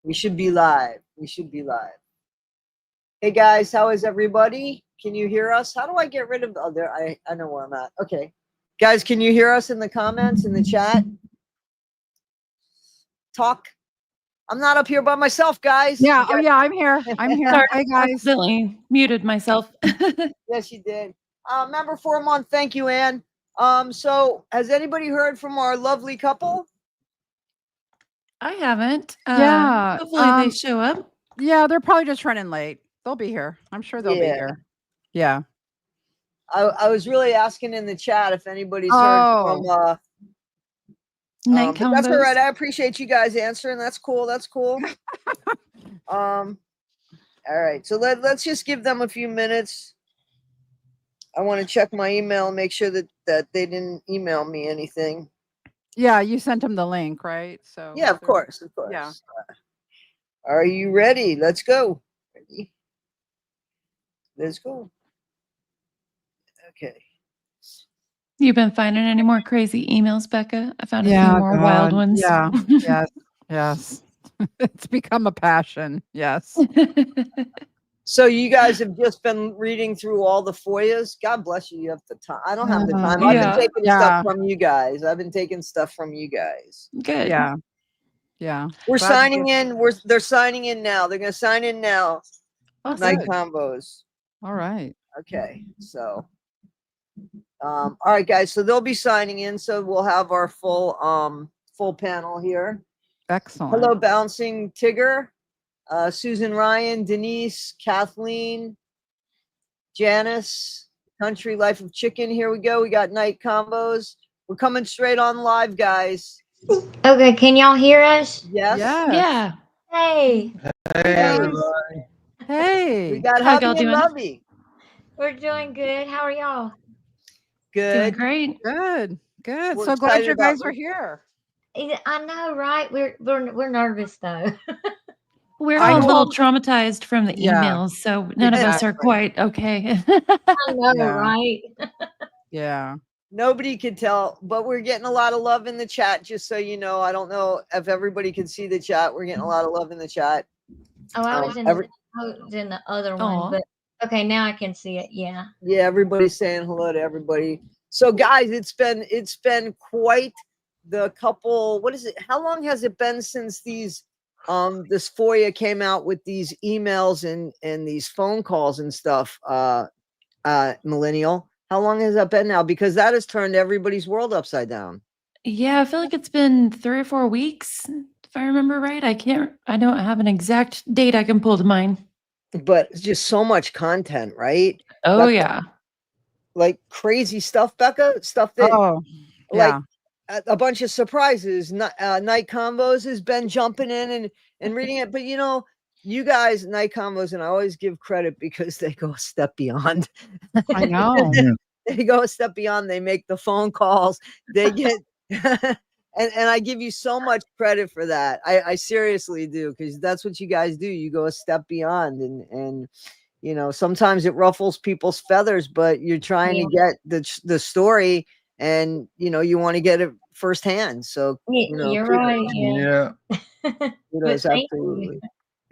We should be live. We should be live. Hey guys, how is everybody? Can you hear us? How do I get rid of there? I know where I'm at. Okay. Guys, can you hear us in the comments, in the chat? Talk. I'm not up here by myself, guys. Yeah. Oh yeah, I'm here. I'm here. Sorry, Hey guys. accidentally muted myself. Yes, you did. Member for a month. Thank you, Ann. So has anybody heard from our lovely couple? I haven't. Yeah. Hopefully they show up. Yeah, they're probably just running late. They'll be here. I'm sure they'll be here. Yeah. I was really asking in the chat if anybody's heard from Night but that's all Convos. right. I appreciate you guys answering. That's cool. That's cool. All right. So let's just give them a few minutes. I want to check my email and make sure that they didn't email me anything. Yeah, you sent them the link, right? So yeah, of course, of course. Yeah. Are you ready? Let's go. Ready? Let's go. Okay. You've been finding any more crazy emails, Becca? I found a Yeah, few more wild ones. Yeah. Yes. Yes. It's become a passion. Yes. So you guys have just been reading through all the FOIAs. God bless you. You have the time. I don't have the time. I've been taking stuff from you guys. I've been taking stuff from you guys. Good. Yeah. Yeah. We're signing in. They're signing in now. They're going to sign in now. Night Convos. All right. Okay. So, all right, guys. So they'll be signing in. So we'll have our full panel here. Excellent. Hello, Bouncing Tigger. Susan Ryan, Denise, Kathleen, Janice, Country Life of Chicken. Here we go. We got Night Convos. We're coming straight on live, guys. Okay, can y'all hear us? Yes. Yeah. Hey. Hey, everybody. Hey. We got How Hubby y'all and doing? Lovey. We're doing good. How are y'all? Good. Doing great. Good. Good. We're so glad excited you guys about- are here. I know, right? We're nervous though. We're all a little traumatized from the Yeah. emails, so none of us are quite okay. I know, Yeah. right? Yeah. Nobody can tell, but we're getting a lot of love in the chat, just so you know. I don't know if everybody can see the chat. We're getting a lot of love in the chat. Oh, I was in the other one, but okay, now I can see it. Yeah. Yeah, everybody's saying hello to everybody. So guys, it's been quite the couple. What is it? How long has it been since these this FOIA came out with these emails and these phone calls and stuff? Millennial. How long has that been now? Because that has turned everybody's world upside down. Yeah, I feel like it's been 3 or 4 weeks, if I remember right. I don't have an exact date I can pull to mind. But it's just so much content, right? Oh, yeah. Like crazy stuff, Becca. Stuff that like a bunch of surprises. Night Convos has been jumping in and reading it. But you know, you guys, Night Convos, and I always give credit because they go a step beyond. I know. They go a step beyond. They make the phone calls. They get and I give you so much credit for that. I seriously do, because that's what you guys do. You go a step beyond, and you know, sometimes it ruffles people's feathers, but you're trying to get the story, and you know, you want to get it firsthand. So you know, you're right. Yeah. Kudos, absolutely.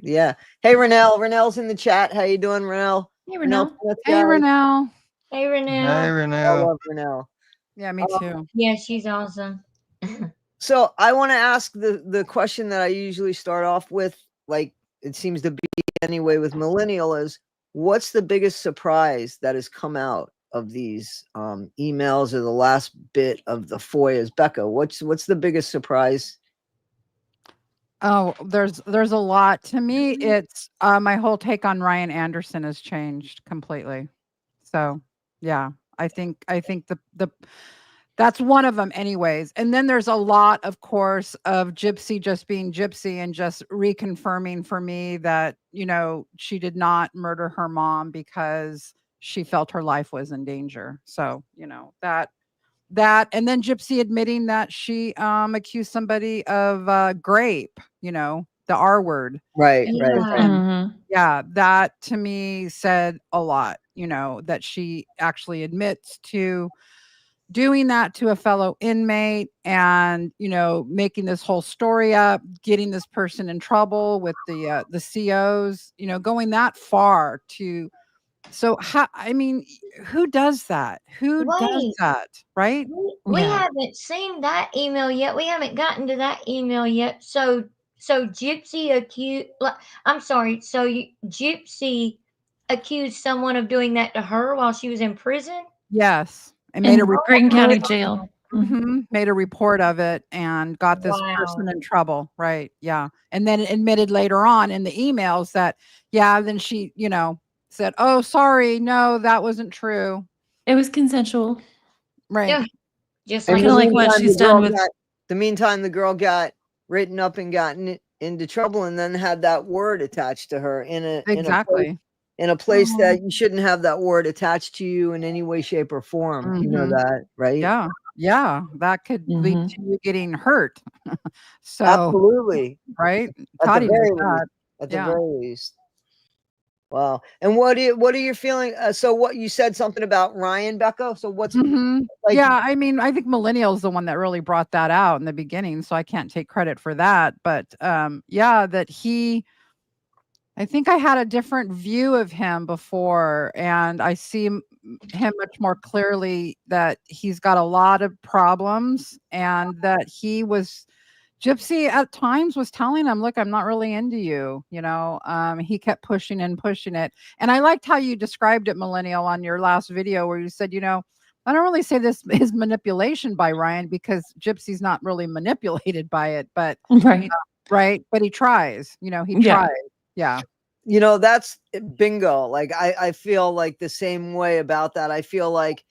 Yeah. Hey, Renell's in the chat. How you doing, Renell? Hey, Renell. Hey, Renell. Hey, Renell. Hey, Renell. I love Renell. Yeah, me too. Yeah, she's awesome. So I want to ask the question that I usually start off with, like it seems to be anyway with Millennial, is what's the biggest surprise that has come out of these emails or the last bit of the FOIAs? Becca, what's the biggest surprise? Oh, there's a lot. To me, it's my whole take on Ryan Anderson has changed completely. So yeah, I think the that's one of them anyways. And then there's a lot, of course, of Gypsy just being Gypsy and just reconfirming for me that, you know, she did not murder her mom because she felt her life was in danger. So, you know, that, and then Gypsy admitting that she accused somebody of grape, you know, the R word. Right. Yeah, that to me said a lot, you know, that she actually admits to doing that to a fellow inmate and, making this whole story up, getting this person in trouble with the COs, going that far to, so who does that? Who does Wait, that? Right? we Yeah. haven't seen that email yet. We haven't gotten to that email yet. So Gypsy accused. I'm sorry. So Gypsy accused someone of doing that to her while she was in prison. Yes. And In made a report. Green County Jail. Made a report of it and got this person in trouble. Right. Yeah. And then admitted later on in the emails that, then she, said, oh, sorry. No, that wasn't true. It was consensual. Right. Yeah. Just And like Kinda like what she's done with. The meantime, the girl got written up and gotten into trouble, and then had that word attached to her in a place that you shouldn't have that word attached to you in any way, shape, or form. You know that, right? Yeah. Yeah. That could lead to you getting hurt. So absolutely. Right. At Toddy knows the very least. Wow. And what are your feelings? So what you said something about Ryan, Becca. So what's I think Millennial is the one that really brought that out in the beginning. So I can't take credit for that. But I think I had a different view of him before, and I see him much more clearly that he's got a lot of problems, and that Gypsy at times was telling him, look, I'm not really into you. He kept pushing it. And I liked how you described it, Millennial, on your last video where you said, I don't really say this is manipulation by Ryan because Gypsy's not really manipulated by it, but right. But he tries, he tries. Yeah. That's bingo. Like, I feel like the same way about that. I feel like,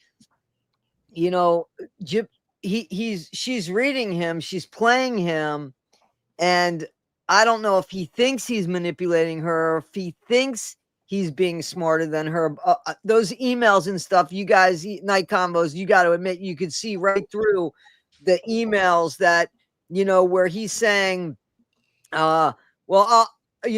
she's reading him, she's playing him, and I don't know if he thinks he's manipulating her, or if he thinks he's being smarter than her. Those emails and stuff, you guys, Night Convos, you got to admit, you could see right through the emails that, where he's saying, you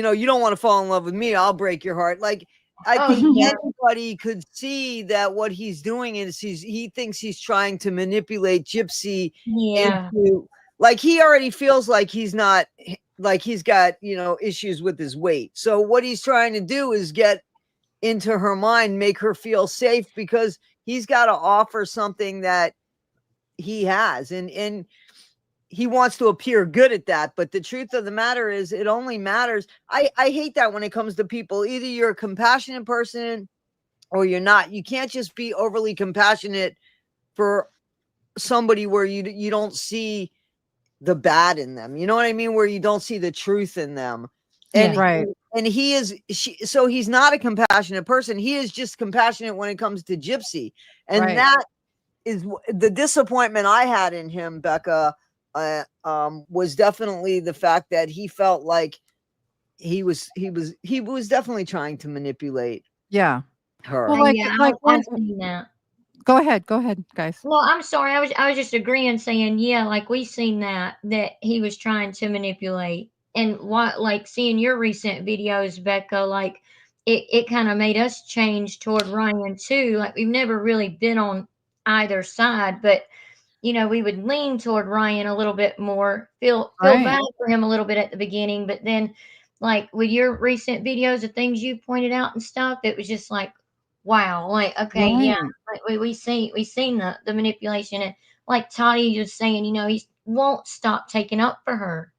don't want to fall in love with me, I'll break your heart. Like, I think anybody could see that what he's doing is he thinks he's trying to manipulate Gypsy into, like, he already feels like he's not, like, he's got, issues with his weight. So what he's trying to do is get into her mind, make her feel safe, because he's got to offer something that he has. And he wants to appear good at that. But the truth of the matter is, it only matters. I hate that when it comes to people. Either you're a compassionate person or you're not. You can't just be overly compassionate for somebody where you don't see the bad in them. You know what I mean? Where you don't see the truth in them. And and so he's not a compassionate person. He is just compassionate when it comes to Gypsy. And that is the disappointment I had in him, Becca. Was definitely the fact that he felt like he was definitely trying to manipulate her. Well, I've seen that. Go ahead, guys. Well, I'm sorry. I was just agreeing, saying, like, we've seen that he was trying to manipulate. And like, seeing your recent videos, Becca, like, it kind of made us change toward Ryan too. Like, we've never really been on either side, but we would lean toward Ryan a little bit more, feel bad for him a little bit at the beginning, but then, like, with your recent videos of things you pointed out and stuff, it was just like, wow, like, okay, like, we seen the manipulation, and like Toddy was saying, he won't stop taking up for her.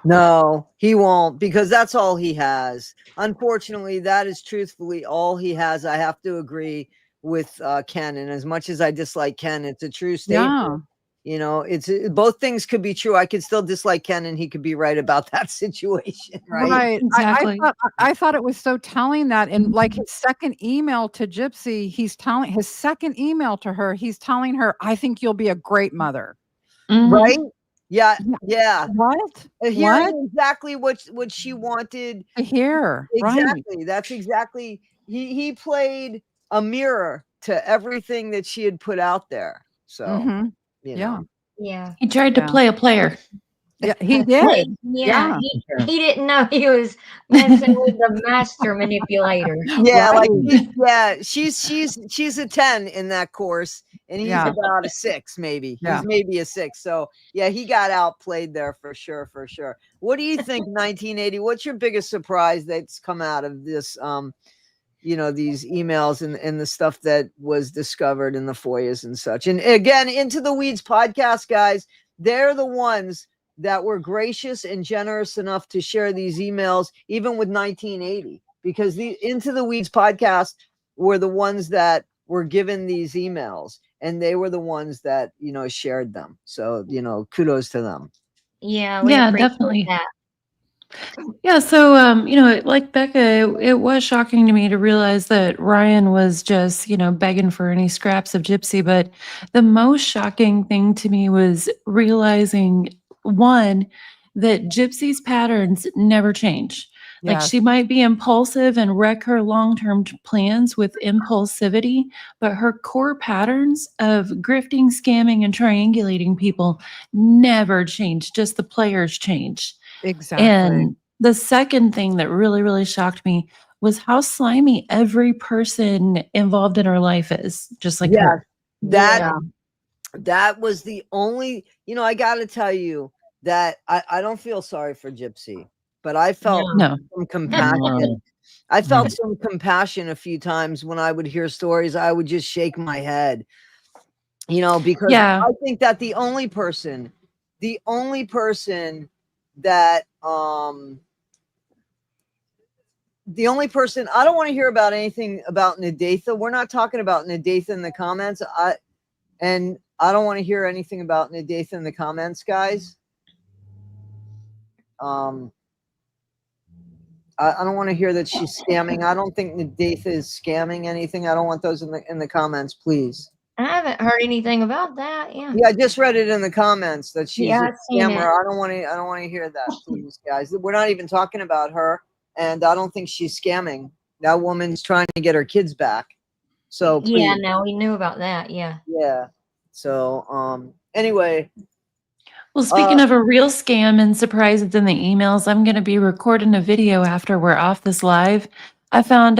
No, he won't, because that's all he has. Unfortunately, that is truthfully all he has. I have to agree with Ken, and as much as I dislike Ken, it's a true statement. It's both things could be true. I could still dislike Ken, and he could be right about that situation. Right. Exactly. I thought it was so telling that in, like, his second email to Gypsy, he's telling his second email to her, he's telling her, I think you'll be a great mother. Right. Yeah. What? Hearing exactly what she wanted to hear. Exactly. That's exactly. He played a mirror to everything that she had put out there. So, Yeah. He tried to play a player. Yeah, he Like, did. yeah, Yeah. he didn't know he was messing with the master manipulator. Yeah, like Right. she's a 10 in that course, and he's Yeah. about a 6, maybe. Yeah. He's maybe a 6. So yeah, he got outplayed there for sure, for sure. What do you think, 1980? What's your biggest surprise that's come out of this? These emails and the stuff that was discovered in the FOIAs and such. And again, Into the Weeds podcast, guys, they're the ones that were gracious and generous enough to share these emails, even with 1980, because the Into the Weeds podcast were the ones that were given these emails, and they were the ones that, shared them. So, kudos to them. Yeah, we Yeah, appreciate definitely. that. Yeah, so like Becca, it was shocking to me to realize that Ryan was just, begging for any scraps of Gypsy. But the most shocking thing to me was realizing, one, that Gypsy's patterns never change. Like, Yes. she might be impulsive and wreck her long-term plans with impulsivity, but her core patterns of grifting, scamming, and triangulating people never change. Just the players change. Exactly. And the second thing that really, really shocked me was how slimy every person involved in her life is, just like Yeah, her. that was the only, I got to tell you that I don't feel sorry for Gypsy, but I felt No. some compassion. I felt some compassion a few times when I would hear stories. I would just shake my head, because Yeah. I think that the only person that I don't want to hear about anything about Nadatha. We're not talking about Nadatha in the comments. I don't want to hear anything about Nadatha in the comments, guys. I don't want to hear that she's scamming. I don't think Nadatha is scamming anything. I don't want those in the comments, please. I haven't heard anything about that. Yeah. Yeah, I just read it in the comments that she's Yeah, a I've seen scammer. it. I don't want to hear that, please, guys. We're not even talking about her, and I don't think she's scamming. That woman's trying to get her kids back. So Yeah, please. no, we knew about that. Yeah. Yeah. So anyway. Well, speaking of a real scam and surprises in the emails, I'm going to be recording a video after we're off this live. I found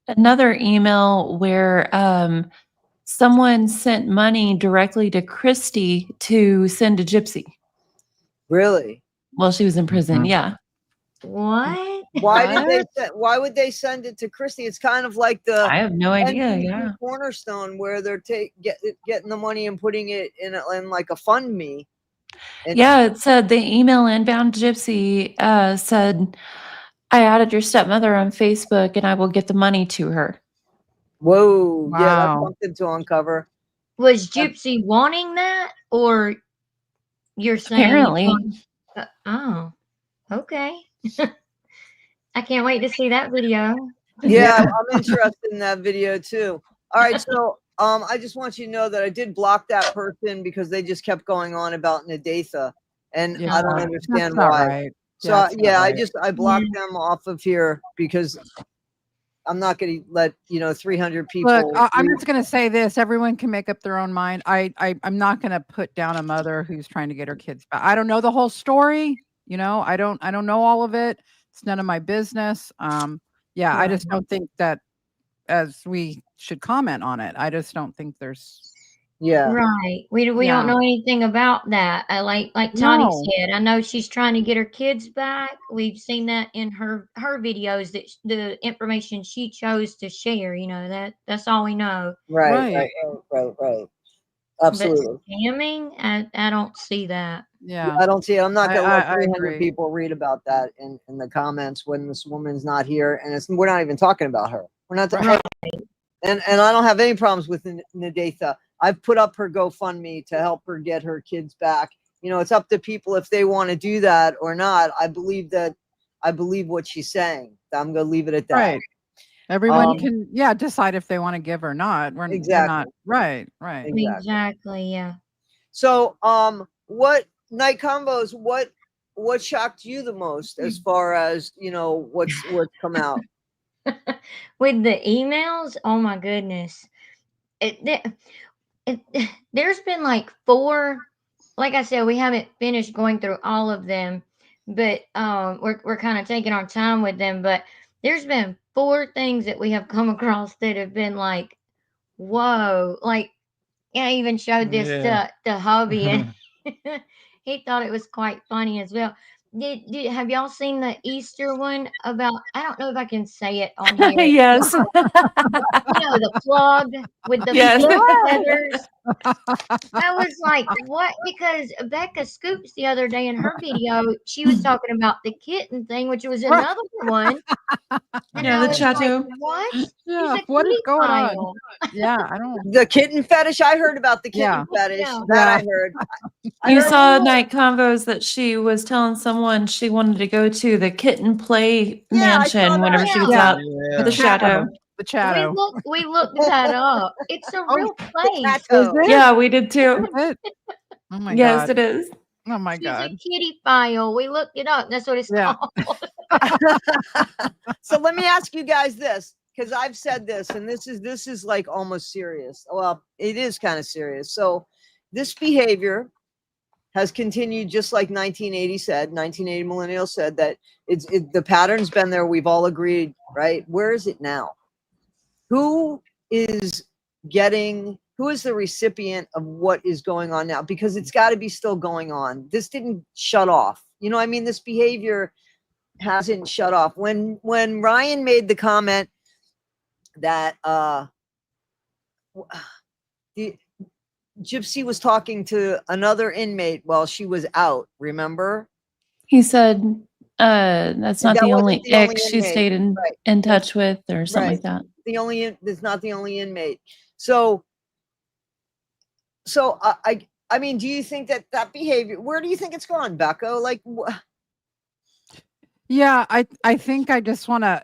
another email where someone sent money directly to Christy to send to Gypsy Really? while she was in prison. Yeah. What? Why would they send it to Christy? It's kind of like the I have no idea. NBC Yeah. Cornerstone, where they're getting the money and putting it in like a fund me. Yeah, it said the email inbound Gypsy said, I added your stepmother on Facebook and I will get the money to her. Whoa. Yeah, that's Wow. something to uncover. Was Gypsy wanting that, or you're saying? Apparently. Oh, okay. I can't wait to see that video. Yeah, I'm interested in that video too. All right, so I just want you to know that I did block that person because they just kept going on about Nadatha, and Yeah, I don't that's understand not why. right. So That's not right. I blocked them off of here because I'm not going to let 300 people. Look, I'm just going to say this: everyone can make up their own mind. I'm not going to put down a mother who's trying to get her kids back. I don't know the whole story. I don't know all of it. It's none of my business. Yeah, I just don't think that as we should comment on it. I just don't think there's. Yeah. Right. We don't know anything about that. Like Tani said, I know she's trying to get her kids back. We've seen that in her videos, that the information she chose to share, that's all we know. Right. Absolutely. But scamming, I don't see that. Yeah. I don't see it. I'm not going to let 300 agree. people read about that in the comments when this woman's not here, and we're not even talking about her. We're not talking. And I don't have any problems with Nadatha. I've put up her GoFundMe to help her get her kids back. It's up to people if they want to do that or not. I believe what she's saying. I'm going to leave it at that. Right. Everyone can, decide if they want to give or not. We're not right. Exactly. Yeah. So, what Night Convos? What shocked you the most as far as what's come out? With the emails, oh my goodness, there's been like 4 like I said, we haven't finished going through all of them, but we're kind of taking our time with them. But there's been 4 things that we have come across that have been like, whoa, like I even showed this Yeah. to hubby, and he thought it was quite funny as well. Have y'all seen the Easter one about? I don't know if I can say it on here. Yes. The plug with the Yes. feathers. I was like, what? Because Becca Scoops the other day in her video, she was talking about the kitten thing, which was another one. And Yeah, I the was chateau. like, what? Yeah, She's a what is kitty going on? file. Yeah, I don't. The kitten fetish. I heard about the kitten Yeah. fetish. Yeah. That I Yeah. heard. I You heard- saw Night Convos that she was telling someone she wanted to go to the kitten play Yeah, I saw mansion whenever that. she gets Yeah. out Yeah. the shadow. The shadow. We looked that up. It's a Oh, real the place. chateau. Is it? Yeah, we did too. Is it? Oh my Yes, god. it is. Oh my She's a god. kitty file. We looked it up. That's what it's Yeah. called. So let me ask you guys this, because I've said this, and this is like almost serious. Well, it is kind of serious. So this behavior has continued, just like 1980 said. 1980 Millennial said that the pattern's been there. We've all agreed, right? Where is it now? Who is the recipient of what is going on now? Because it's got to be still going on. This didn't shut off. You know what I mean? This behavior hasn't shut off. When Ryan made the comment that the Gypsy was talking to another inmate while she was out, remember? He said that's not That the wasn't only the only ex she inmate. stayed Right. in touch with or something Right. like that. It's not the only inmate. So I mean, do you think that behavior, where do you think it's gone, Becca? Like, Yeah, I think I just want to,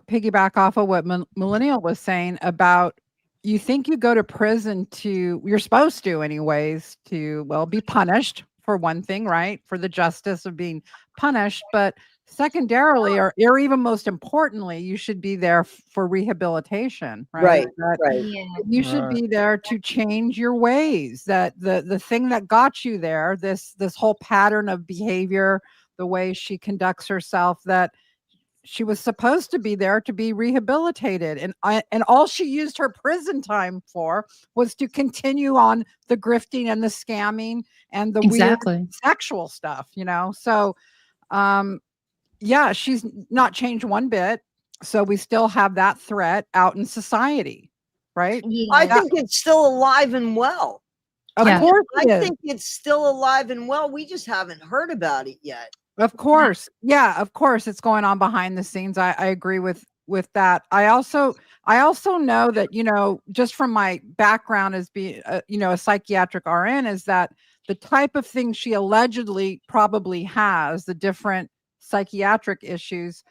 piggyback off of what Millennial was saying about, you think you go to prison you're supposed to anyways, to, well, be punished for one thing, right? For the justice of being punished. But secondarily, or even most importantly, you should be there for rehabilitation, right? right. Yeah. You should be there to change your ways. That the thing that got you there, this whole pattern of behavior, the way she conducts herself, that she was supposed to be there to be rehabilitated, and all she used her prison time for was to continue on the grifting and the scamming and the Exactly. weird sexual stuff, So yeah, she's not changed one bit. So we still have that threat out in society, right? Yeah. I think it's still alive and well. Of Yeah. course I it is. think it's still alive and well. We just haven't heard about it yet. Of course. Yeah, of course it's going on behind the scenes. I agree with that. I also know that, just from my background as being a psychiatric RN, is that the type of thing she allegedly probably has, the different psychiatric issues,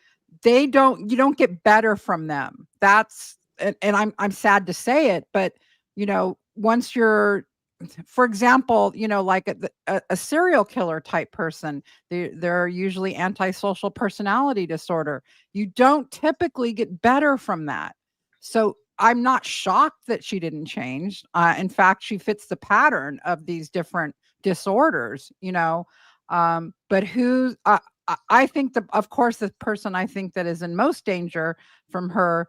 you don't get better from them. That's, and I'm sad to say it, but once you're, for example, like a serial killer type person, they're usually antisocial personality disorder. You don't typically get better from that. So I'm not shocked that she didn't change. In fact, she fits the pattern of these different disorders, but I think of course, the person I think that is in most danger from her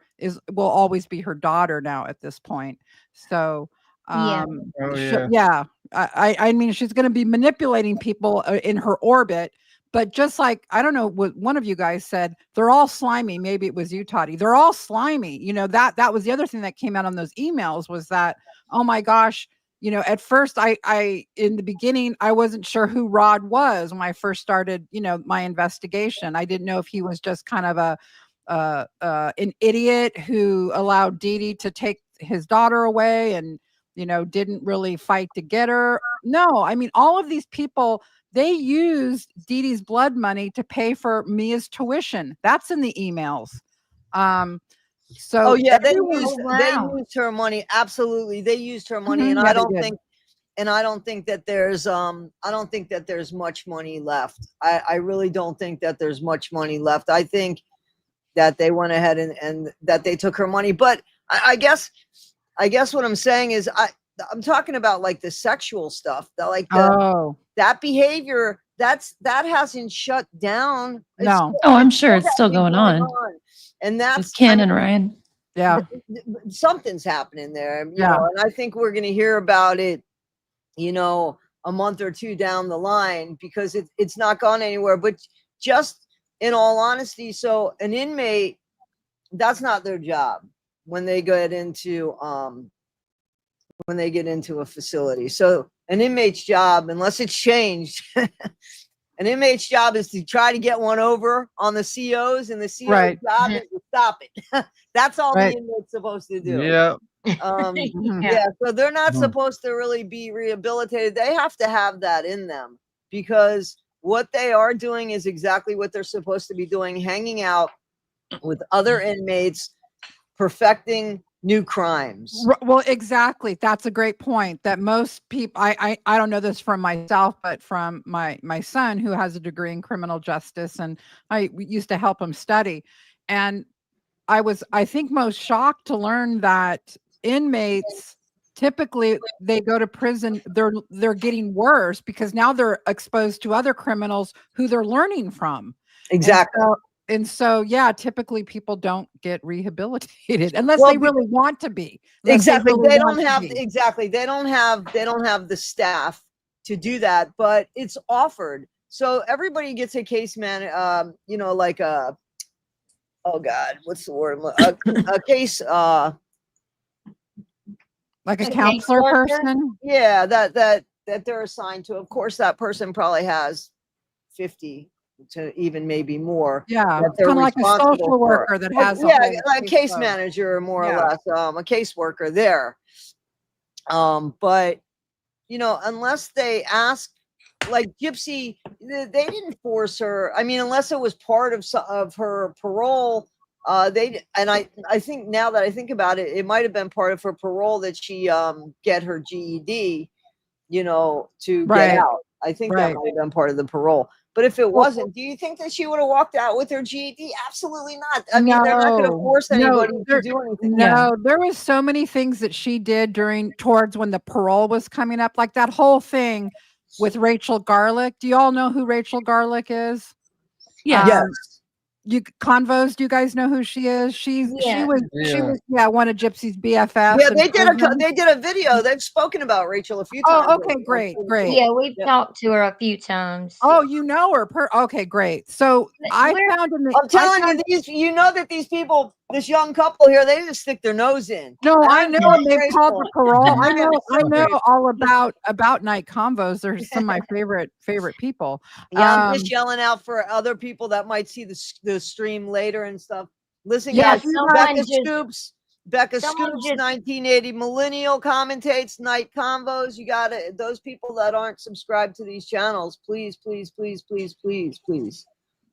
will always be her daughter now at this point. So, Yeah. Oh, yeah. yeah. I mean, she's going to be manipulating people in her orbit, but just like, I don't know what one of you guys said, they're all slimy. Maybe it was you, Toddy. They're all slimy. That was the other thing that came out on those emails, was that, oh my gosh, at first I in the beginning, I wasn't sure who Rod was when I first started, my investigation. I didn't know if he was just kind of an idiot who allowed Dee Dee to take his daughter away and, didn't really fight to get her. No, I mean, all of these people, they used Dee Dee's blood money to pay for Mia's tuition. That's in the emails. So Oh yeah, they wow. used her money. Absolutely, they used her money, Mhm, and yeah, I they don't did. think, that there's much money left. I really don't think that there's much money left. I think that they went ahead and that they took her money. But I guess what I'm saying is I'm talking about like the sexual stuff, that behavior, that hasn't shut down. No. Oh, I'm sure still it's still happening, going on and with that's Ken and Ryan. Yeah. Something's happening there, you Yeah. know, and I think we're going to hear about it, you know, a month or two down the line, because it's not gone anywhere. But just in all honesty, so an inmate, that's not their job when they get into a facility. So an inmate's job, unless it's changed, an inmate's job is to try to get one over on the COs, and the CO's Right. job is to stop it. That's all Right. the inmate's supposed to do. Yeah. Yeah, so they're not supposed to really be rehabilitated. They have to have that in them, because what they are doing is exactly what they're supposed to be doing, hanging out with other inmates, perfecting new crimes. Well, exactly. That's a great point. That most people, I don't know this from myself, but from my son, who has a degree in criminal justice, and I used to help him study. And I think, most shocked to learn that inmates, typically they go to prison, they're getting worse, because now they're exposed to other criminals who they're learning from. Exactly. And so, yeah, typically people don't get rehabilitated unless they really want to be. Exactly. They don't have the staff to do that, but it's offered. So everybody gets a case you know, like a, oh God, what's the word? A case, like a counselor person. Yeah, that they're assigned to. Of course, that person probably has 50 to even maybe more. Yeah, kind of like a social worker that has a case manager, more or less, a caseworker there. But you know, unless they ask, like Gypsy, they didn't force her. I mean, unless it was part of her parole, I think, now that I think about it, it might have been part of her parole that she get her GED, you know, to get out. I think that might have been part of the parole. But if it wasn't, do you think that she would have walked out with her GED? Absolutely not. I mean, they're not going to force anybody to do anything. No, there was so many things that she did towards when the parole was coming up, like that whole thing with Rachel Garlick. Do you all know who Rachel Garlick is? Yeah. Yes. You Convos, do you guys know who she is? She was one of Gypsy's BFFs. Yeah, they did a video. They've spoken about Rachel a few times. Oh, okay, great. Yeah, we've talked to her a few times. Oh, you know her. Okay, great. So I'm telling you, you know that these people, this young couple here, they just stick their nose in. No, I know, and they've called for parole. I know all about Night Convos. They're some of my favorite people. Yeah, I'm just yelling out for other people that might see the stream later and stuff. Listen, guys, Becca Scoops, 1980 Millennial commentates Night Convos. You got it. Those people that aren't subscribed to these channels, please.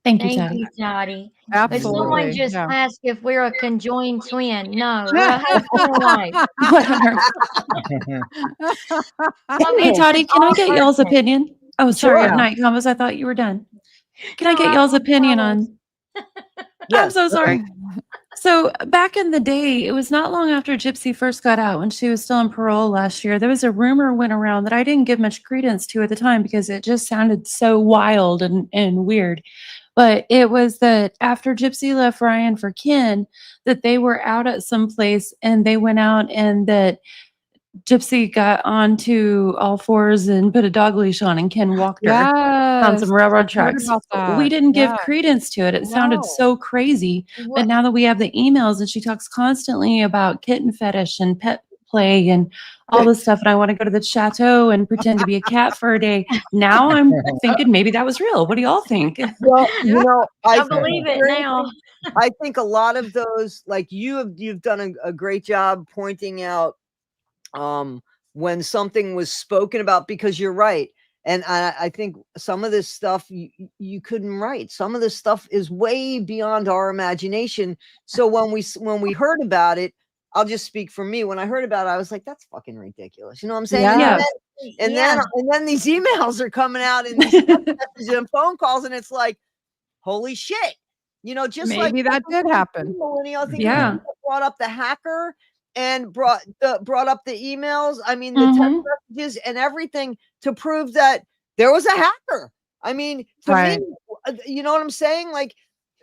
Thank you, Toddy. Absolutely. But someone just asked if we're a conjoined twin. No, we're a husband and wife. Hey, Toddy, can I get y'all's opinion? Oh, sorry, Night Convos. I thought you were done. Can I get y'all's opinion on? I'm so sorry. So back in the day, it was not long after Gypsy first got out, when she was still on parole last year, there was a rumor went around that I didn't give much credence to at the time, because it just sounded so wild and weird. But it was that after Gypsy left Ryan for Ken, that they were out at some place and they went out, and that Gypsy got onto all fours and put a dog leash on, and Ken walked her on some railroad tracks. We didn't give credence to it. It sounded so crazy. But now that we have the emails, and she talks constantly about kitten fetish and pet play and all this stuff, and I want to go to the chateau and pretend to be a cat for a day. Now I'm thinking maybe that was real. What do y'all think? Well, you know, I believe it now. I think a lot of those, like you've done a great job pointing out when something was spoken about, because you're right. And I think some of this stuff you couldn't write. Some of this stuff is way beyond our imagination. So when we heard about it, I'll just speak for me. When I heard about it, I was like, that's fucking ridiculous. You know what I'm saying? Yeah. And then these emails are coming out, and these messages and phone calls, and it's like, holy shit. You know, just maybe that did happen. I think brought up the hacker. and brought up the emails. I mean, the text Mhm. messages and everything to prove that there was a hacker. I mean, to Right. me, you know what I'm saying? Like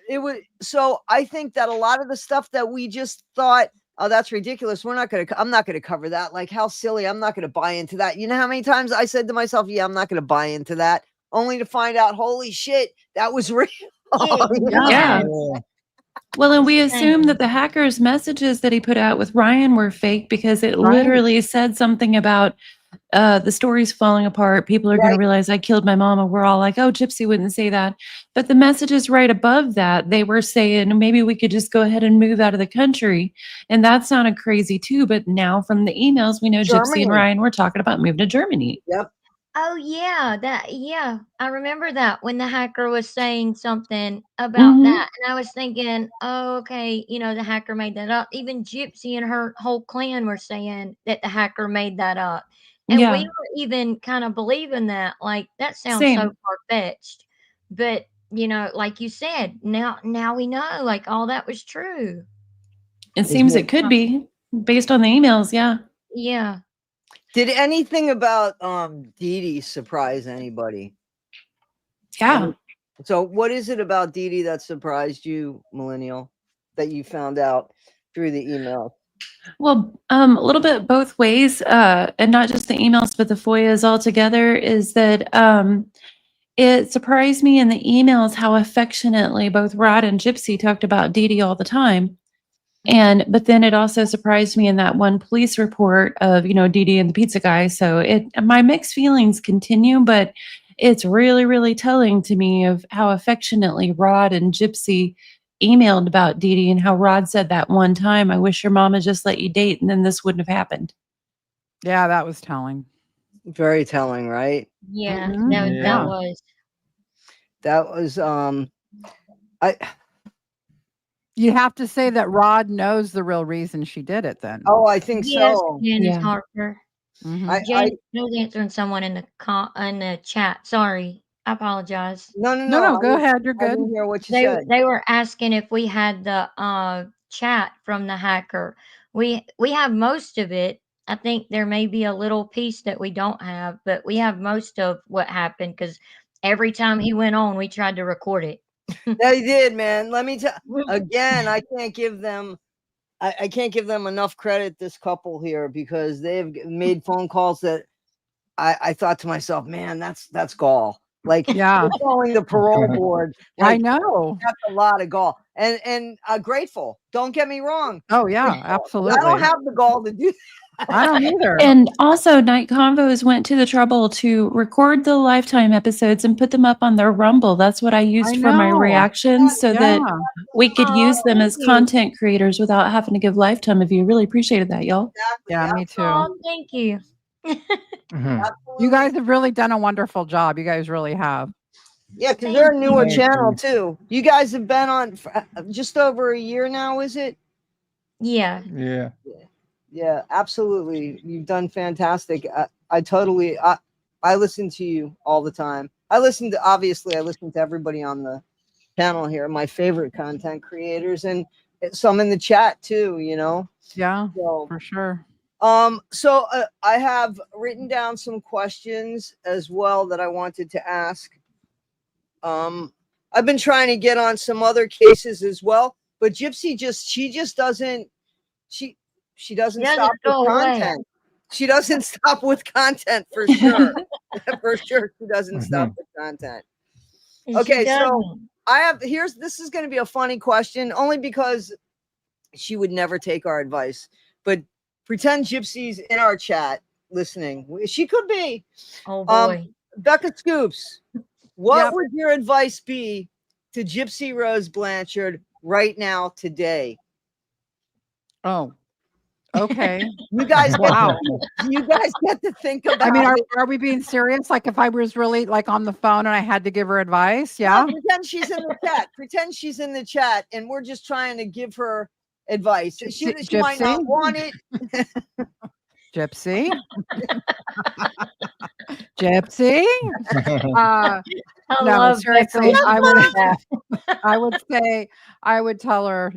it was. So I think that a lot of the stuff that we just thought, oh, that's ridiculous. I'm not going to cover that. Like, how silly. I'm not going to buy into that. You know how many times I said to myself, yeah, I'm not going to buy into that, only to find out, holy shit, that was real. Yeah. You Yeah. know? Yeah. Yeah. Well, and we Same. assume that the hacker's messages that he put out with Ryan were fake because it Right. literally said something about the story's falling apart. People are going to Right. realize I killed my mom. And we're all like, oh, Gypsy wouldn't say that. But the messages right above that, they were saying maybe we could just go ahead and move out of the country. And that sounded crazy too. But now from the emails, we know Gypsy and Germany. Ryan were talking about moving to Germany. Yep. Oh yeah, I remember that when the hacker was saying something about Mhm. that, and I was thinking, oh, okay, the hacker made that up. Even Gypsy and her whole clan were saying that the hacker made that up, and we Yeah. were even kind of believing that. Like that sounds so Same. far fetched, but like you said, now we know, like all that was true. It Isn't seems it? it could be based on the emails. Yeah. Yeah. Did anything about Dee Dee surprise anybody? Yeah. So what is it about Dee Dee that surprised you, Millennial, that you found out through the email? Well, a little bit both ways, and not just the emails, but the FOIAs altogether, is that it surprised me in the emails how affectionately both Rod and Gypsy talked about Dee Dee all the time. But then it also surprised me in that one police report of, Dee Dee and the pizza guy. So my mixed feelings continue, but it's really, really telling to me of how affectionately Rod and Gypsy emailed about Dee Dee and how Rod said that one time, I wish your mama just let you date and then this wouldn't have happened. Yeah, that was telling. Very telling, right? Yeah, Mhm. that Yeah. was. That was I You have to say that Rod knows the real reason she did it then. I think Yes, so. Janice Yeah. Harper. Mhm. I Jane was answering someone in the chat. Sorry, I apologize. no No, go ahead. You're I good. didn't hear what you They said. they were asking if we had the chat from the hacker. We have most of it. I think there may be a little piece that we don't have, but we have most of what happened because every time he went on, we tried to record it. They did, man. Let me tell again, I can't give them I can't give them enough credit, this couple here, because they've made phone calls that I thought to myself, man, that's gall. Like Yeah, calling the parole board, I like know. that's a lot of gall. And grateful. Don't get me wrong. Oh yeah, I don't absolutely. have the gall to do I don't either. And also, Night Convos went to the trouble to record the Lifetime episodes and put them up on their Rumble. That's what I used for my know. reactions so that Yeah. we could Aw, use them thank as you. content creators without having to give Lifetime a view. Really appreciated that, y'all. Exactly. Yeah, me too. Oh, thank you. Mhm. You guys have really done a wonderful job. You guys really have. Yeah, because they're a Thank newer you. channel too. You guys have been on for just over a year now, is it? Yeah. Yeah. Yeah, absolutely. You've done fantastic. I listen to you all the time. I listen to everybody on the panel here, my favorite content creators, and some in the chat too, Yeah, So, for sure. I have written down some questions as well that I wanted to ask. I've been trying to get on some other cases as well, but Gypsy she doesn't Doesn't stop with go away. content. She doesn't stop with content for sure. For sure, she doesn't stop Mhm. with content. She Okay, so doesn't. this is going to be a funny question, only because she would never take our advice. But pretend Gypsy's in our chat listening. She could be. Oh boy. Becca Scoops, what Yep. would your advice be to Gypsy Rose Blanchard right now, today? Oh, okay. You guys Wow. get to think about I mean, it. are we being serious? Like if I was really like on the phone and I had to give her advice? No, Yeah. pretend she's in the chat. Pretend she's in the chat, and we're just trying to give her advice. She might not Gypsy? want it. Gypsy. Gypsy. I No, love seriously, Becca. I when would she does that. I would say I would tell her,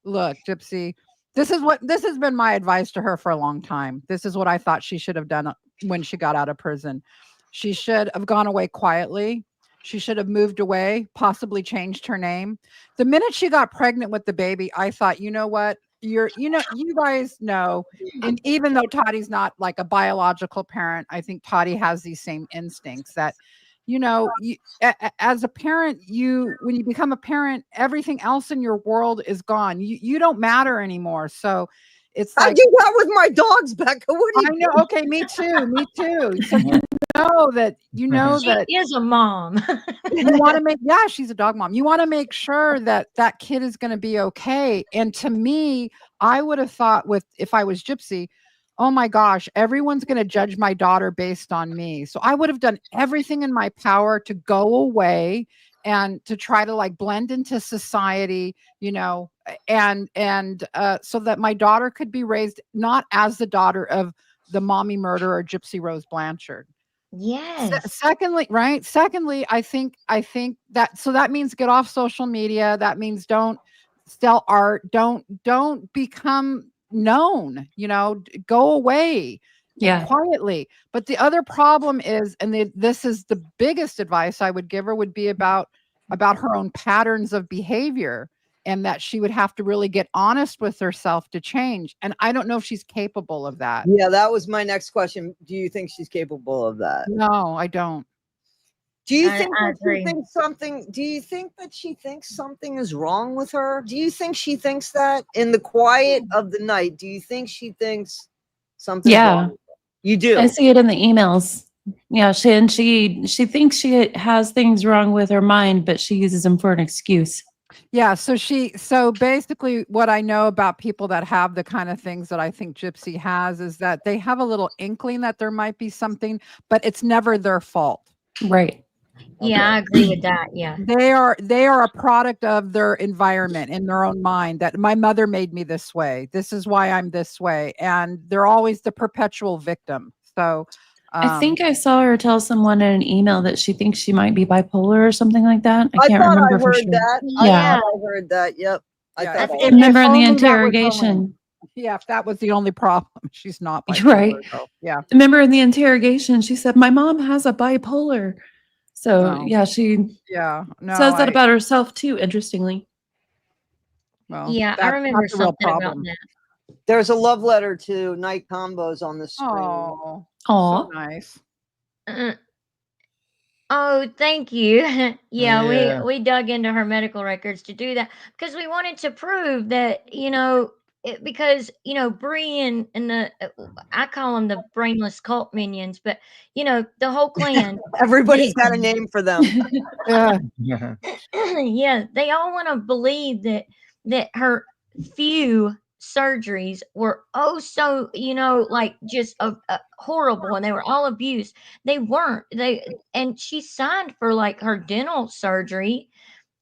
look, Gypsy, this has been my advice to her for a long time. This is what I thought she should have done when she got out of prison. She should have gone away quietly. She should have moved away, possibly changed her name. The minute she got pregnant with the baby, I thought, you know what? You guys know, and even though Tottie's not like a biological parent, I think Tottie has these same instincts that, as a parent, when you become a parent, everything else in your world is gone. You don't matter anymore. So it's I like, do that with my dogs, Becca. What do you I know. Okay, me too. So you know She that is a mom. you want to make, she's a dog mom. You want to make sure that that kid is going to be okay. And to me, I would have thought if I was Gypsy, oh my gosh, everyone's going to judge my daughter based on me. So I would have done everything in my power to go away and to try to like blend into society, and so that my daughter could be raised not as the daughter of the mommy murderer, Gypsy Rose Blanchard. Yes. Secondly, I think that, so that means get off social media. That means don't sell art. Don't become known, go away quietly. But the other problem is, and this is the biggest advice I would give her, would be about her own patterns of behavior, and that she would have to really get honest with herself to change. And I don't know if she's capable of that. Yeah, that was my next question. Do you think she's capable of that? No, I don't. Do you think that she thinks something? Do you think that she thinks something is wrong with her? Do you think she thinks that in the quiet of the night? Do you think she thinks something's wrong with her? You do. I see it in the emails. Yeah, she thinks she has things wrong with her mind, but she uses them for an excuse. Yeah, so basically what I know about people that have the kind of things that I think Gypsy has is that they have a little inkling that there might be something, but it's never their fault. Right. Yeah, I agree with that. Yeah. They are a product of their environment in their own mind, that my mother made me this way. This is why I'm this way. And they're always the perpetual victim. So I think I saw her tell someone in an email that she thinks she might be bipolar or something like that. I can't remember for sure. That. Yeah. I heard that. Yep. Yeah, I remember in the interrogation. If that was the only problem, she's not bipolar. Right. Though. Yeah. Remember in the interrogation, she said, my mom has a bipolar. So she says that about herself too, interestingly. Well, yeah, I remember something about that. There's a love letter to Knight Convos on the screen. Oh, so nice. Oh, thank you. Yeah, we dug into her medical records to do that because we wanted to prove that, because, Bree and the, I call them the brainless cult minions, but, the whole clan. Everybody's got a name for them. Yeah. Yeah, they all want to believe that her few surgeries were so like just horrible, and they were all abused. They weren't. And she signed for like her dental surgery.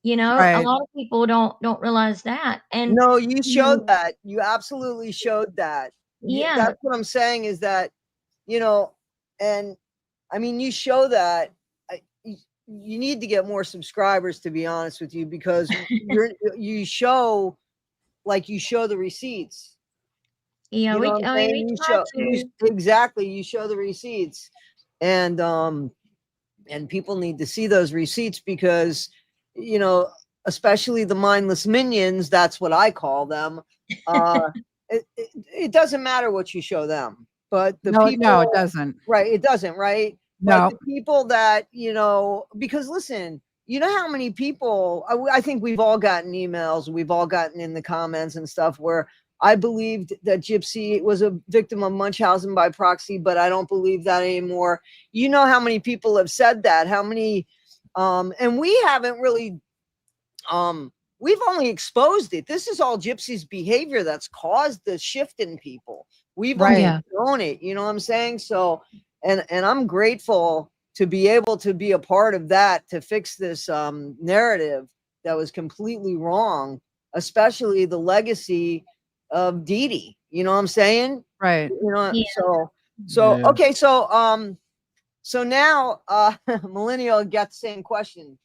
Right. A lot of people don't realize that. And no, you showed that. You absolutely showed that. Yeah, that's what I'm saying is that, and I mean, you show that. You need to get more subscribers, to be honest with you, because you show the receipts. Yeah, we show exactly. You show the receipts, and people need to see those receipts because, especially the mindless minions. That's what I call them. It doesn't matter what you show them, but people. No, it doesn't. Right, it doesn't. Right. No. But the people that, because listen, you know how many people, I think we've all gotten emails, we've all gotten in the comments and stuff where I believed that Gypsy was a victim of Munchausen by proxy, but I don't believe that anymore. You know how many people have said that, how many, and we haven't really, we've only exposed it. This is all Gypsy's behavior that's caused the shift in people. We've only shown it, you know what I'm saying? So, and I'm grateful to be able to be a part of that, to fix this narrative that was completely wrong, especially the legacy of Dee Dee. You know what I'm saying? Right. Okay. So now Millennial got the same question.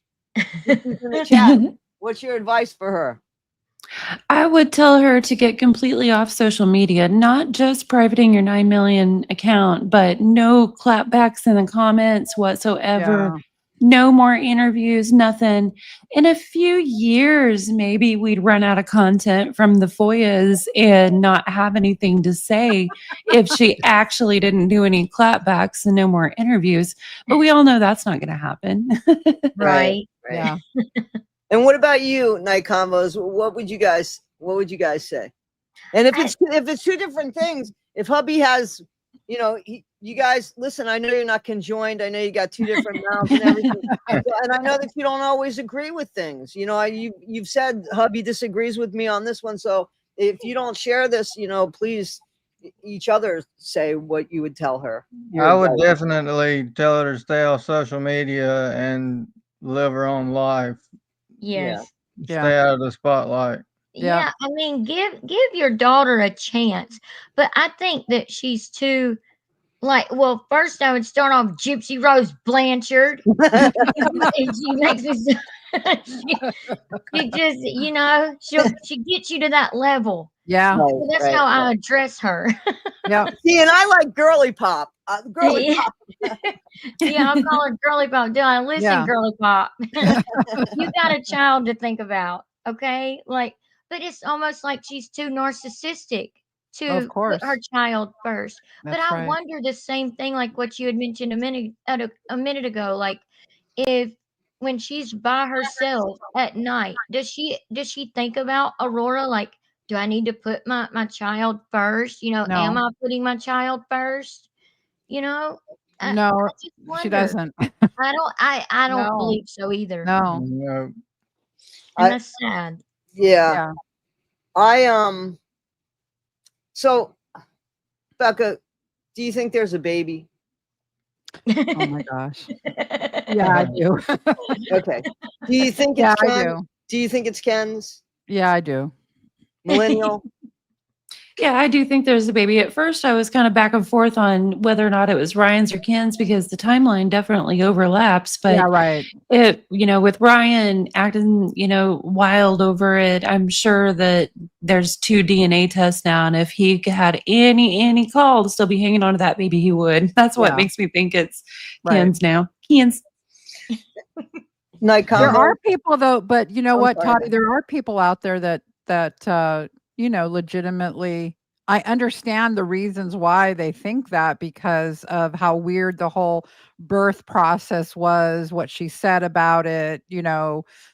In the chat. What's your advice for her? I would tell her to get completely off social media, not just privating your 9 million account, but no clapbacks in the comments whatsoever. Yeah. No more interviews, nothing. In a few years, maybe we'd run out of content from the FOIAs and not have anything to say if she actually didn't do any clapbacks and no more interviews. But we all know that's not going to happen. Right. Yeah. And what about you, Night Convos? What would you guys say? And if it's two different things, if hubby has, you guys listen, I know you're not conjoined. I know you got two different mouths and everything. And I know that you don't always agree with things. You've said hubby disagrees with me on this one. So if you don't share this, please each other say what you would tell her. I would definitely tell her to stay off social media and live her own life. Yes. Yeah. Stay out of the spotlight. Yeah. Yeah, I mean, give your daughter a chance, but I think that she's too well, first I would start off Gypsy Rose Blanchard. And she makes me she just, she gets you to that level. Yeah. So that's how I address her. Yeah. See, and I like girly pop. Girly pop. Yeah, I'll call her Girly Pop. Do I listen, Yeah. Girly Pop? You got a child to think about, okay? But it's almost like she's too narcissistic Of to course. put her child first. But That's I right. wonder the same thing, like what you had mentioned a minute ago. Like, if when she's by herself at night, does she think about Aurora? Like, do I need to put my child first? Am No. I putting my child first? I No, just she wonder. doesn't. I don't No. believe so either. No. No. And that's sad. Yeah. Yeah. So Becca, do you think there's a baby? Oh my gosh. Yeah, I do. Okay. Do you think Yeah, it's I Ken? do. Do you think it's Ken's? Yeah, I do. Millennial? Yeah, I do think there's a baby. At first, I was kind of back and forth on whether or not it was Ryan's or Ken's because the timeline definitely overlaps. But Yeah, right. with Ryan acting, wild over it, I'm sure that there's 2 DNA tests now. And if he had any call to still be hanging on to that baby, he would. That's what Yeah. makes me think it's Right. Ken's now. Ken's. Night There Convo? are people though, but you know I'm what, sorry, Toddy? Nick. There are people out there that legitimately. I understand the reasons why they think that because of how weird the whole birth process was, what she said about it,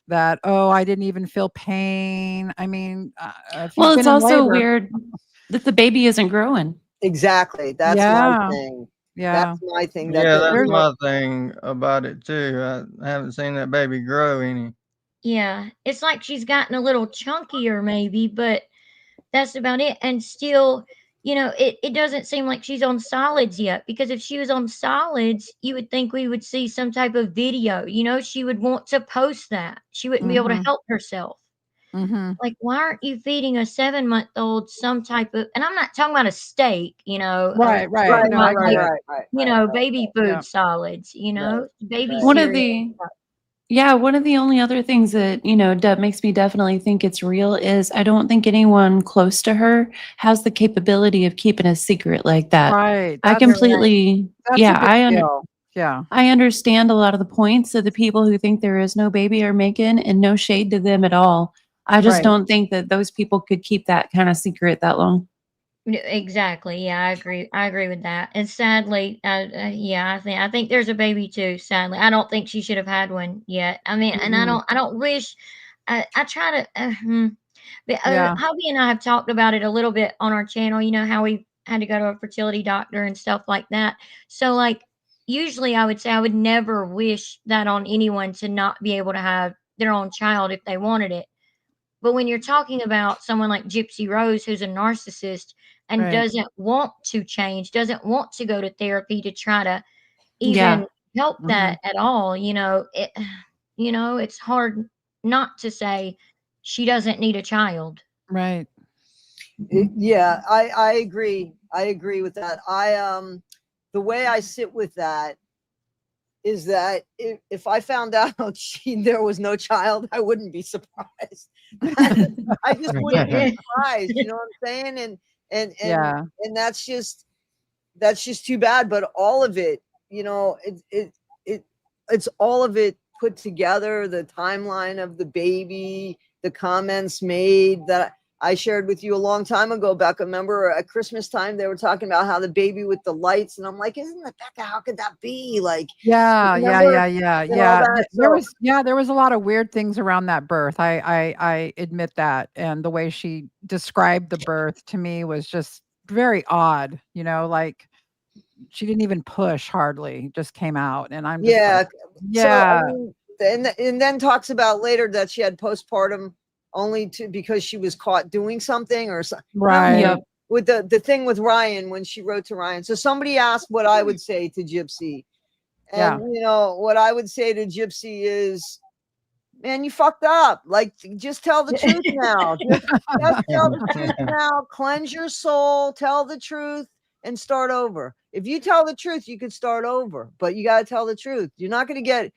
that, oh, I didn't even feel pain. I mean, if you've Well, it's been in also labor, weird that the baby isn't growing. Exactly. That's Yeah. my thing. yeah, That's my thing. Yeah, that's there's- my thing about it too. I haven't seen that baby grow any. Yeah, it's like she's gotten a little chunkier, maybe, but that's about it. And still, it doesn't seem like she's on solids yet. Because if she was on solids, you would think we would see some type of video. She would want to post that. She wouldn't be able to Mhm. help herself. Mhm. Like, why aren't you feeding a 7-month-old some type of? And I'm not talking about a steak. Right, right. Right, No, right, I right, get it. right. Baby food Yeah. solids. Baby One of cereal. one of the only other things that, that makes me definitely think it's real is I don't think anyone close to her has the capability of keeping a secret like that. Right. I That's completely, a yeah, big deal. Yeah. I understand a lot of the points of the people who think there is no baby are making, and no shade to them at all. I just Right. don't think that those people could keep that kind of secret that long. Exactly. Yeah, I agree. I agree with that. And sadly, yeah, I think there's a baby too. Sadly, I don't think she should have had one yet. I mean, and I Mhm. don't wish. I try to. But, Yeah. hubby and I have talked about it a little bit on our channel. You know how we had to go to a fertility doctor and stuff like that. So, like, usually I would say I would never wish that on anyone to not be able to have their own child if they wanted it. But when you're talking about someone like Gypsy Rose, who's a narcissist and Right. doesn't want to change, doesn't want to go to therapy to try to Yeah. even help Mhm. that at all, it's hard not to say she doesn't need a child. Right. Yeah, I agree. I agree with that. The way I sit with that is that if I found out there was no child, I wouldn't be surprised. I just wouldn't be surprised. You know what I'm saying? And that's just too bad. But all of it, you know, it's all of it put together. The timeline of the baby, the comments made that I shared with you a long time ago, Becca. Remember at Christmas time, they were talking about how the baby with the lights, and I'm like, isn't that Becca? How could that be? Like, yeah. So, There was a lot of weird things around that birth. I admit that. And the way she described the birth to me was just very odd, you know, like she didn't even push hardly, just came out. And I'm just like, So, I mean, and then talks about later that she had postpartum only because she was caught doing something or something. right. Yep. With the thing with Ryan, when she wrote to Ryan. So somebody asked what I would say to Gypsy. And you know, what I would say to Gypsy is, man, you fucked up. Like, just tell the truth now. Just tell the truth now. Cleanse your soul, tell the truth, and start over. If you tell the truth, you could start over, but you got to tell the truth. You're not going to get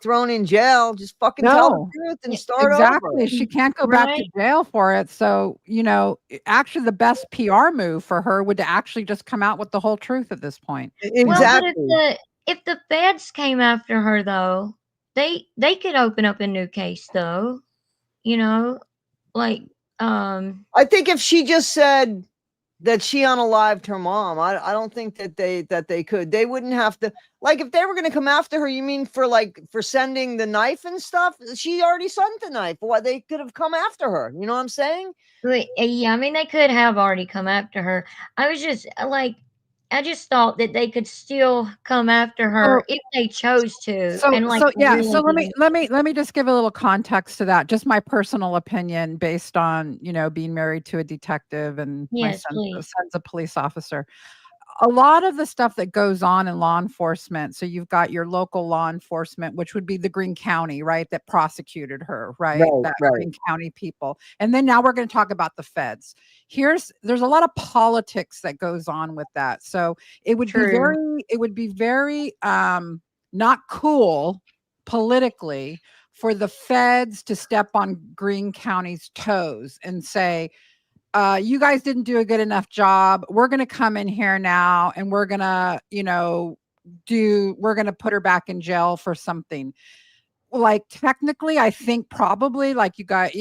thrown in jail. Just fucking tell the truth and start over. She can't go back to jail for it. So, you know, actually the best PR move for her would to actually just come out with the whole truth at this point. Exactly. Well, but if the feds came after her though, they could open up a new case though. You know, like I think if she just said that she unalived her mom, I don't think that they could. They wouldn't have to, like, if they were going to come after her, you mean for sending the knife and stuff? She already sent the knife. Why they could have come after her? You know what I'm saying? yeah, I mean they could have already come after her. I was just like, I just thought that they could still come after her if they chose to. So, and like, so really, let me just give a little context to that. Just my personal opinion based on, you know, being married to a detective and my yes, please. son's a police officer. A lot of the stuff that goes on in law enforcement. So you've got your local law enforcement, which would be the Greene County, right? That prosecuted her, right? That Greene County people. And then now we're going to talk about the feds. There's a lot of politics that goes on with that. So it would be very not cool politically for the feds to step on Greene County's toes and say, you guys didn't do a good enough job. We're going to come in here now and we're going to, you know, we're going to put her back in jail for something. Like, technically, I think probably like you got,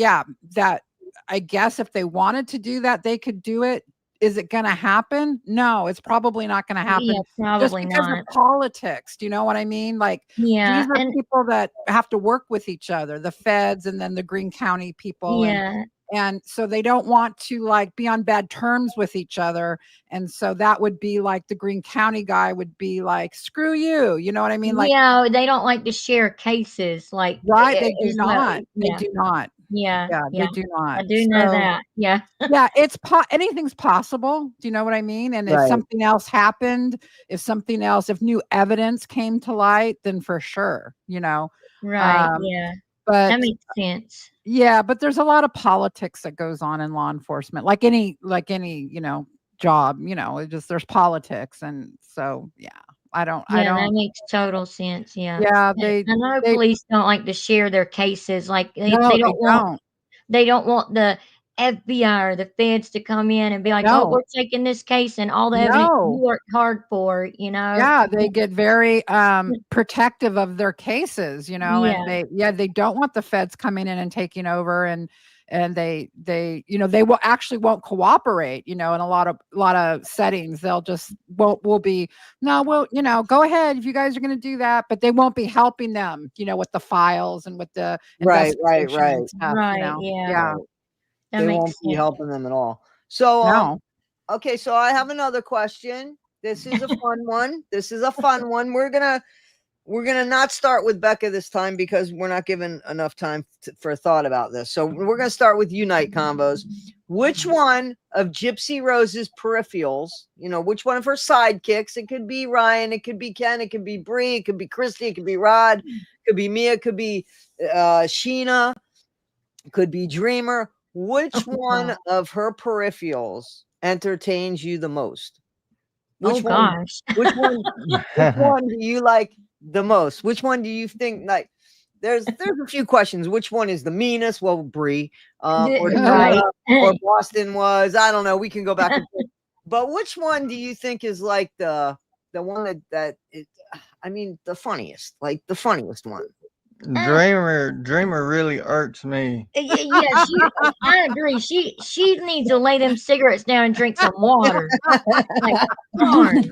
that I guess if they wanted to do that, they could do it. Is it going to happen? No, it's probably not going to happen. Yeah, probably just because not. of politics. Do you know what I mean? Like, Yeah, these are people that have to work with each other, the feds and then the Greene County people. Yeah. And so they don't want to like be on bad terms with each other. And so that would be like the Greene County guy would be like, screw you. You know what I mean? Like, yeah, they don't like to share cases. Like, right. They do not. They do not. Yeah. They do not. I do know that. Yeah. Yeah. Anything's possible. Do you know what I mean? And if something else happened, if new evidence came to light, then for sure, you know. Right. Yeah. But that makes sense. Yeah, but there's a lot of politics that goes on in law enforcement, like any, you know, job, you know, there's politics. And so, I don't, that makes total sense. Yeah. Yeah. I know police don't like to share their cases. Like they don't. don't want the FBI or the feds to come in and be like, oh, we're taking this case and all the evidence you worked hard for, you know? Yeah. They get very protective of their cases, you know, and they don't want the feds coming in and taking over and they, you know, they won't cooperate, you know, in a lot of settings. They'll just will be, no, well, you know, go ahead if you guys are going to do that, but they won't be helping them, you know, with the files and with the investigation and stuff, you know? Yeah. They won't be helping them at all. So, okay, so I have another question. This is a fun one. We're gonna not start with Becca this time because we're not given enough time for thought about this. So we're gonna start with you, Knight Convos. Which one of Gypsy Rose's peripherals, you know, which one of her sidekicks? It could be Ryan, it could be Ken, it could be Bree, it could be Christy, it could be Rod, it could be Mia, it could be Sheena, it could be Dreamer. Which one of her peripherals entertains you the most? Which one do you like the most? Which one do you think, like, there's a few questions. Which one is the meanest? Well, Bree, or Right. or Boston was. I don't know. We can go back and forth. But which one do you think is like the one that I mean, the funniest, like the funniest one? Dreamer really irks me. Yeah, I agree. She needs to lay them cigarettes down and drink some water. Like, darn.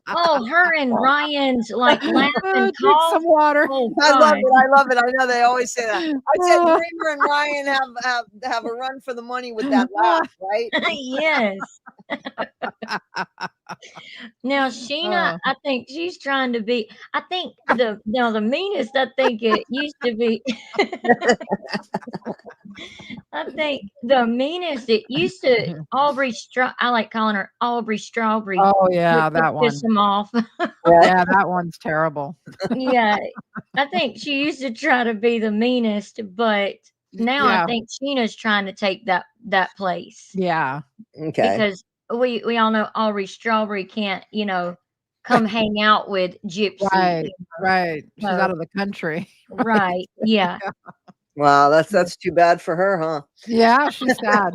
Oh, her and Ryan's like laugh and Drink talk. some water. Oh, I love God. it. I love it. I know they always say that. I said Dreamer and Ryan have a run for the money with that laugh, right? Yes. Now Sheena, I think she's trying to be. I think the meanest. I think it used to be. I think the meanest. It used to Aubrey. I like calling her Aubrey Strawberry. Oh yeah, to that one. piss them off. Yeah, that one's terrible. Yeah, I think she used to try to be the meanest, but now I Yeah. think Sheena's trying to take that place. Yeah. Okay. Because we all know Aubrey Strawberry can't, come hang out with Gypsy. Right. Right. She's So- out of the country. Right. Yeah. Wow, that's too bad for her, huh? Yeah, she's sad.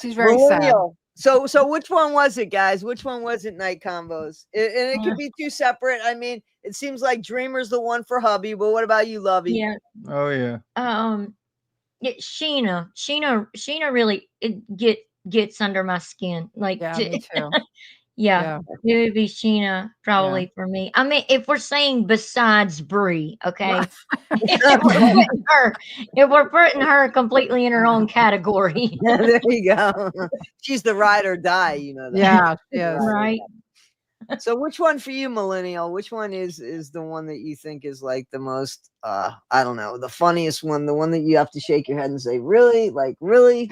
She's very sad. Millennial. So which one was it, guys? Which one was it, Night Convos? And it could be two separate. I mean, it seems like Dreamer's the one for hubby, but what about you, Lovey? Yeah. Oh yeah. Sheena really gets under my skin. Like, Yeah, me too. yeah, it would be Sheena probably for me. I mean, if we're saying besides Brie, okay, if we're putting her completely in her own category, There you go. She's the ride or die, you know that. Yeah, she is. right? So which one for you, Millennial? Which one is the one that you think is like the most I don't know, the funniest one, the one that you have to shake your head and say, really? Like, really?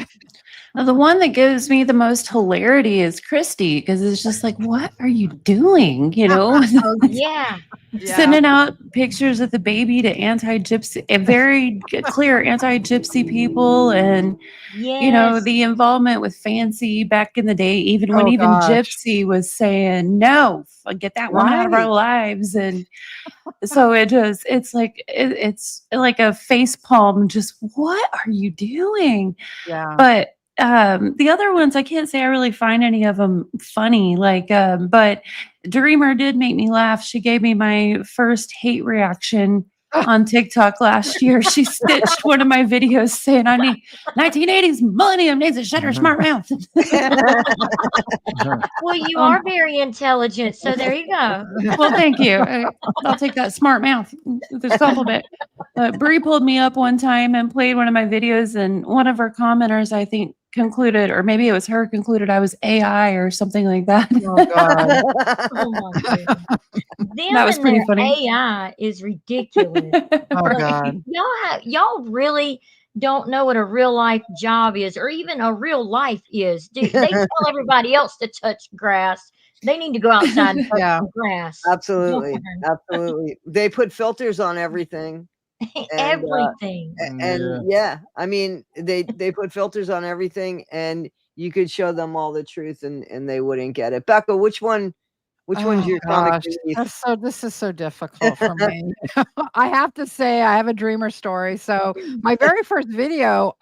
Now, the one that gives me the most hilarity is Christy, because it's just like, what are you doing? You know, Oh, yeah. sending out pictures of the baby to anti-gypsy, very clear anti-gypsy people, and Yes. the involvement with Fancy back in the day, even when Oh, gosh. Gypsy was saying no, get that one out of our lives, and so it's like it's like a face palm. Just what are you doing? Yeah. But the other ones, I can't say I really find any of them funny. Like, but Dreamer did make me laugh. She gave me my first hate reaction on TikTok last year. She stitched one of my videos saying, "I need 1980s millennium needs to shut her smart mouth." Well, you are very intelligent, so there you go. Well, thank you. I'll take that smart mouth. There's a compliment. Brie pulled me up one time and played one of my videos, and one of her commenters, I think, concluded, or maybe it was her, concluded I was AI or something like that. Oh God. Oh my goodness. That was pretty funny. AI is ridiculous. Oh Like, God. y'all really don't know what a real life job is, or even a real life is. They tell everybody else to touch grass. They need to go outside and touch some grass. Absolutely. Absolutely. They put filters on everything. Everything. And yeah, I mean, they put filters on everything, and you could show them all the truth, and they wouldn't get it. Becca, which one's your comic relief? This is so difficult for me. I have to say I have a Dreamer story. So my very first video,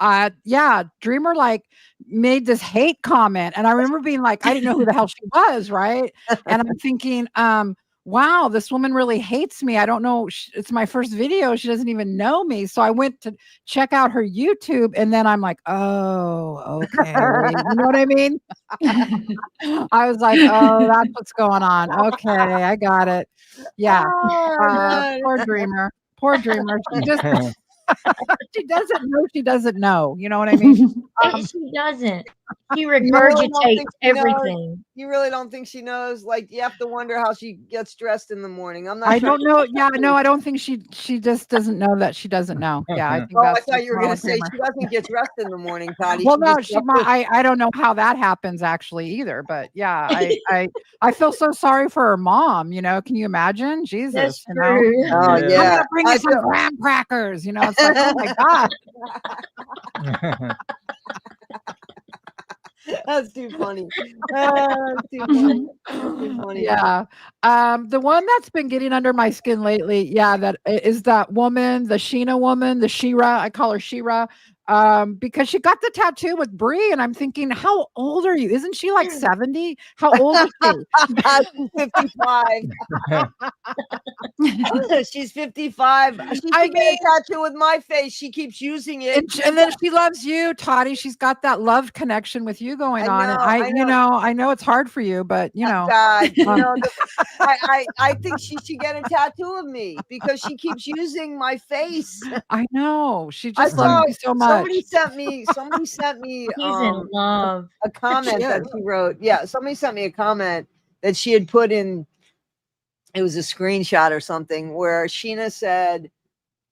Dreamer like made this hate comment, and I remember being like, I didn't know who the hell she was, right? And I'm thinking, wow, this woman really hates me. I don't know. It's my first video. She doesn't even know me. So I went to check out her YouTube, and then I'm like, oh, okay. You know what I mean? I was like, oh, that's what's going on. Okay, I got it. Yeah. Poor Dreamer. Poor Dreamer. She just she doesn't know she doesn't know. You know what I mean? She doesn't. She regurgitates everything. You really don't think she knows? Like, you have to wonder how she gets dressed in the morning. I'm not. I don't know. Yeah, no, I don't think she just doesn't know that she doesn't know. Yeah, I think I that's thought you were going to say Dreamer. she doesn't get dressed in the morning, Patty. Well, no, she might. I don't know how that happens actually either. But yeah, I feel so sorry for her mom. You know, can you imagine? Jesus, That's you know. true. Oh I'm yeah. gonna bring you some graham crackers. You know, it's like, oh my God. That's too funny. That's too funny. Too funny. Yeah. The one that's been getting under my skin lately, yeah, that is that woman, the Sheena woman, the Shira. I call her Shira. Because she got the tattoo with Brie, and I'm thinking, how old are you? Isn't she like 70? How old is she? She's 55. She's 55. She I can get a mean- tattoo with my face. She keeps using it. And then she loves you, Toddy. She's got that love connection with you going on. And I know it's hard for you, but you know, God, I think she should get a tattoo of me because she keeps using my face. I know she I just loves saw you so much. Somebody sent me He's in love. a comment that she wrote. Yeah, somebody sent me a comment that she had put in. It was a screenshot or something where Sheena said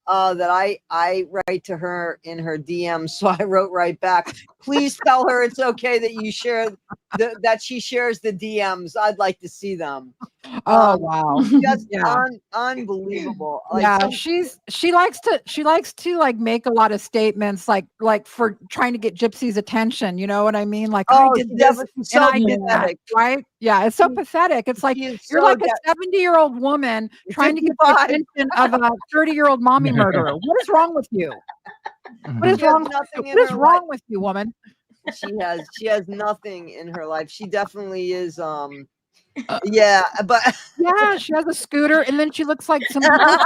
that I write to her in her DMs. So I wrote right back, please tell her it's okay that you share that she shares the DMs. I'd like to see them. Oh wow. Just Yeah. unbelievable. Yeah, she likes to like make a lot of statements like for trying to get Gypsy's attention, you know what I mean? Like I did this and I did that, right? Yeah, it's so pathetic. It's like you're like a 70-year-old woman trying to get the attention of a 30-year-old mommy murderer. What is wrong with you? What is wrong with you, woman? She has nothing in her life. She definitely is yeah, but yeah, she has a scooter and then she looks like some like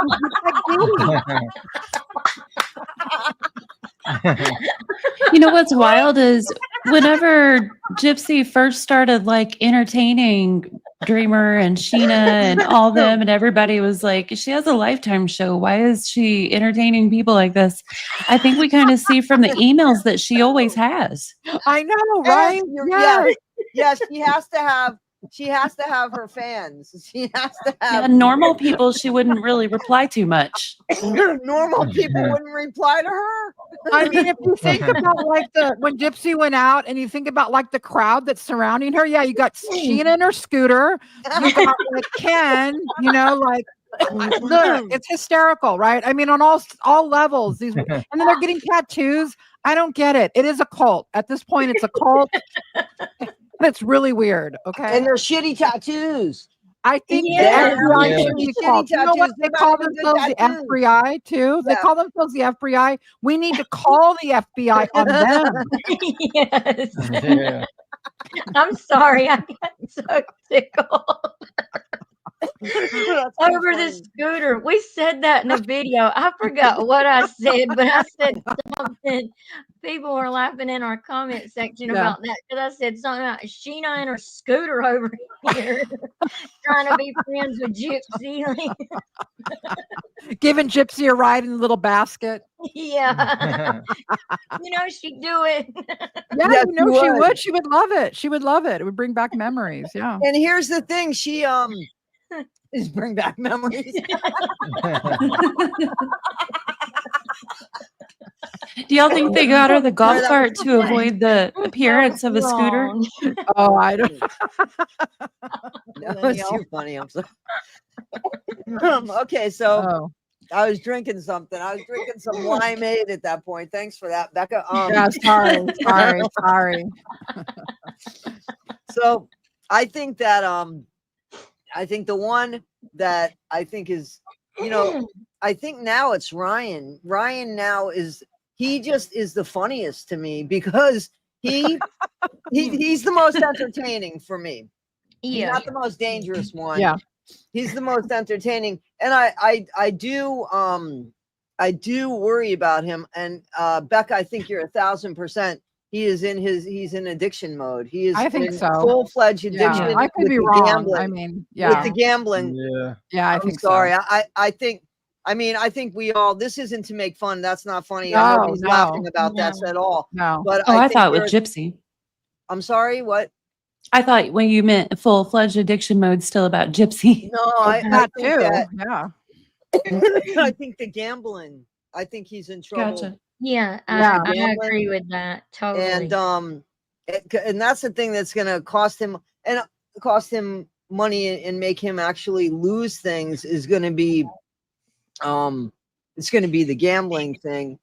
You know what's wild is whenever Gypsy first started like entertaining Dreamer and Sheena and all them, and everybody was like, she has a Lifetime show. Why is she entertaining people like this? I think we kind of see from the emails that she always has. I know, right? Yes, she has to have her fans. She has to have normal people. She wouldn't really reply too much. Normal people wouldn't reply to her. I mean, if you think about like when Gypsy went out, and you think about like the crowd that's surrounding her, yeah, you got Sheena in her scooter, you got like Ken, you know, like look, it's hysterical, right? I mean, on all levels. And then they're getting tattoos. I don't get it. It is a cult at this point. It's a cult. It's really weird. Okay. And they're shitty tattoos. I think the FBI should be called. You know what? They call themselves the FBI too. They call themselves the FBI. We need to call the FBI on them. Yes. Yeah. I'm sorry. I got so tickled. Over the scooter. We said that in a video. I forgot what I said, but I said something. People were laughing in our comment section about that because I said something about Sheena and her scooter over here trying to be friends with Gypsy. Giving Gypsy a ride in a little basket. Yeah. You know, she'd do it. Yeah, yes, you know she would. She would love it. She would love it. It would bring back memories. Yeah. And here's the thing, she is bring back memories. Do y'all think they got her the golf cart to avoid the appearance of a scooter? Oh, I don't. No, it's too funny. I'm sorry. Okay, so I was drinking something. I was drinking some limeade at that point. Thanks for that, Becca. Yeah, sorry. So I think that I think the one that I think is, you know, I think now it's Ryan. Ryan now he just is the funniest to me because he's the most entertaining for me. He's not the most dangerous one. Yeah. He's the most entertaining. And I do worry about him. And Becca, I think you're 1,000%. He's in addiction mode. He is, I think so. Full-fledged addiction. Yeah. I could be wrong. Gambling. I mean, with the gambling. Yeah. I'm sorry. So. I think we all, this isn't to make fun. That's not funny. No, Nobody's laughing about that at all. No. But I thought with Gypsy. I'm sorry, what? I thought when you meant full-fledged addiction mode still about Gypsy. No, I think that, yeah. I think the gambling. I think he's in trouble. Gotcha. Yeah, I agree with that totally. And that's the thing that's going to cost him money and make him actually lose things is going to be it's going to be the gambling thing.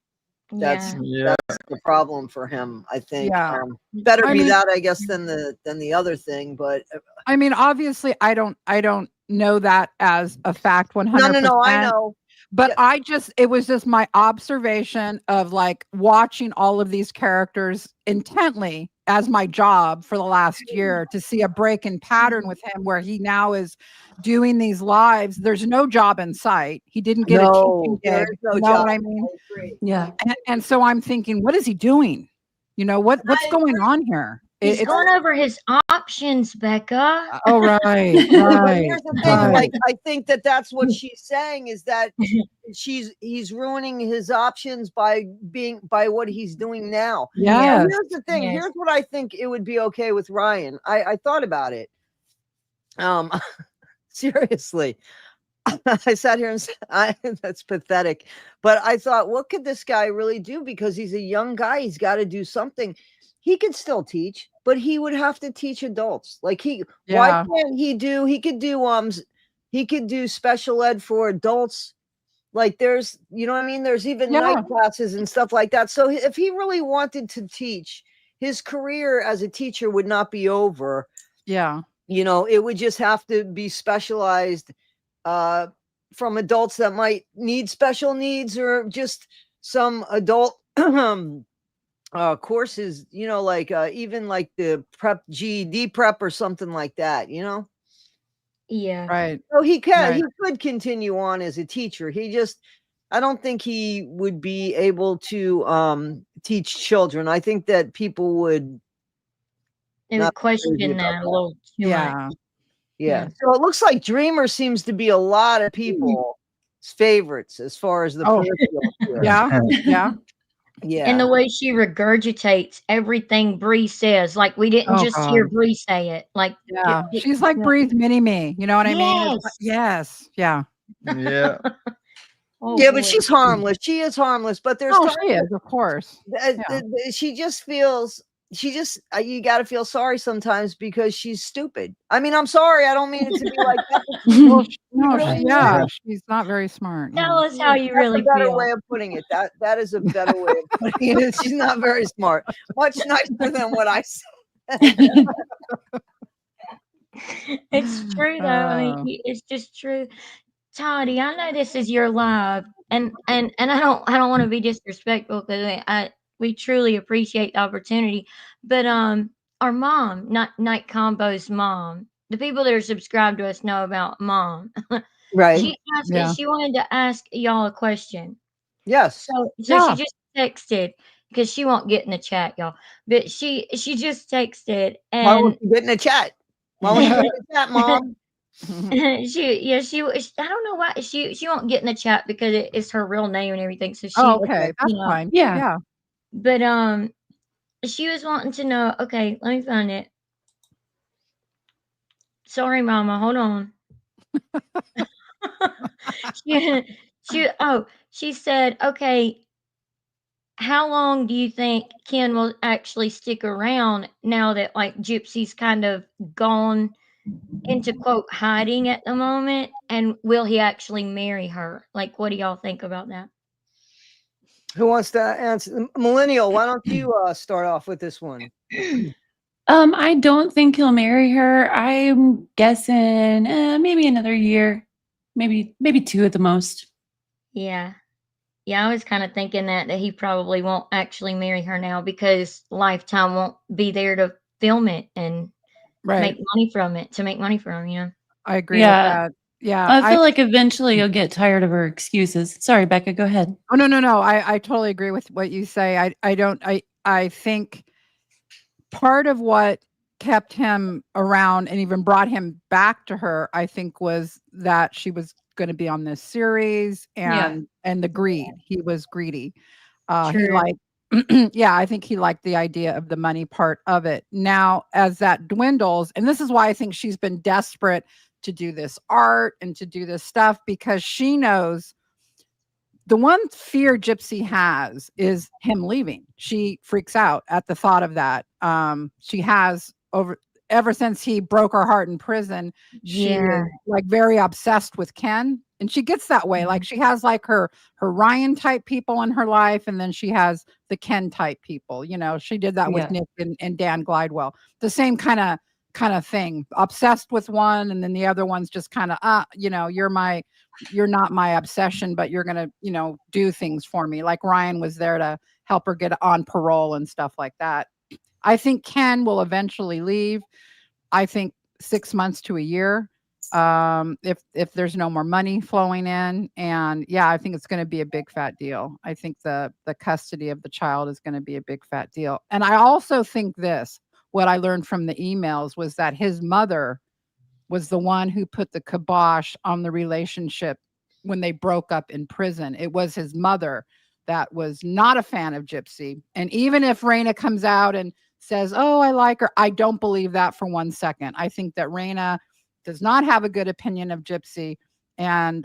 That's Yeah. that's the problem for him, I think. Yeah. Better I be mean- that, I guess, than the other thing. But I mean, obviously, I don't know that as a fact 100%. no, I know. But Yeah. it was just my observation of like watching all of these characters intently as my job for the last year to see a break in pattern with him where he now is doing these lives. There's no job in sight. He didn't get a teaching there gig. is no You know job. what I mean? I agree. Yeah. And so I'm thinking, what is he doing? You know, what's going on here? He's It's going over his options, Becca. oh right, But right. here's the thing, right. like I think that's what she's saying is that he's ruining his options by what he's doing now. Yes. And here's the thing. Yes. Here's what I think it would be okay with Ryan. I thought about it. Seriously. I sat here and said, that's pathetic. But I thought, what could this guy really do? Because he's a young guy. He's got to do something. He could still teach, but he would have to teach adults. Like why can't he could do special ed for adults. Like there's, you know what I mean? There's even night classes and stuff like that. So if he really wanted to teach, his career as a teacher would not be over. Yeah. You know, it would just have to be specialized from adults that might need special needs or just some adult courses, you know, like even like the prep GED prep or something like that, you know? Yeah. Right. So he could continue on as a teacher. I don't think he would be able to teach children. I think that people would They would question that a little too much. Yeah. So it looks like Dreamer seems to be a lot of people's favorites as far as the peripherals. Yeah. Yeah. And the way she regurgitates everything Bree says, like we didn't just hear Bree say it. Like she's like Bree's mini me. You know what I mean? Yes. Yeah. Yeah. But she's harmless. She is harmless. But there's she is, of course. She just feels. You got to feel sorry sometimes because she's stupid. I mean, I'm sorry. I don't mean it to be like that. She's not very smart. Tell us how you really feel. That's a better feel. way of putting it. That is a better way of putting it. She's not very smart. Much nicer than what I said. It's true though. I mean, it's just true. Toddy, I know this is your live, and I don't want to be disrespectful because we truly appreciate the opportunity. But our mom, Night Convos mom, the people that are subscribed to us know about mom. Right. She wanted to ask y'all a question. Yes. So she just texted because she won't get in the chat, y'all. But she just texted and why won't you get in the chat? Why won't you get in the chat, Mom? she I don't know why she won't get in the chat because it's her real name and everything. So she okay, that's fine. Yeah. But she was wanting to know. Okay, let me find it. Sorry, Mama. Hold on. She said, okay, how long do you think Ken will actually stick around now that like Gypsy's kind of gone into quote hiding at the moment, and will he actually marry her? Like, what do y'all think about that? Who wants to answer? Millennial, why don't you start off with this one? I don't think he'll marry her. I'm guessing maybe another year, maybe 2 at the most. Yeah, I was kind of thinking that he probably won't actually marry her now because Lifetime won't be there to film it and make money from it. To make money from, you know. I agree with that. Yeah, I feel like eventually you'll get tired of her excuses. Sorry, Becca, go ahead. Oh no. I totally agree with what you say. I think part of what kept him around and even brought him back to her, I think, was that she was going to be on this series and the greed. He was greedy. He liked I think he liked the idea of the money part of it. Now, as that dwindles, and this is why I think she's been desperate to do this art and to do this stuff, because she knows the one fear Gypsy has is him leaving. She freaks out at the thought of that. She has ever since he broke her heart in prison. She is like very obsessed with Ken And she gets that way. Like she has like her Ryan type people in her life, and then she has the Ken type people. You know, she did that with Yeah. Nick and Dan Glidewell. The same kind of thing. Obsessed with one, and then the other one's just kind of you know, you're not my obsession, but you're gonna, you know, do things for me. Like Ryan was there to help her get on parole and stuff like that. I think Ken will eventually leave. I think 6 months to a year. If there's no more money flowing in, and yeah, I think it's going to be a big fat deal. I think the custody of the child is going to be a big fat deal. And I also think what I learned from the emails was that his mother was the one who put the kibosh on the relationship when they broke up in prison. It was his mother that was not a fan of Gypsy. And even if Raina comes out and says, oh, I like her, I don't believe that for 1 second. I think that Raina does not have a good opinion of Gypsy, and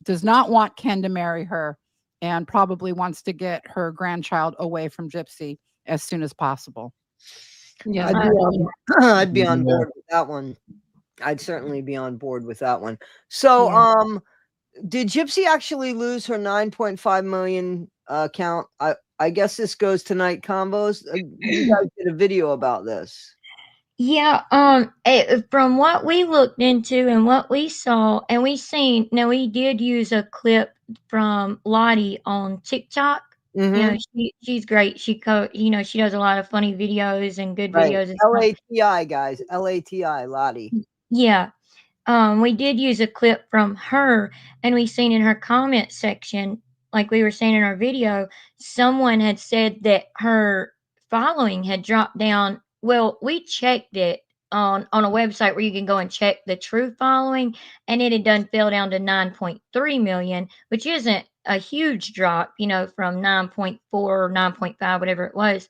does not want Ken to marry her, and probably wants to get her grandchild away from Gypsy as soon as possible. Yeah. I'd be on board with that one. I'd certainly be on board with that one. So, Yeah. did Gypsy actually lose her 9.5 million account? I guess this goes to Night Convos. You guys did a video about this. Yeah, from what we looked into and what we saw, and we seen, now we did use a clip from Lottie on TikTok. You know, she's great. She she does a lot of funny videos and good videos and stuff. LATI, guys. LATI, Lottie. Yeah. We did use a clip from her, and we seen in her comment section, like we were saying in our video, someone had said that her following had dropped down. Well, we checked it on a website where you can go and check the true following, and it had done fell down to 9.3 million, which isn't a huge drop, you know, from 9.4 or 9.5, whatever it was,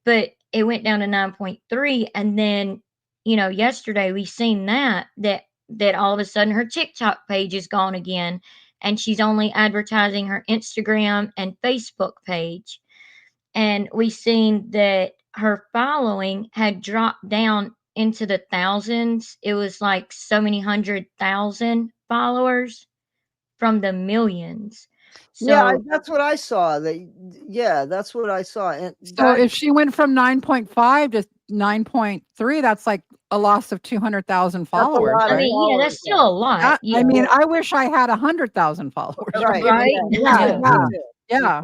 but it went down to 9.3. And then, you know, yesterday we seen that all of a sudden her TikTok page is gone again, and she's only advertising her Instagram and Facebook page. And we seen that her following had dropped down into the thousands. It was like so many 100,000 followers from the millions. So that's what I saw. That's what I saw. And so if she went from 9.5 to 9.3, that's like a loss of 200,000 followers. I mean, yeah, that's still a lot. Yeah. I mean, I wish I had 100,000 followers. Right. Yeah.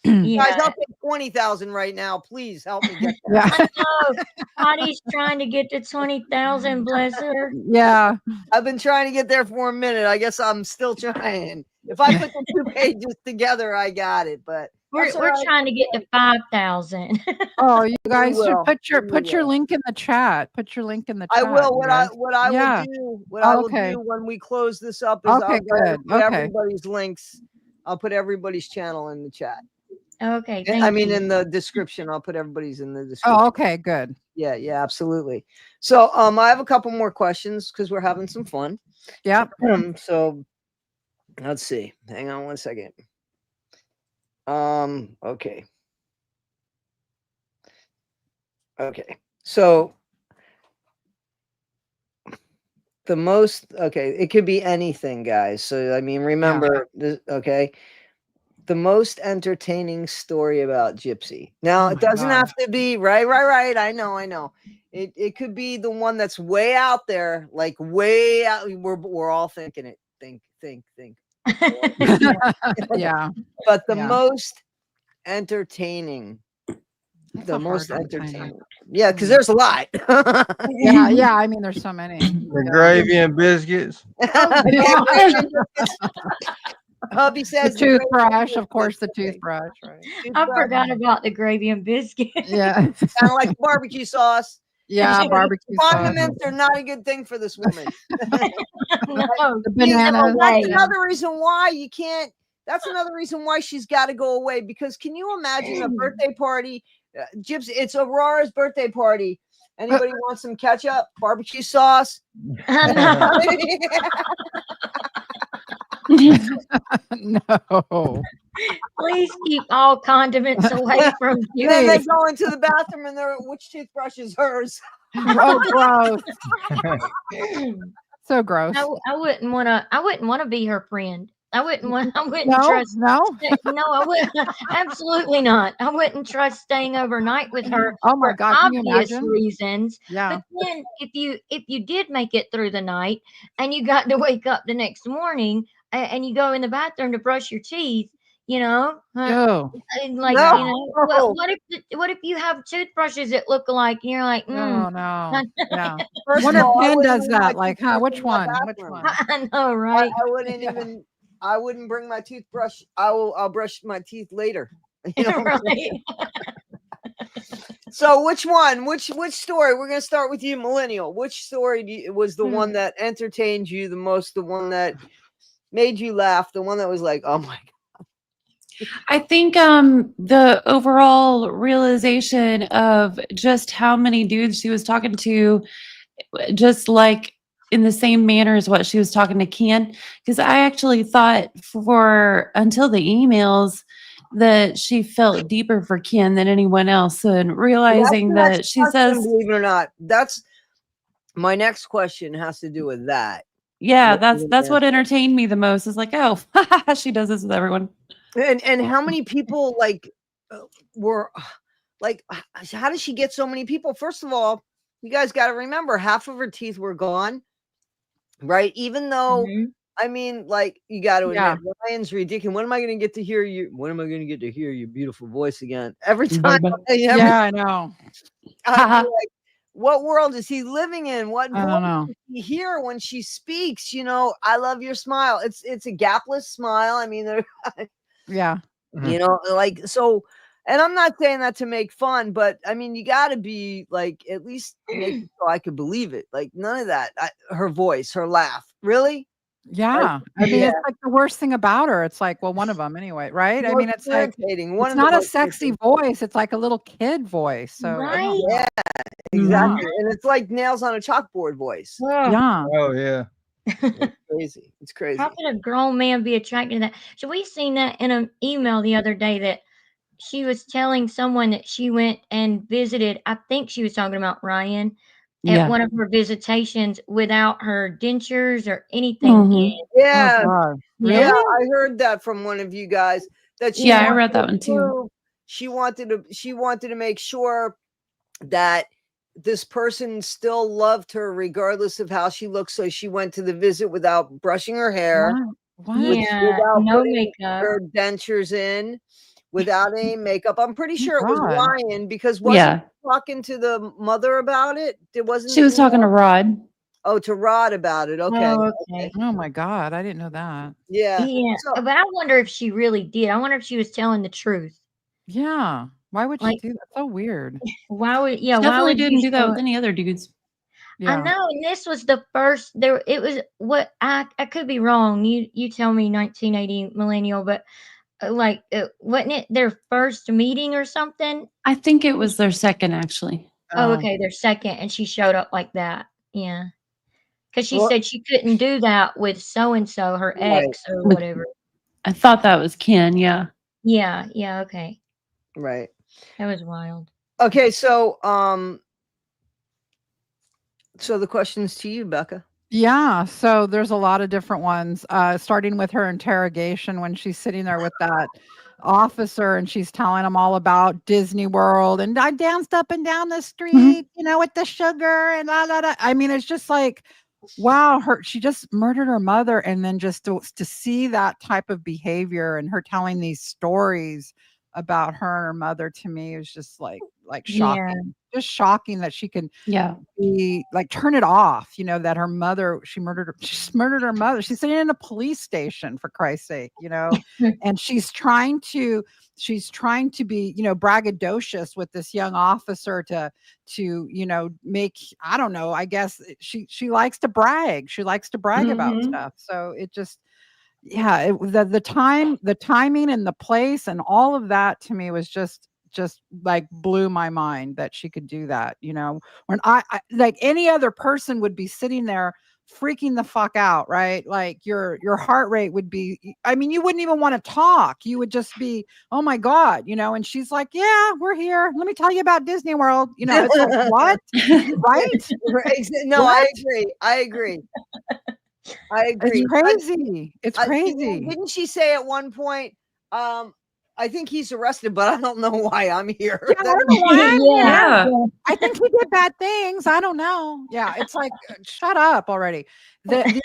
Guys, I'll take 20,000 right now. Please help me get that. I know. Hottie's trying to get to 20,000, bless her. Yeah. I've been trying to get there for a minute. I guess I'm still trying. If I put the 2 pages together, I got it. But we're trying to get to 5,000. Oh, you guys should put your link in the chat. Put your link in the chat. I will. What I will do when we close this up is I'll put everybody's links. I'll put everybody's channel in the chat. Okay. In the description. I'll put everybody's in the description. Oh, okay, good. Yeah, absolutely. So I have a couple more questions because we're having some fun. Yeah. So let's see. Hang on 1 second. Okay. So it could be anything, guys. So I mean, remember this, okay? The most entertaining story about Gypsy. Now, it doesn't have to be right. I know. It could be the one that's way out there, like way out. We're all thinking it. Think. Yeah. But the most entertaining. Yeah, because there's a lot. Yeah. I mean, there's so many. The gravy and biscuits. Hubby says the toothbrush, of course, the toothbrush. Right. I forgot about the gravy and biscuit. Yeah. Kind of like barbecue sauce. Yeah, barbecue sauce. Condiments are not a good thing for this woman. No, the bananas. That's another reason why you can't. That's another reason why she's got to go away. Because can you imagine a birthday party? Gypsy, it's Aurora's birthday party. Anybody want some ketchup, barbecue sauce? No. Please keep all condiments away from you. Then they go into the bathroom and which toothbrush is hers? Oh, gross. So gross. I wouldn't want to be her friend. I wouldn't No, trust. no. No, I wouldn't. Absolutely not. I wouldn't trust staying overnight with her Oh my for God, can you obvious imagine? reasons. Yeah. But then, if you did make it through the night and you got to wake up the next morning and you go in the bathroom to brush your teeth, you know, Ew. like No. you know, what if you have toothbrushes that look alike and you're like, No, no. Yeah. First Wonder of if all, I Ken wouldn't does bring my that. Like, huh? toothbrush Which in my one? Which bathroom. one? I know, right? I wouldn't Yeah. even. I wouldn't bring my toothbrush. I'll brush my teeth later. You know. Right. So which one? Which story? We're gonna start with you, Millennial. Which story was the one that entertained you the most? The one that made you laugh? The one that was like, oh my god. I think the overall realization of just how many dudes she was talking to, just like in the same manner as what she was talking to Ken, because I actually thought for until the emails that she felt deeper for Ken than anyone else, and realizing That's that she question, says, believe it or not. That's my next question has to do with that. yeah, that's what entertained me the most, is like, oh, she does this with everyone. And how many people like were like, how does she get so many people? First of all, you guys got to remember half of her teeth were gone, right? Even though I mean, like, you got to admit, Ryan's ridiculous. When am I going to get to hear you? When am I going to get to hear your beautiful voice again? Every time. Yeah, I know. I'd be like, what world is he living in? What I don't know. voice does he hear when she speaks? You know, I love your smile. It's a gapless smile. I mean, Yeah. you know, like, so, and I'm not saying that to make fun, but I mean, you got to be like, at least make it so I could believe it. Like, none of that. Her voice, her laugh. Really? Yeah. I mean, it's like the worst thing about her. It's like, well, one of them anyway, right? I mean, it's like, irritating. it's not a sexy voice. It's like a little kid voice. So Right. Yeah, exactly. And it's like nails on a chalkboard voice. yeah. Oh yeah. It's crazy. It's crazy. How could a grown man be attracted to that? So we seen that in an email the other day that she was telling someone that she went and visited. I think she was talking about Ryan at one of her visitations without her dentures or anything in. Yeah. Oh, God. Yeah, Really? I heard that from one of you guys that she I wanted read that to one too. prove- She wanted to make sure that this person still loved her regardless of how she looked. So she went to the visit without brushing her hair, What? Yeah, without no putting makeup. her dentures in, without any makeup. I'm pretty sure it was God. Ryan, because wasn't she talking to the mother about it? It wasn't. She was talking to Rod. Oh, to Rod about it. Okay. Oh, okay. Oh my God. I didn't know that. Yeah. Yeah, So, but I wonder if she really did. I wonder if she was telling the truth. Yeah. Why would she Like, do that? So weird. why would She why definitely would didn't you do that show with it? any other dudes. Yeah. I know, and this was the first there it was what I could be wrong. You tell me 1980 millennial, but like wasn't it their first meeting or something? I think it was their second, actually. Oh, okay, their second, and she showed up like that. Yeah. Because she well, said she couldn't do that with so and so, her Right. ex or whatever. I thought that was Ken. Yeah. Yeah, yeah, okay. right. That was wild. Okay, so the question's to you, Becca. Yeah, so there's a lot of different ones, starting with her interrogation when she's sitting there with that officer and she's telling him all about Disney World and I danced up and down the street, you know, with the sugar and la la la. I mean, it's just like, wow, she just murdered her mother, and then just to see that type of behavior and her telling these stories about her and her mother, to me is just like shocking. Yeah. Just shocking that she can Yeah. be like, turn it off, you know, that her mother, she just murdered her mother. She's sitting in a police station, for Christ's sake, you know, and she's trying to be, you know, braggadocious with this young officer to, you know, make, I don't know, I guess she likes to brag. She likes to brag about stuff. So it just, yeah, the timing and the place and all of that to me was just like blew my mind that she could do that, you know, when I like any other person would be sitting there freaking the fuck out, right? Like your heart rate would be, I mean, you wouldn't even want to talk. You would just be, oh my God, you know, and she's like, yeah, we're here. Let me tell you about Disney World. You know, it's like, what? Right? No, I agree. I agree. It's crazy. It's crazy. Didn't she say at one point, I think he's arrested, but I don't know why I'm here. Yeah, I don't know why I'm here. Yeah. I think he did bad things. I don't know. Yeah, it's like shut up already. The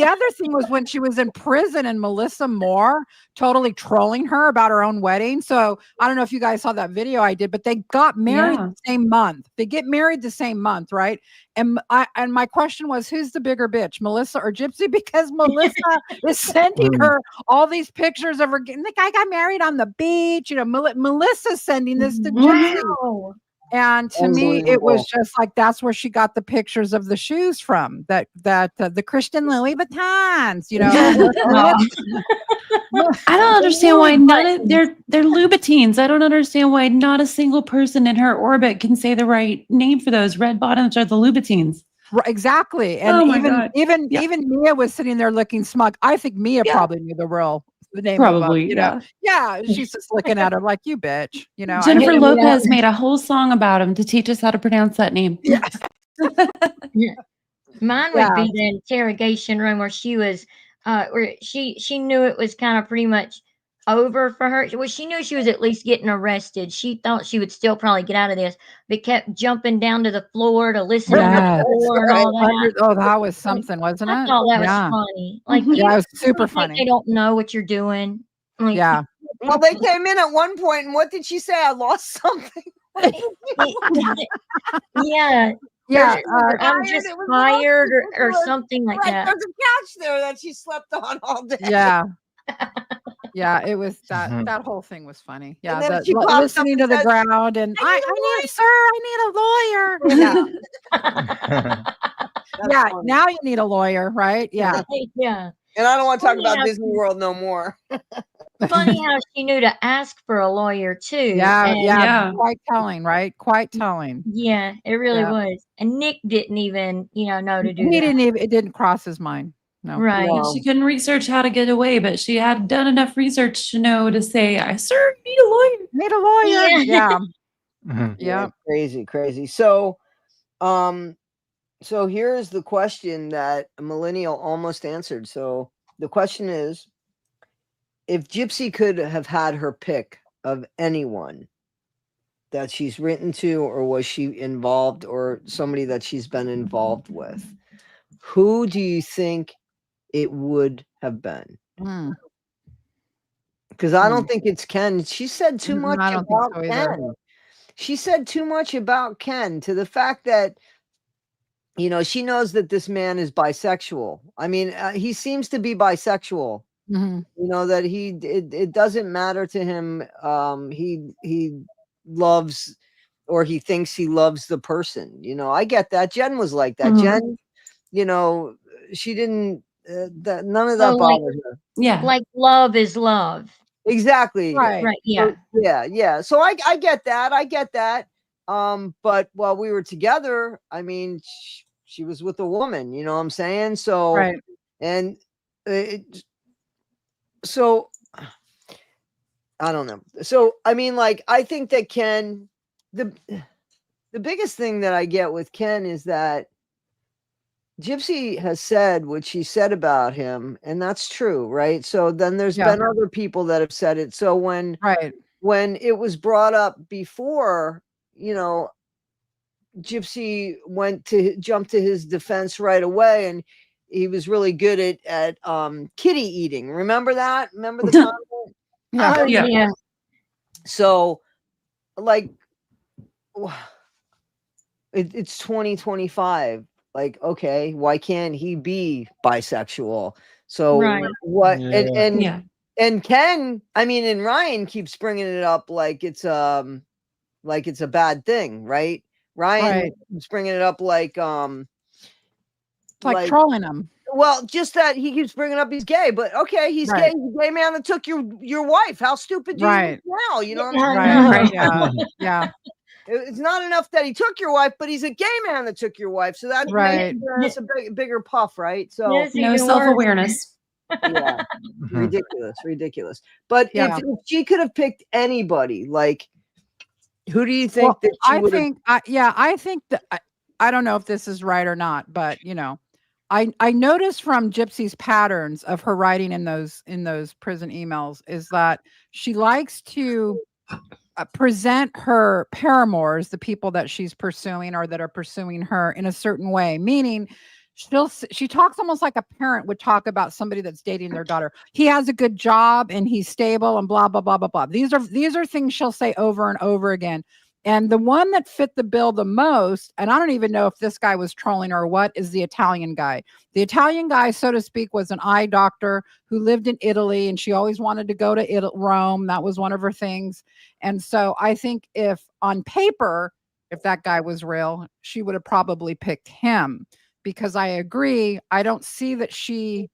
other thing was when she was in prison and Melissa Moore totally trolling her about her own wedding. So I don't know if you guys saw that video I did, but they got married Yeah. the same month. They get married the same month, right? And my question was, who's the bigger bitch, Melissa or Gypsy? Because Melissa is sending her all these pictures of her getting the guy got married on the beach. You know, Melissa's sending this to Gypsy. Wow. And to me, it was Unbelievable. just like that's where she got the pictures of the shoes from. That the Christian Louis Vuittons, you know. I don't understand why none of they're Louboutins. I don't understand why not a single person in her orbit can say the right name for those. Red bottoms are the Louboutins. Right, exactly. And Oh my God. even Yeah. Mia was sitting there looking smug. I think Mia Yeah. probably knew the name Probably, of you know. Yeah, she's just looking at her like, you bitch, you know. Jennifer I mean, Lopez made a whole song about him to teach us how to pronounce that name. Yes. Mine would be the interrogation room where she was, where she knew it was kind of pretty much over for her. Well, she knew she was at least getting arrested. She thought she would still probably get out of this, but kept jumping down to the floor to listen Yeah. underwater and all that. Oh, that was something, wasn't it? I thought that was Yeah. funny. Like, Mhm. you Yeah, it was super think funny. they don't know what you're doing. Like, Yeah. Well, they came in at one point, and what did she say? I lost something. yeah, Yeah. or I'm just It was tired or ridiculous. something like Right, that. there's a couch there that she slept on all day. Yeah. Yeah, it was Mhm. that whole thing was funny. Yeah, then the she popped up listening and to the said, ground and I need, sir, I need a lawyer. Yeah. Yeah, funny. now you need a lawyer, right? Yeah. Yeah. And I don't want to talk Funny about how Disney World no more. Funny how she knew to ask for a lawyer too. Yeah, and Yeah. quite telling, right? Quite telling. yeah, it really Yeah. was. And Nick didn't even, know to do He that. didn't even, it didn't cross his mind. No. Right. No. She couldn't research how to get away, but she had done enough research to know to say, "Sir, you need a lawyer." Need a lawyer. Yeah. Yeah. Mhm. Yeah. Crazy. So here's the question that a millennial almost answered. So the question is, if Gypsy could have had her pick of anyone that she's written to, or was she involved, or somebody that she's been involved with, who do you think it would have been? Mm. Because I don't think it's Ken. She said too much I don't think about so either. Ken. She said too much about Ken, to the fact that, she knows that this man is bisexual. I mean, he seems to be bisexual. Mhm. That it doesn't matter to him. He loves, or he thinks he loves the person. I get that. Jen was like that. Mhm. Jen, she didn't. None of that Oh, like- bothered her. Yeah. Like love is love. Exactly. Right. Right. Yeah. Yeah. So I get that. But while we were together, I mean, she was with a woman. You know what I'm saying? So Right. and so I don't know. So I mean, like, I think that Ken, the biggest thing that I get with Ken is that Gypsy has said what she said about him, and that's true, right? So then there's Yeah. been other people that have said it. So when it was brought up before, Gypsy jumped to his defense right away, and he was really good at kitty eating. Remember that? Remember the comment? Yeah. Yeah. Yeah. So, like, it's 2025. Like, okay, why can't he be bisexual? So Right. what? Yeah. Yeah. And Ken, I mean, and Ryan keeps bringing it up like it's a bad thing, right? Ryan keeps bringing it up like It's like trolling him. Well, just that he keeps bringing up he's gay, but okay, he's gay. He's a gay man that took your wife. How stupid do you look now? You know what I'm saying? Yeah. Yeah. It's not enough that he took your wife, but he's a gay man that took your wife. So that's that's a bigger puff, right? So That's No even worse. self-awareness. yeah, Mhm. ridiculous. But Yeah. if she could have picked anybody, like, who do you think that she I would have? think I think that I don't know if this is right or not, but I noticed from Gypsy's patterns of her writing in those prison emails is that she likes to present her paramours, the people that she's pursuing or that are pursuing her, in a certain way. Meaning, she talks almost like a parent would talk about somebody that's dating their daughter. He has a good job and he's stable and blah blah blah blah blah. These are things she'll say over and over again. And the one that fit the bill the most, and I don't even know if this guy was trolling or what, is the Italian guy. The Italian guy, so to speak, was an eye doctor who lived in Italy, and she always wanted to go to Rome. That was one of her things. And so I think if on paper, if that guy was real, she would have probably picked him, because I agree. I don't see that she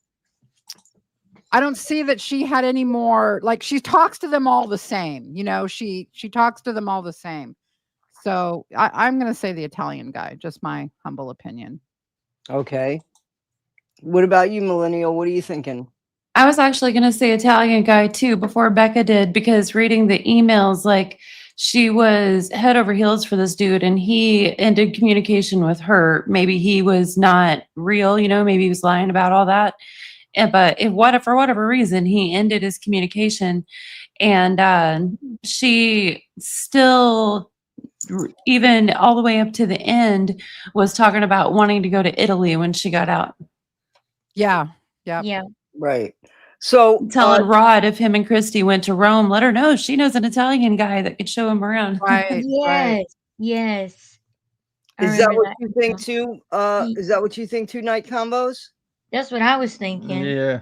had any more, like, she talks to them all the same. She talks to them all the same. So I'm going to say the Italian guy, just my humble opinion. Okay. What about you, Millennial? What are you thinking? I was actually going to say Italian guy too before Becca did, because reading the emails, like, she was head over heels for this dude and he ended communication with her. Maybe he was not real, maybe he was lying about all that. But for whatever reason, he ended his communication, and she still, even all the way up to the end, was talking about wanting to go to Italy when she got out. Yeah. Yeah. Right. So telling Rod, if him and Christy went to Rome, let her know she knows an Italian guy that could show him around. Right. Yes. Yes. Is that what you think too? Is that what you think too, Night Convos? That's what I was thinking. Yeah.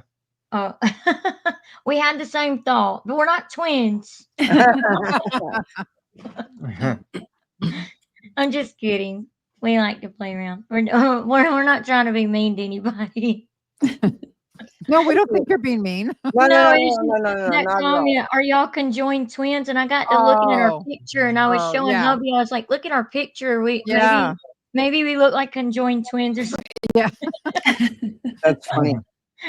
We had the same thought, but we're not twins. I'm just kidding. We like to play around. We're not trying to be mean to anybody. No, we don't think you're being mean. No, That not comment, are y'all conjoined twins? And I got to looking at our picture, and I was showing hubby. I was like, look at our picture. Maybe we look like conjoined twins or something. Yeah. That's funny.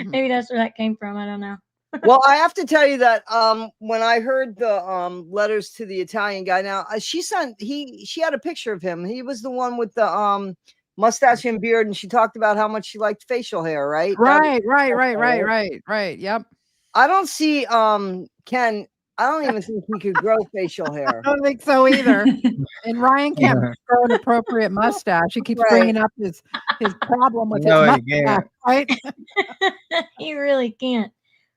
Maybe that's where that came from. I don't know. Well, I have to tell you that when I heard the letters to the Italian guy, now she had a picture of him. He was the one with the mustache and beard, and she talked about how much she liked facial hair, right? Right. Yep. I don't see Ken. I don't even think he could grow facial hair. I don't think so either. And Ryan can't grow an appropriate mustache. He keeps bringing up his problem with his mustache, right? He really can't.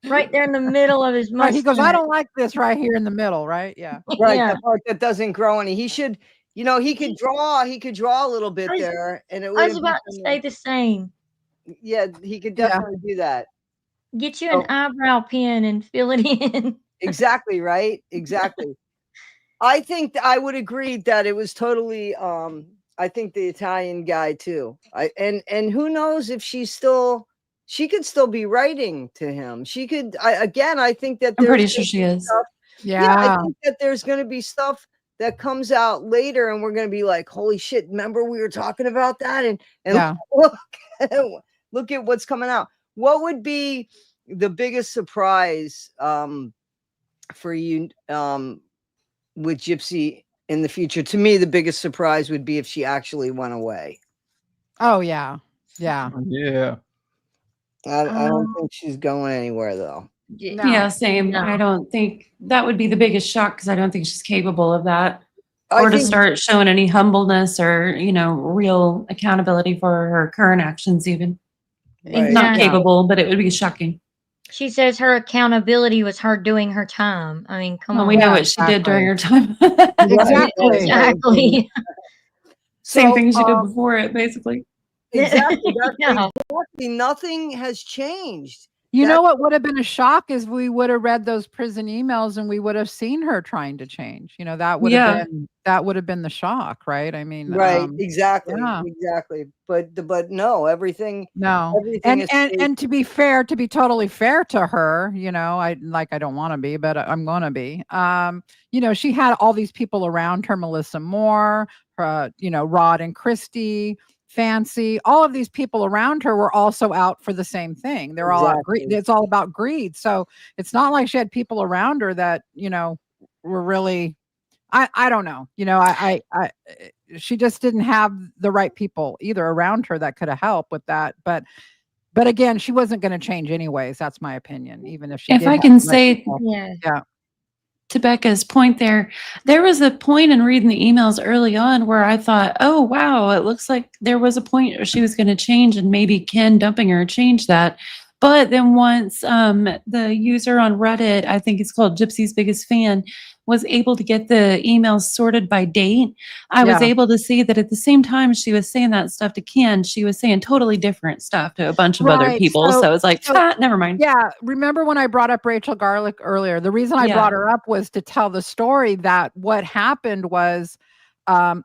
Right there in the middle of his mustache. Right, he goes, I don't like this right here in the middle, right? Yeah. Right, the part that doesn't grow any. He should, he could draw a little bit there, and it would. I was about to say the same. Yeah, he could definitely do that. Get you an eyebrow pen and fill it in. Exactly, right? Exactly. I think I would agree that it was totally I think the Italian guy too. And who knows if she could still be writing to him. She could I think that I'm pretty sure she is. Yeah, I think that there's going to be stuff that comes out later and we're going to be like, holy shit, remember we were talking about that? And look at what's coming out. What would be the biggest surprise for you with Gypsy in the future? To me, the biggest surprise would be if she actually went away. Oh yeah. I don't think she's going anywhere though. No. Yeah, same. No. I don't think that would be the biggest shock, because I don't think she's capable of that, or to start showing any humbleness or real accountability for her current actions. Even not capable, but it would be shocking. She says her accountability was her doing her time. I mean, come on. We know what she did during her time. Exactly. Same thing she did before it, basically. Exactly. Exactly. Nothing has changed. You know what would have been a shock is we would have read those prison emails and we would have seen her trying to change. That would have been the shock, right? I mean, right, exactly. But no, everything. And to be fair, to be totally fair to her, I don't want to be, but I'm gonna be. She had all these people around her, Melissa Moore, Rod and Christy, Fancy, all of these people around her were also out for the same thing. They're all out greed. It's all about greed. So it's not like she had people around her that, were really, I don't know. she just didn't have the right people either around her that could have helped with that. But again, she wasn't going to change anyways. That's my opinion. Even if she If did I have can the right say people. Yeah. Yeah. to Becca's point there was a point in reading the emails early on where I thought, oh, wow, it looks like there was a point where she was going to change and maybe Ken dumping her changed that. But then once the user on Reddit, I think it's called Gypsy's Biggest Fan, was able to get the emails sorted by date, I was Yeah. able to see that at the same time she was saying that stuff to Ken, she was saying totally different stuff to a bunch of other Right. people. So it's like, never mind. Yeah. Remember when I brought up Rachel Garlick earlier? The reason I Yeah. brought her up was to tell the story that what happened was,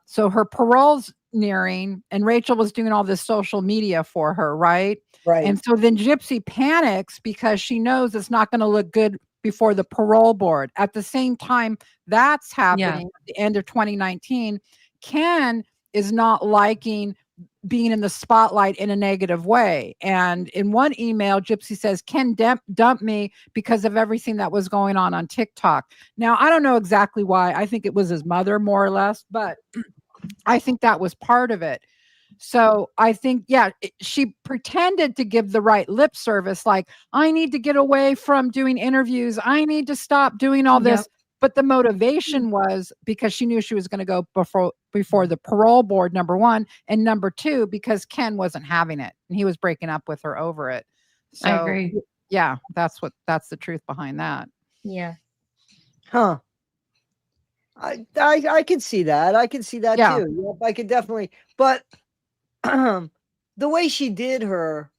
so her parole's nearing and Rachel was doing all this social media for her, right? Right. And so then Gypsy panics because she knows it's not going to look good before the parole board. At the same time that's happening at the end of 2019, Ken is not liking being in the spotlight in a negative way. And in one email, Gypsy says, Ken dumped me because of everything that was going on TikTok. Now, I don't know exactly why. I think it was his mother, more or less, but I think that was part of it. So I think, yeah, she pretended to give the right lip service, like, I need to get away from doing interviews. I need to stop doing all this. Yep. But the motivation was because she knew she was going to go before the parole board, number one. And number two, because Ken wasn't having it and he was breaking up with her over it. So, I agree. yeah, that's the truth behind that. Yeah. Huh. I can see that. I can see that Yeah. too. Yep, I could definitely. But the way she did her,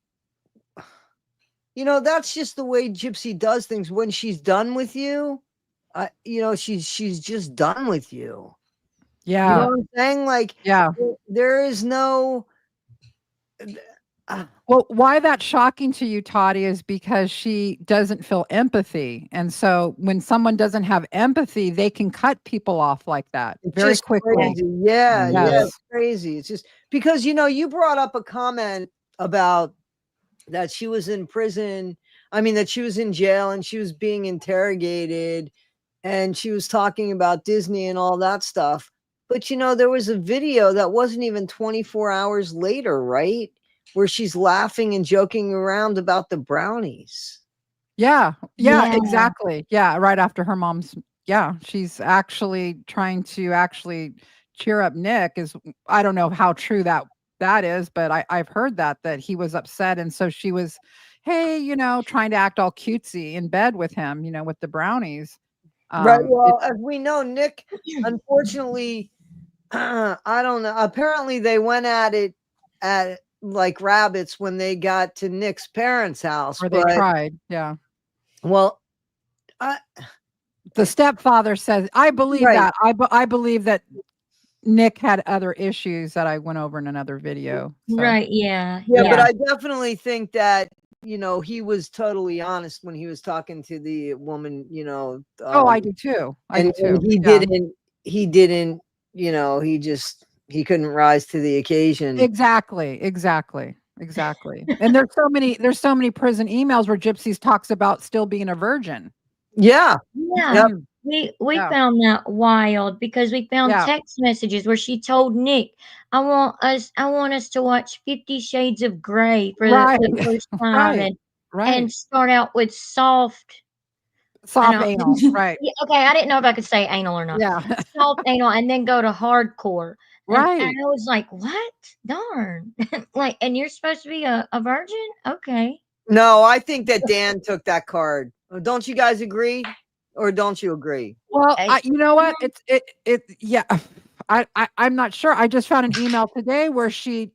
that's just the way Gypsy does things. When she's done with you, she's just done with you. Yeah. You know what I'm saying? Like, yeah. there is no. Well, why that's shocking to you, Toddy, is because she doesn't feel empathy. And so when someone doesn't have empathy, they can cut people off like that very quickly. Crazy. Yeah, Yes. yeah, it's crazy. It's just because, you brought up a comment about that she was in prison. I mean, that she was in jail and she was being interrogated and she was talking about Disney and all that stuff. But, there was a video that wasn't even 24 hours later, right? Where she's laughing and joking around about the brownies. Yeah, Yeah. exactly. Yeah, right after her mom's. Yeah, she's actually trying to cheer up Nick. I don't know how true that is, but I've heard that he was upset, and so she was, hey, trying to act all cutesy in bed with him, with the brownies. Right. Well, as we know, Nick, unfortunately, I don't know. Apparently, they went at it like rabbits when they got to Nick's parents' house. Or they tried. Yeah. Well, the stepfather says, I believe Right. that. I believe that Nick had other issues that I went over in another video. So. Right. Yeah. Yeah, but I definitely think that, he was totally honest when he was talking to the woman, Oh, I do too. And he didn't, he couldn't rise to the occasion. Exactly. And there's so many prison emails where Gypsy talks about still being a virgin. Yeah. Yeah. Yep. We found that wild because we found text messages where she told Nick, I want us to watch 50 Shades of Grey for the first time and start out with soft anal. Right. Okay, I didn't know if I could say anal or not. Yeah. Soft anal and then go to hardcore. Right. And I was like, what? Darn. And you're supposed to be a virgin? Okay. No, I think that Dan took that card. Don't you guys agree? Or don't you agree? Well, you know what? I'm not sure. I just found an email today where she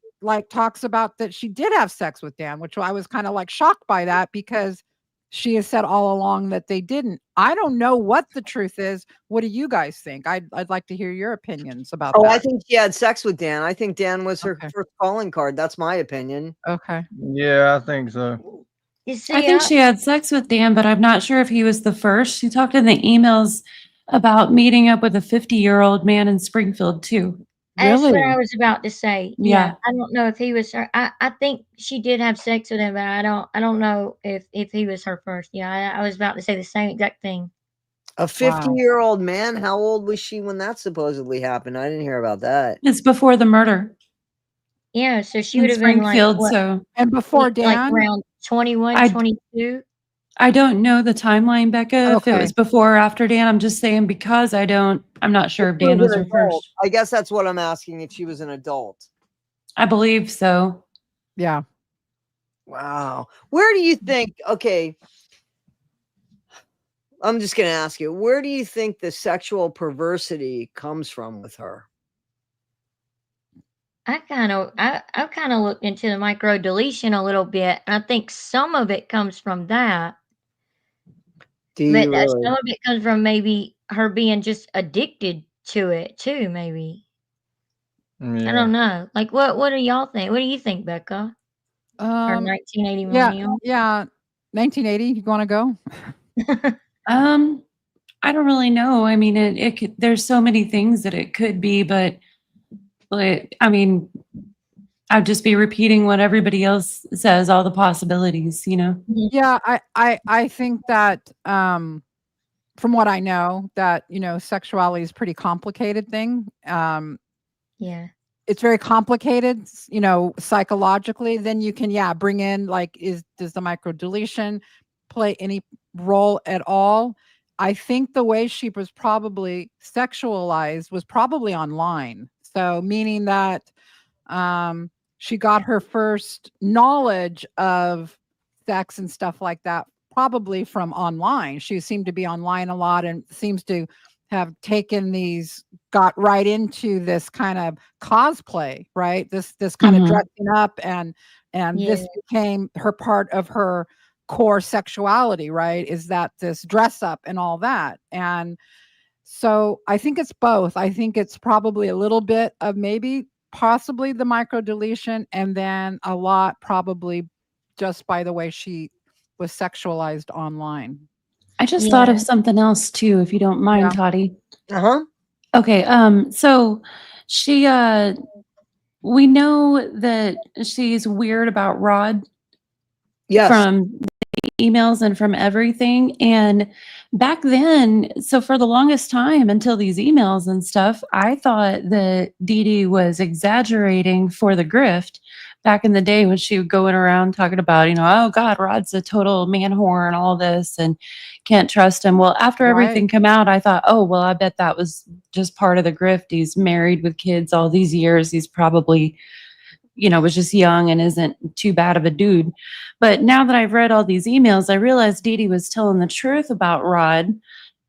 talks about that she did have sex with Dan, which I was kind of shocked by that because she has said all along that they didn't. I don't know what the truth is. What do you guys think? I'd like to hear your opinions about that. I think she had sex with Dan. I think Dan was her first calling card. That's my opinion. Okay. Yeah, I think so. You see, I think she had sex with Dan, but I'm not sure if he was the first. She talked in the emails about meeting up with a 50-year-old man in Springfield too. That's what I was about to say. Yeah. I don't know if he was her. I think she did have sex with him, but I don't know if he was her first. Yeah, I was about to say the same exact thing. A 50-year-old man? How old was she when that supposedly happened? I didn't hear about that. It's before the murder Yeah, so she in would have been like Springfield. what, So And before like Dan? around 21, I 22? I don't know the timeline, Becca, if it Okay. was before or after Dan. I'm just saying because I'm not sure if She was Dan was an her adult. first. I guess that's what I'm asking, if she was an adult. I believe so. Yeah. Wow. Where do you think, okay, I'm just going to ask you, where do you think the sexual perversity comes from with her? I've kind of looked into the micro deletion a little bit, and I think some of it comes from that, Do but you really? some of it comes from maybe her being just addicted to it too. Maybe I Yeah. don't know. Like, what do y'all think? What do you think, Becca? Her 1980 Yeah, millennial. yeah. 1980. You want to go? I don't really know. I mean, it could, there's so many things that it could be, but I mean, I'd just be repeating what everybody else says, all the possibilities, you know. Yeah, I think that from what I know, that sexuality is a pretty complicated thing. Yeah. It's very complicated, psychologically. Then you can, bring in, like, does the micro deletion play any role at all? I think the way she was probably sexualized was probably online. So meaning that she got her first knowledge of sex and stuff like that probably from online. She seemed to be online a lot and seems to have got right into this kind of cosplay, right? This kind of Mhm. dressing up, and Yeah. this became her part of her core sexuality, right? Is that this dress up and all that. And so I think it's both. I think it's probably a little bit of maybe possibly the micro deletion, and then a lot probably just by the way she was sexualized online. I just thought Yeah. of something else too, if you don't mind, Yeah. Toddy. Uh-huh. Okay, so she we know that she's weird about Rod Yes. from emails and from everything. And back then, so for the longest time until these emails and stuff, I thought that Dee Dee was exaggerating for the grift back in the day when she would going around talking about, oh God, Rod's a total man whore and all this and can't trust him. Well, after everything Right. came out, I thought, oh, well, I bet that was just part of the grift. He's married with kids all these years. He's probably was just young and isn't too bad of a dude. But now that I've read all these emails, I realized Dee Dee was telling the truth about Rod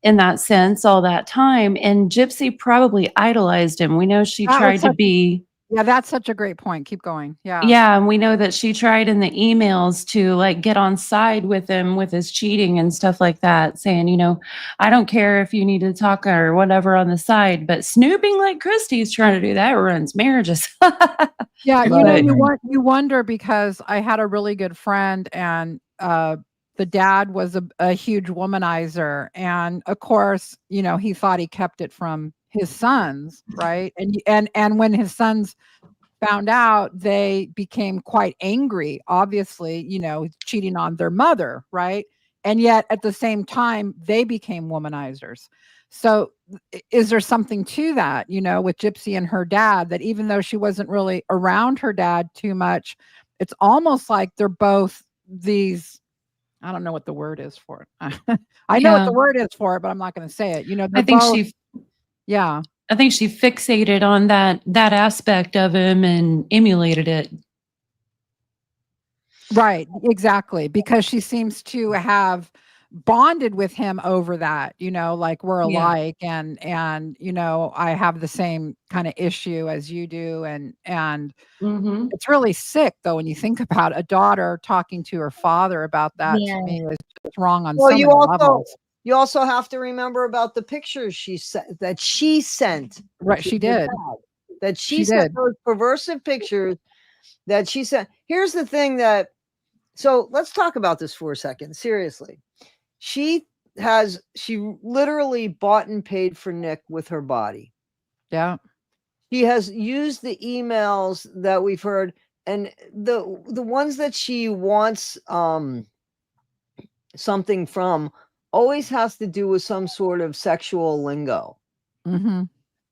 in that sense all that time. And Gypsy probably idolized him. We know she That was tried to such be. Yeah, that's such a great point. Keep going. Yeah. Yeah, and we know that she tried in the emails to like get on side with him with his cheating and stuff like that, saying, I don't care if you need to talk or whatever on the side, but snooping like Christy's trying to do that ruins marriages. Yeah, But you wonder, because I had a really good friend, and the dad was a huge womanizer, and of course, he thought he kept it from his sons, right? And when his sons found out, they became quite angry, obviously, cheating on their mother, right? And yet at the same time, they became womanizers. So is there something to that, with Gypsy and her dad, that even though she wasn't really around her dad too much, it's almost like they're both these, I don't know what the word is for it. I know what yeah, the word is for it, but I'm not going to say it. They're I think both, she yeah. I think she fixated on that aspect of him and emulated it. Right, exactly, because she seems to have bonded with him over that, like we're Yeah. alike, and I have the same kind of issue as you do, and Mhm. it's really sick though when you think about a daughter talking to her father about that. To Yeah. me, is just wrong on Well, so many levels. you also have to remember about the pictures she sent, that she sent. Right, to she her did. dad, that she She sent did. those perversive pictures that she sent. Here's the thing so let's talk about this for a second. Seriously. She literally bought and paid for Nick with her body. Yeah. She has used the emails that we've heard, and the ones that she wants something from always has to do with some sort of sexual lingo. Mm-hmm.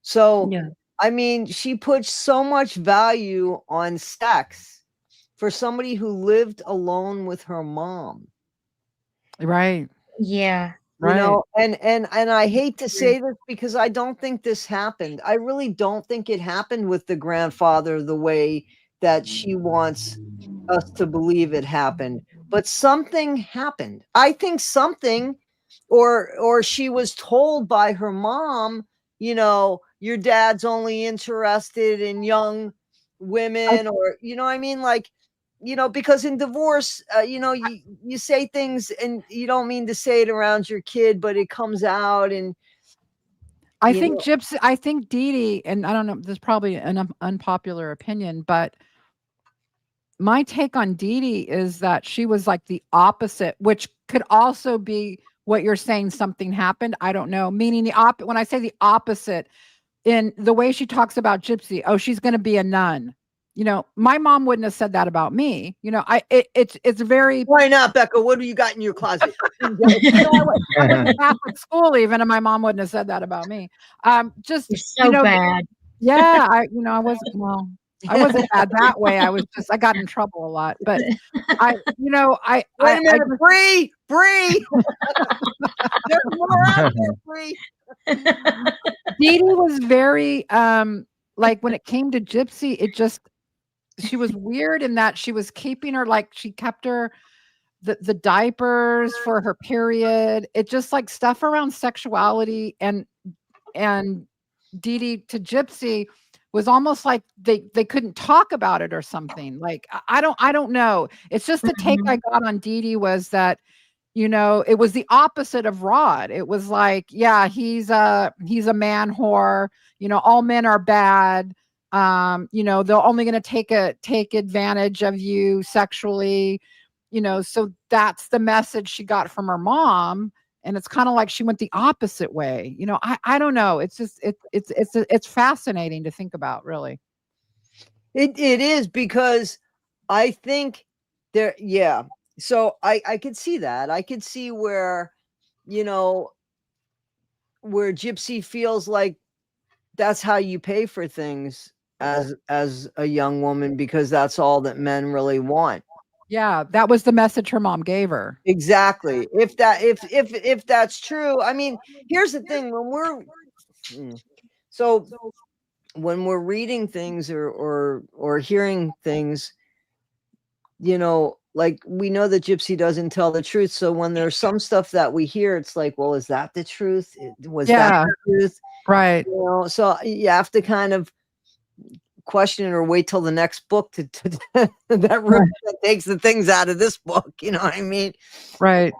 So, Yeah. I mean, she puts so much value on sex for somebody who lived alone with her mom. Right. Yeah. You Right. know, and I hate to say this because I don't think this happened. I really don't think it happened with the grandfather the way that she wants us to believe it happened. But something happened. I think something, or she was told by her mom, you know, your dad's only interested in young women, or you know what I mean? Like, you know, because in divorce, you know, you say things and you don't mean to say it around your kid, but it comes out. And I you think know, Gypsy, I think Dee Dee, and I don't know, there's probably an unpopular opinion, but my take on Dee Dee is that she was like the opposite, which could also be what you're saying, something happened. I don't know. Meaning when I say the opposite, in the way she talks about Gypsy, oh, she's going to be a nun. You know, my mom wouldn't have said that about me. You know, it's very. why not, Becca? What do you got in your closet? You know, I went to Catholic school even, and my mom wouldn't have said that about me. Just You're so you know, bad. yeah, I wasn't well. I wasn't bad that way. I got in trouble a lot, but I, you know, Wait a minute, Bree. There's more out there, Bree. Dee Dee was very like when it came to Gypsy, she was weird in that she was keeping her, like she kept her the diapers for her period. It just like stuff around sexuality and Dee Dee to Gypsy was almost like they couldn't talk about it or something. Like I don't know. It's just the take I got on Dee Dee was that, you know, it was the opposite of Rod. It was like, yeah, he's a man whore. You know, all men are bad. You know, they're only going to take advantage of you sexually. You know, so that's the message she got from her mom. And it's kind of like she went the opposite way. You know, I don't know. It's just it's fascinating to think about, really. It is, because I think there, yeah. So I could see that. I could see where, you know, where Gypsy feels like that's how you pay for things as a young woman, because that's all that men really want. Yeah, that was the message her mom gave her. Exactly. If that's true, I mean, here's the thing: when we're so when we're reading things or hearing things, you know, like we know that Gypsy doesn't tell the truth. So when there's some stuff that we hear, it's like, well, is that the truth? Was that the truth? Right. You know, so you have to kind of question it or wait till the next book to that room that takes the things out of this book. You know what I mean? Right.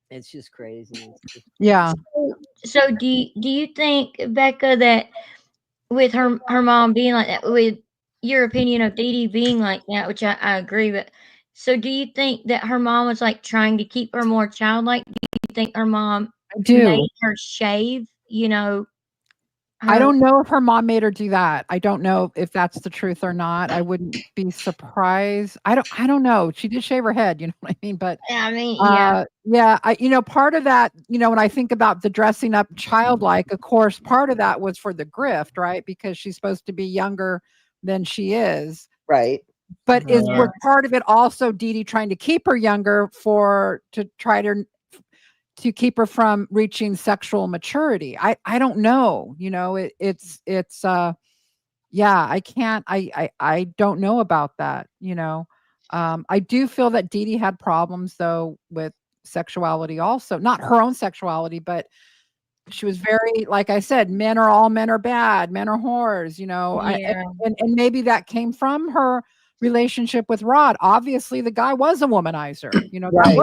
It's just crazy. Yeah. So do you think, Becca, that with her mom being like that, with your opinion of Dee Dee being like that, which I agree with, so do you think that her mom was like trying to keep her more childlike? Do you think her mom I do. made her shave, you know, I her don't know if her mom made her do that. I don't know if that's the truth or not. I wouldn't be surprised. I don't know. She did shave her head, you know what I mean? But I mean, yeah. yeah, you know, part of that, you know, when I think about the dressing up childlike, of course, part of that was for the grift, right? Because she's supposed to be younger than she is. Right. But Yeah. was part of it also Dee Dee trying to keep her younger to try to keep her from reaching sexual maturity? I don't know. You know, it's yeah, I don't know about that, you know. I do feel that Dee Dee had problems though with sexuality also. Not her own sexuality, but she was very, like I said, all men are bad, men are whores, you know. Yeah. And maybe that came from her relationship with Rod. Obviously, the guy was a womanizer, you know. Right,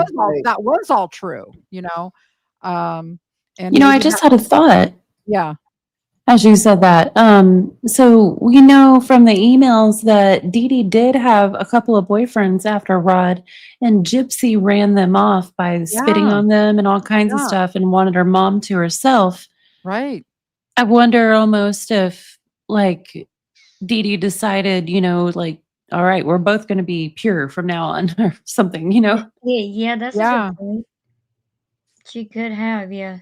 That was all true, you know. And You know, I maybe just had a thought yeah. as you said that. So we know from the emails that Dee Dee did have a couple of boyfriends after Rod, and Gypsy ran them off by spitting Yeah. on them and all kinds of Yeah. stuff and wanted her mom to herself. Right. I wonder almost if, like, Dee Dee decided, you know, like, all right, we're both going to be pure from now on or something, you know? Yeah, that's a Yeah. good point. She could have, yeah.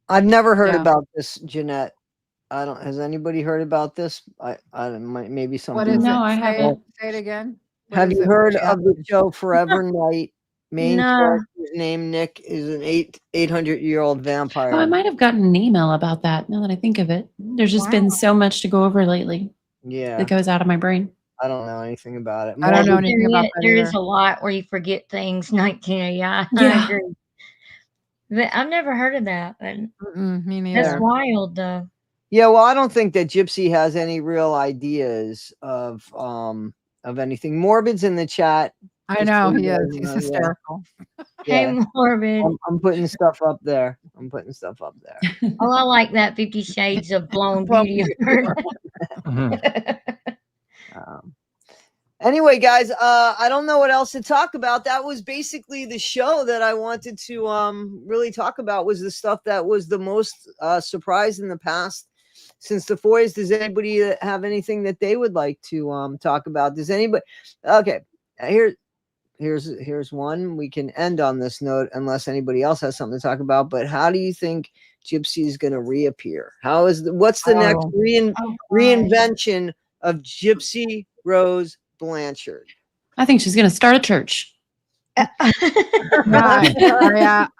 I've never heard Yeah. about this, Jeanette. I don't. Has anybody heard about this? Maybe some What people. is No, it? I haven't. Say it again. What Have is you it? heard Yeah. of the show Forever Night? Main No. character's name Nick is an 800-year-old vampire. Oh, I might have gotten an email about that now that I think of it. There's just been so much to go over lately Yeah, that goes out of my brain. I don't know anything about it. I don't know Morbid- anything about that There either. is a lot where you forget things. 19, yeah, I Yeah. agree. But I've never heard of that. But Me that's neither. wild, though. Yeah, well, I don't think that Gypsy has any real ideas of anything. Morbid's in the chat. I Just know so you he guys is. He's know, yeah. hysterical. Hey, Yeah. Morbid. I'm putting stuff up there. Oh, I like that 50 Shades of Blown Beauty. Um, anyway, guys, I don't know what else to talk about. That was basically the show that I wanted to really talk about. Was the stuff that was the most surprise in the past since the Foys. Does anybody have anything that they would like to talk about? Does anybody? Okay, here's one. We can end on this note unless anybody else has something to talk about. But how do you think Gypsy is going to reappear? What's the next reinvention of Gypsy Rose Blanchard? I think she's going to start a church. Yeah,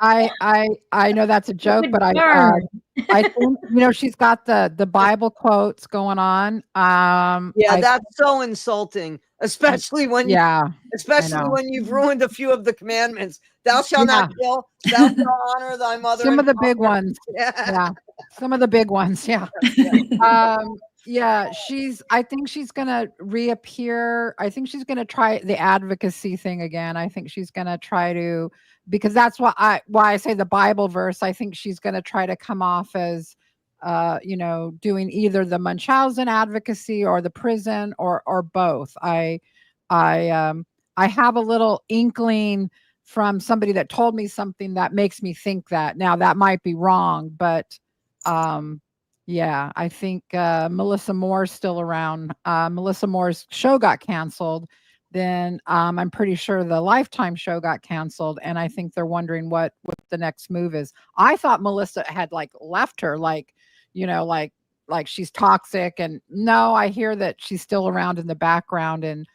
I know that's a joke, but I think she's got the Bible quotes going on. That's so insulting, especially when when you've ruined a few of the commandments. Thou shalt not kill. Thou shalt honor thy mother. Some of the big ones. Yeah. Some of the big ones. Yeah. I think she's gonna reappear. I think she's gonna try the advocacy thing again. I think she's gonna try to, because that's why I say the Bible verse. I think she's gonna try to come off as doing either the Munchausen advocacy or the prison or both. I have a little inkling from somebody that told me something that makes me think that. Now that might be wrong, but yeah, I think Melissa Moore's still around. Melissa Moore's show got canceled. Then I'm pretty sure the Lifetime show got canceled, and I think they're wondering what the next move is. I thought Melissa had left her, like she's toxic, and no, I hear that she's still around in the background and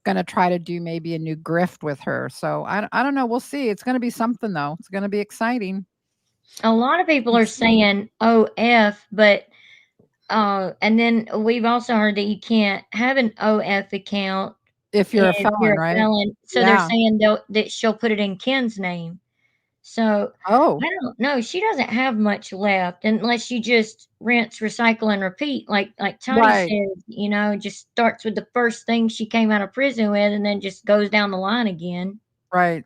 gonna try to do maybe a new grift with her. So I don't know. We'll see. It's gonna be something though. It's gonna be exciting. A lot of people are saying OF, but and then we've also heard that you can't have an OF account if you're a felon, right? So they're saying that she'll put it in Ken's name. So I don't know. She doesn't have much left unless you just rinse, recycle, and repeat. Like Toddy said, just starts with the first thing she came out of prison with, and then just goes down the line again. Right.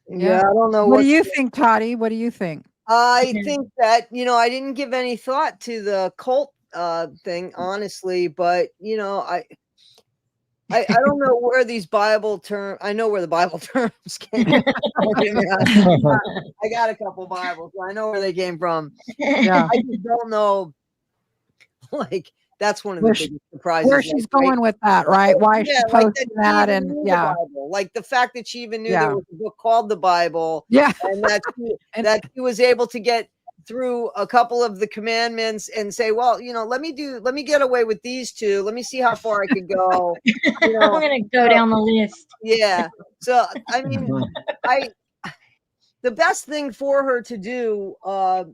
Yeah, I don't know. What do you think, Toddy? What do you think? I think that, I didn't give any thought to the cult thing, honestly, but I don't know where these Bible terms. I know where the Bible terms came from. I got a couple Bibles, so I know where they came from. Yeah, I just don't know. That's one of the biggest surprises. Where she's going with that, right? Why she's posting that, and the fact that she even knew there was a book called the Bible, and that she was able to get through a couple of the commandments and say, well, let me get away with these two. Let me see how far I could go. I'm gonna go down the list. Yeah. So I mean, the best thing for her to do for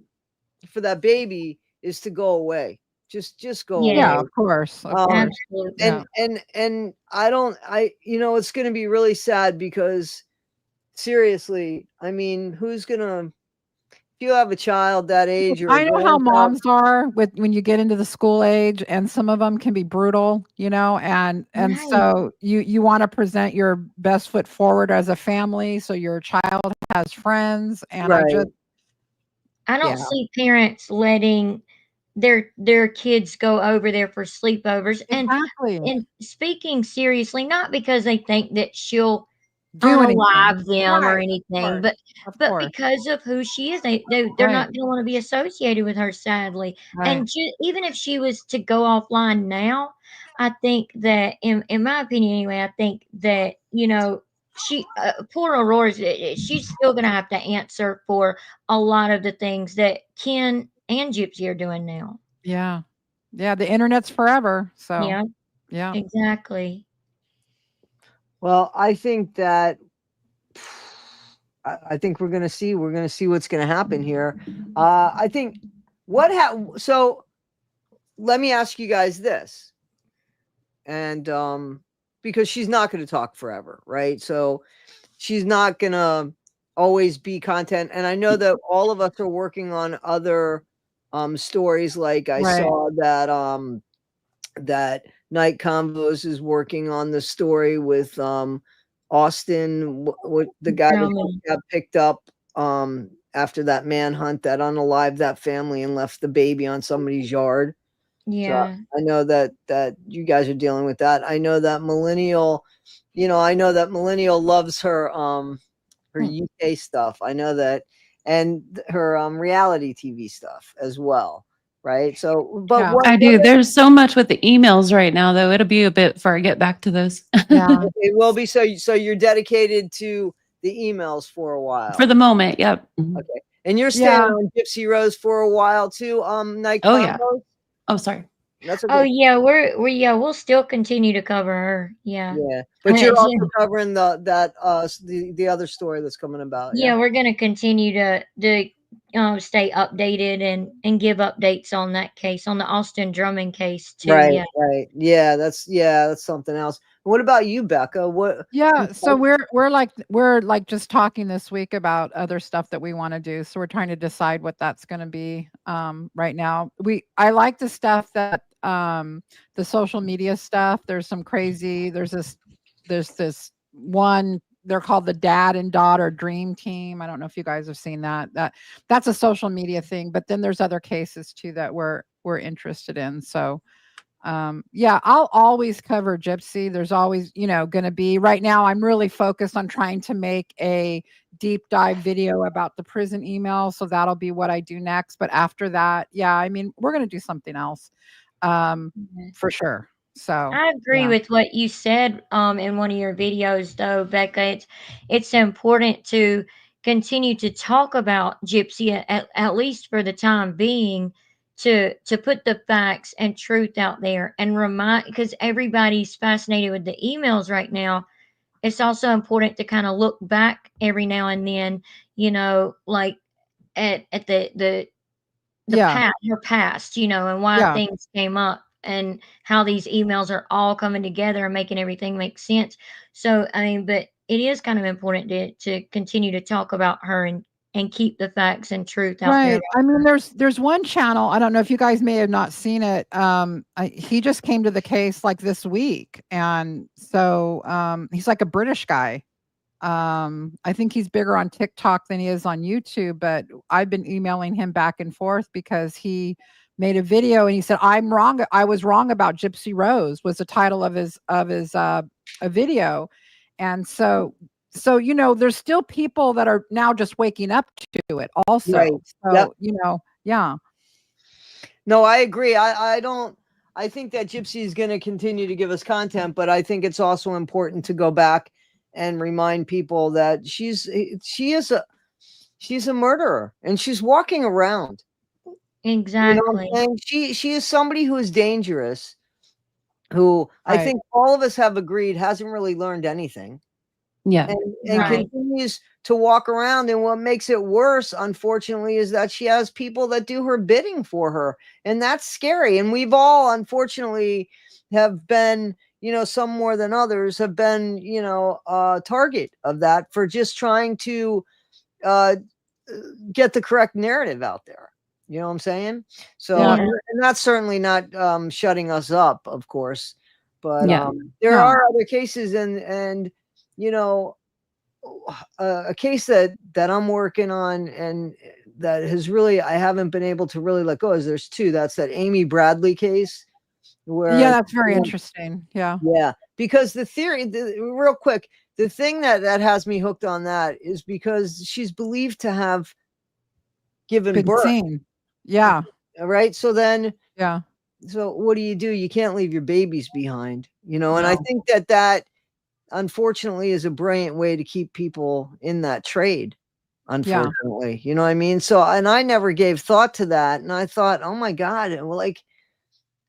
that baby is to go away. Just go away. Yeah, of course. And it's going to be really sad because seriously, I mean, who's going to, if you have a child that age, I know how moms are when you get into the school age, and some of them can be brutal, and so you want to present your best foot forward as a family, so your child has friends, and I don't see parents letting their kids go over there for sleepovers. And speaking seriously, not because they think that she'll unalive them or anything, but because of who she is, they're not going to want to be associated with her, sadly. And even if she was to go offline now, I think that in my opinion anyway, I think that poor Aurora, she's still going to have to answer for a lot of the things that Ken and Gypsy are doing now. Yeah. Yeah, the internet's forever. So, Yeah, yeah. exactly. Well, I think that I think we're gonna see what's gonna happen here. I think so let me ask you guys this. And because she's not gonna talk forever, right? So she's not gonna always be content. And I know that all of us are working on other stories. Like I Right. saw that Night Convos is working on the story with Austin, what the guy that got picked up after that manhunt that unalived that family and left the baby on somebody's yard. Yeah. So I know that you guys are dealing with that. I know that Millennial loves her UK stuff. I know that, and her reality TV stuff as well. Right. So, but Yeah. I do. There's so much with the emails right now, though. It'll be a bit before I get back to those. Yeah. it will be. So you're dedicated to the emails for a while. For the moment, yep. Okay. And you're staying on Gypsy Rose for a while too. Night Oh, Combos? yeah. Oh, sorry. That's okay. Oh yeah, we'll still continue to cover her. Yeah. Yeah. But you're also covering the other story that's coming about. Yeah, we're gonna continue to stay updated and give updates on that case, on the Austin Drummond case too. Right, Yeah. right. Yeah, that's something else. What about you, Becca? What? Yeah, so we're like just talking this week about other stuff that we want to do. So we're trying to decide what that's going to be right now. I like the stuff that the social media stuff. There's some crazy, there's this one, they're called the Dad and Daughter Dream Team. I don't know if you guys have seen that. That's a social media thing, but then there's other cases too that we're interested in. So yeah, I'll always cover Gypsy. There's always, going to be, right now I'm really focused on trying to make a deep dive video about the prison email. So that'll be what I do next. But after that, yeah, I mean, we're going to do something else for sure. So I agree with what you said in one of your videos though, Becca. It's important to continue to talk about Gypsy at least for the time being, to put the facts and truth out there and remind, because everybody's fascinated with the emails right now. It's also important to kind of look back every now and then, like at the past, her past, and why things came up and how these emails are all coming together and making everything make sense. So, I mean, but it is kind of important to continue to talk about her and keep the facts and truth out there. Right. I mean, there's one channel. I don't know if you guys may have not seen it. He just came to the case like this week, and so he's like a British guy. I think he's bigger on TikTok than he is on YouTube, but I've been emailing him back and forth because he made a video and he said, "I'm wrong. I was wrong about Gypsy Rose," was the title of his a video, and so there's still people that are now just waking up to it also. Right. So, yeah. No, I agree. I think that Gypsy is going to continue to give us content, but I think it's also important to go back and remind people that she's a murderer and she's walking around. Exactly. She is somebody who is dangerous, who I think all of us have agreed hasn't really learned anything. Yeah. And continues to walk around. And what makes it worse, unfortunately, is that she has people that do her bidding for her. And that's scary. And we've all, unfortunately, have been, some more than others have been, target of that for just trying to get the correct narrative out there. You know what I'm saying? So, and that's certainly not shutting us up, of course. But there are other cases and a case that I'm working on and that has really, I haven't been able to really let go is there's two. That's that Amy Bradley case. Where, that's very interesting. Yeah. Yeah. Because the theory, real quick, the thing that has me hooked on that is because she's believed to have given birth. Seen. Yeah. Right. So then, yeah. So what do? You can't leave your babies behind, and I think that unfortunately is a brilliant way to keep people in that trade. Unfortunately, you know what I mean? So, and I never gave thought to that. And I thought, oh my God, well, like,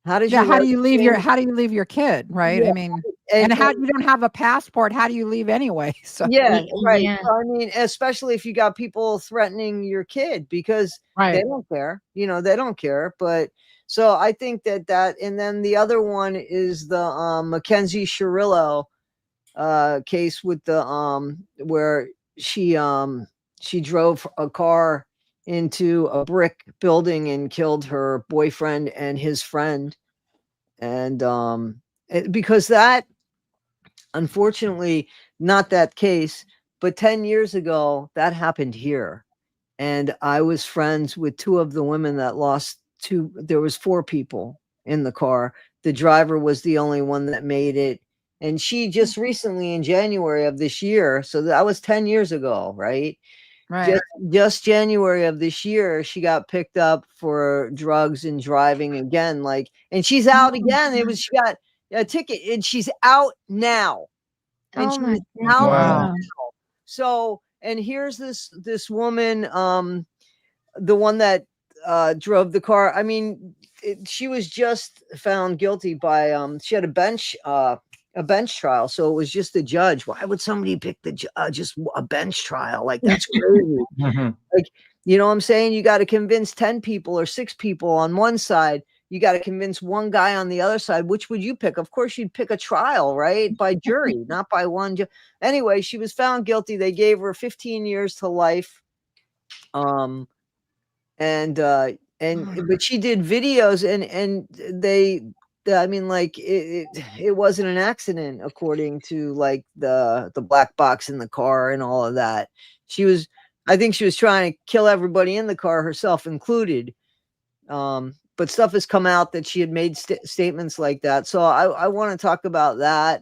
how does your how do you leave your change? how do you leave your kid, right? Yeah, I mean, and how you don't have a passport, how do you leave anyway? So yeah, right. Yeah. So, I mean, especially if you got people threatening your kid because they don't care, you know, they don't care. But so I think that, and then the other one is the Mackenzie Shirillo case with the where she drove a car into a brick building and killed her boyfriend and his friend. And because that, unfortunately, not that case, but 10 years ago, that happened here. And I was friends with two of the women that lost two. There was 4 people in the car. The driver was the only one that made it. And she just recently in January of this year, so that was 10 years ago, right? Just January of this year, she got picked up for drugs and driving again. Like, and she's out again. She got a ticket and she's out now. And Oh she my was out Wow. now. So, and here's this woman, the one that drove the car. I mean, she was just found guilty by she had a bench trial, so it was just a judge. Why would somebody pick just a bench trial? Like, that's crazy. Like, you know what I'm saying? You got to convince 10 people or 6 people on one side. You got to convince one guy on the other side. Which would you pick? Of course, you'd pick a trial, right? By jury, not by one. Anyway, she was found guilty. They gave her 15 years to life. But she did videos and I mean, like, it wasn't an accident, according to like the black box in the car and all of that. I think she was trying to kill everybody in the car, herself included. But stuff has come out that she had made statements like that. So I want to talk about that.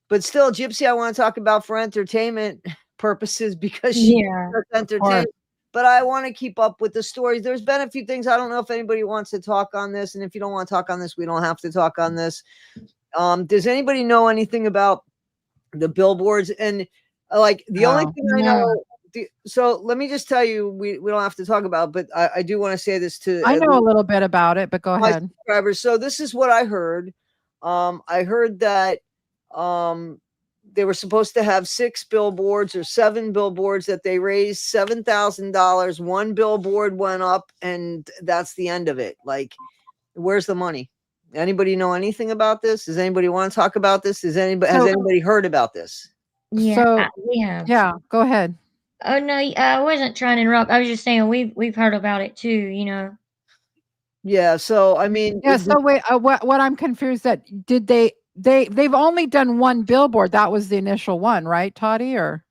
But still, Gypsy, I want to talk about for entertainment purposes, because she does entertain. But I want to keep up with the stories. There's been a few things. I don't know if anybody wants to talk on this. And if you don't want to talk on this, we don't have to talk on this. Does anybody know anything about the billboards? And like, the only thing I know, so let me just tell you, we don't have to talk about, but I do want to say this to I know a little bit about it, but go my ahead. subscribers. So this is what I heard. I heard that they were supposed to have 6 billboards or 7 billboards, that they raised $7,000. One billboard went up, and that's the end of it. Like, where's the money? Anybody know anything about this? Does anybody want to talk about this? Has anybody heard about this? Yeah, we have. Yeah, go ahead. Oh no, I wasn't trying to interrupt. I was just saying we've heard about it too. You know. Yeah. So I mean, Yeah. So wait, what I'm confused at? Did they've only done one billboard? That was the initial one, right, Toddy? Or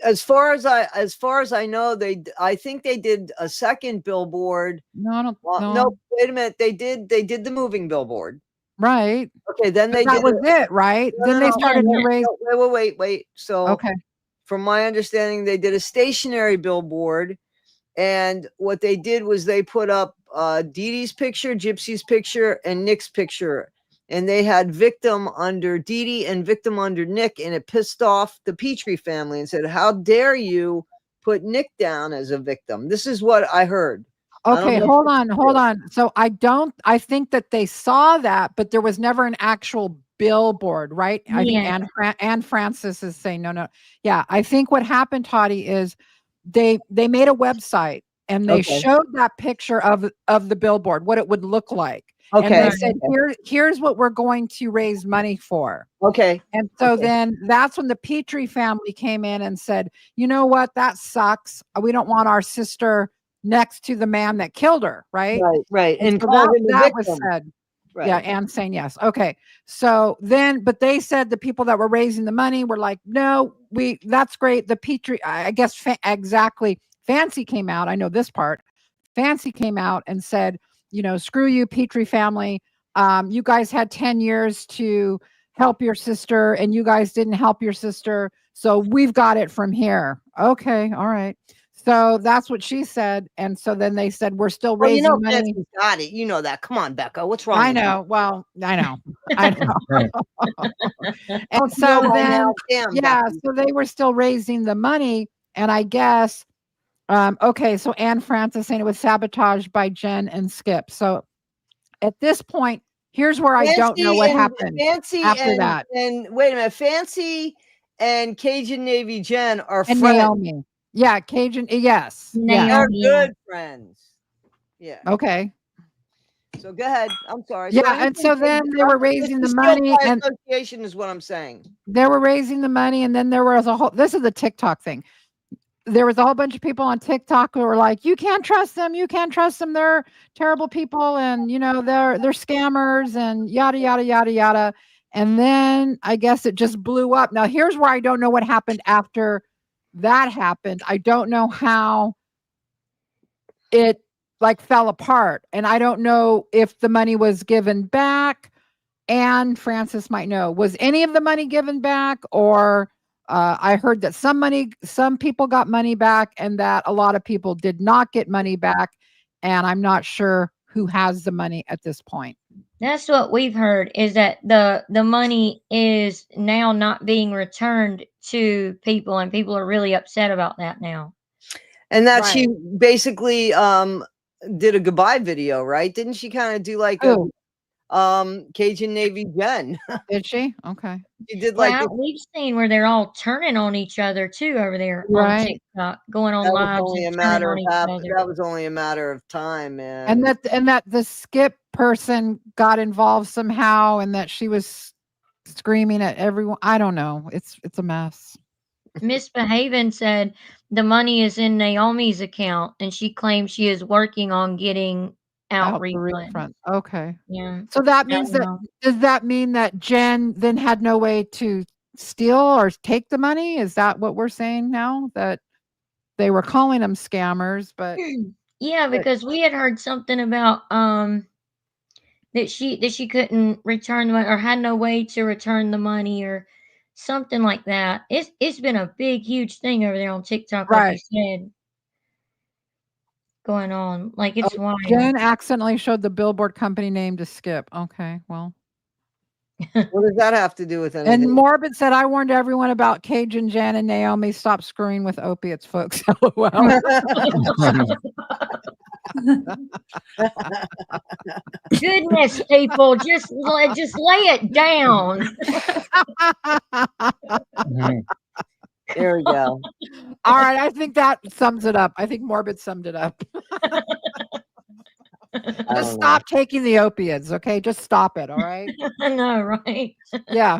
as far as I know, I think they did a second billboard. no, I don't. No, wait a minute. They did the moving billboard. Right. Okay. Then that was it, right? No, then they started to raise. Wait. So okay. From my understanding, they did a stationary billboard, and what they did was they put up Dee Dee's picture, Gypsy's picture, and Nick's picture, and they had victim under Dee Dee and victim under Nick, and it pissed off the Petrie family and said, "How dare you put Nick down as a victim?" This is what I heard. Okay, hold on. So I think that they saw that, but there was never an actual billboard, right? I think Anne Francis is saying no. Yeah, I think what happened, Toddy, is they made a website and they showed that picture of the billboard, what it would look like. Okay. And they said, here's what we're going to raise money for. Okay. And so then that's when the Petrie family came in and said, you know what, that sucks. We don't want our sister next to the man that killed her, right? Right. And so that was said. Right. Yeah, and saying yes. Okay. So then, but they said the people that were raising the money were like, no, that's great. The Petrie, I guess exactly. Fancy came out. I know this part. Fancy came out and said, you know, screw you, Petrie family. You guys had 10 years to help your sister and you guys didn't help your sister. So we've got it from here. Okay. All right. So that's what she said. And so then they said, we're still Well, raising money. Fancy's got it. You know that. Come on, Becca. What's wrong? I with you? know. Well, I know. I know. And Don't you know so by then, now? Damn, yeah, Becky. so they were still raising the money. And I guess, okay, so Anne Francis saying it was sabotaged by Jen and Skip. So at this point, here's where I don't know what happened Fancy after that. And wait a minute, Fancy and Cajun Navy Jen are And friends. Naomi. Yeah, Cajun. Yes. They're Naomi, yeah. good friends. Yeah. Okay. So go ahead. I'm sorry. Yeah, and so then they were raising the money, and association is what I'm saying. they were raising the money, and then there was a whole. This is the TikTok thing. There was a whole bunch of people on TikTok who were like, "You can't trust them. You can't trust them. They're terrible people, and they're scammers, and yada yada yada yada." And then I guess it just blew up. Now here's where I don't know what happened after that happened. I don't know how it fell apart, and I don't know if the money was given back. And Francis might know, was any of the money given back, or I heard that some people got money back and that a lot of people did not get money back, and I'm not sure who has the money at this point. That's what we've heard, is that the money is now not being returned to people, and people are really upset about that now. And that she basically did a goodbye video, right? Didn't she kind of do like a Cajun Navy Jen? Did she? Okay. She did we've seen where they're all turning on each other too over there on TikTok, going on lives and turning on each other. That was only a matter of time, man. And that the Skip person got involved somehow, and that she was screaming at everyone. I don't know. It's a mess. Misbehaving said the money is in Naomi's account, and she claims she is working on getting out refund. Okay. Yeah. So that means does that mean that Jen then had no way to steal or take the money? Is that what we're saying now? That they were calling them scammers, but yeah, because we had heard something about that she couldn't return the money, or had no way to return the money, or something like that. It's been a big, huge thing over there on TikTok, like you said, going on. Like, it's wild. Jen accidentally showed the billboard company name to Skip. Okay, well. What does that have to do with anything? And Morbid said, I warned everyone about Cajun Jen and Naomi. Stop screwing with opiates, folks. LOL. Goodness, people, just lay it down. There we go. All right, I think that sums it up. I think Morbid summed it up. Just stop taking the opiates, okay? Just stop it, all right? I know, right? Yeah.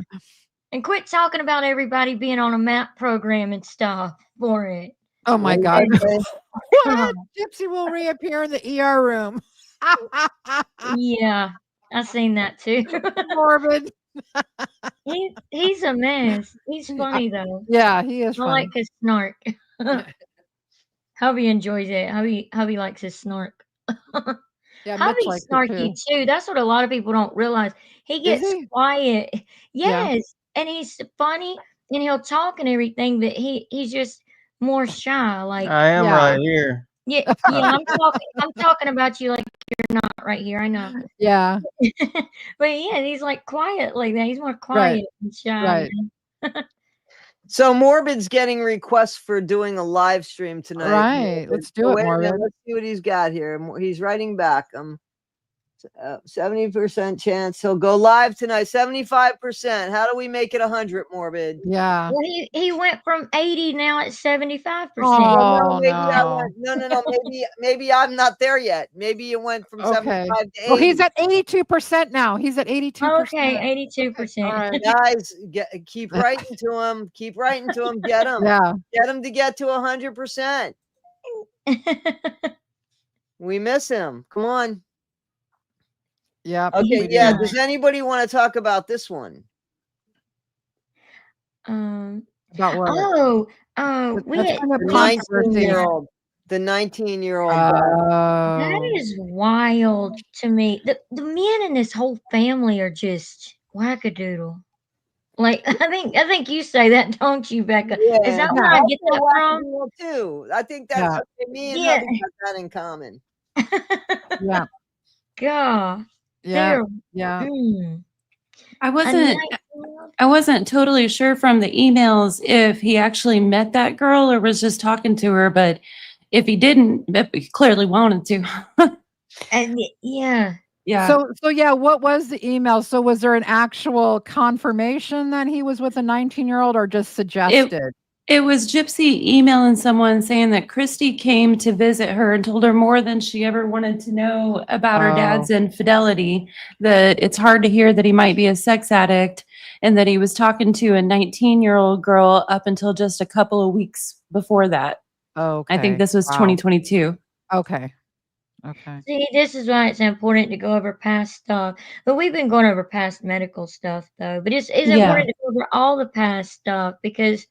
And quit talking about everybody being on a MAP program and stuff for it. Oh my God. What? Gypsy will reappear in the ER room. Yeah, I seen that too. Morbid. He's a mess. He's funny though. Yeah, he is funny. I like his snark. Hubby enjoys it. Hubby likes his snark. Yeah, Hubby's snarky too. That's what a lot of people don't realize. He gets quiet. Yes. And he's funny, and he'll talk and everything, but he's just more shy. Like, I am right here. Yeah, I'm talking about you like you're not right here. I know. Yeah. But yeah, he's like quiet like that. He's more quiet and shy. Right. So Morbid's getting requests for doing a live stream tonight. Right. Let's do it, Morbid. Let's see what he's got here. He's writing back. 70% chance he'll go live tonight. 75%. How do we make it 100, Morbid? Yeah. Well, he went from 80 now at 75%. Oh, no. Maybe I'm not there yet. Maybe it went from 75 to 80. Well, he's at 82% now. He's at 82%. Okay, 82%. All right, guys, keep writing to him. Keep writing to him. Get him. Yeah. Get him to get to 100%. We miss him. Come on. Yeah. Okay. Yeah. Does anybody want to talk about this one? About what? We had the 19-year-old. That is wild to me. The men in this whole family are just wackadoodle. Like I think you say that, don't you, Becca? Is Yeah, that where Yeah. I get that from? wackadoodle too. I think that's Yeah. okay, me and Yeah. hubby got that in common. Yeah. God, Yeah. they're Yeah. I a wasn't nightmare. I wasn't totally sure from the emails if he actually met that girl or was just talking to her, but if he didn't, he clearly wanted to. And yeah. Yeah. So yeah, what was the email? So was there an actual confirmation that he was with a 19-year-old or just It suggested? it was Gypsy emailing someone saying that Christy came to visit her and told her more than she ever wanted to know about her Oh, dad's infidelity, that it's hard to hear that he might be a sex addict, and that he was talking to a 19-year-old girl up until just a couple of weeks before that. I think okay. this was Wow. 2022. Okay. Okay. See, this is why it's important to go over past stuff. But we've been going over past medical stuff though. But it's Yeah. important to go over all the past stuff because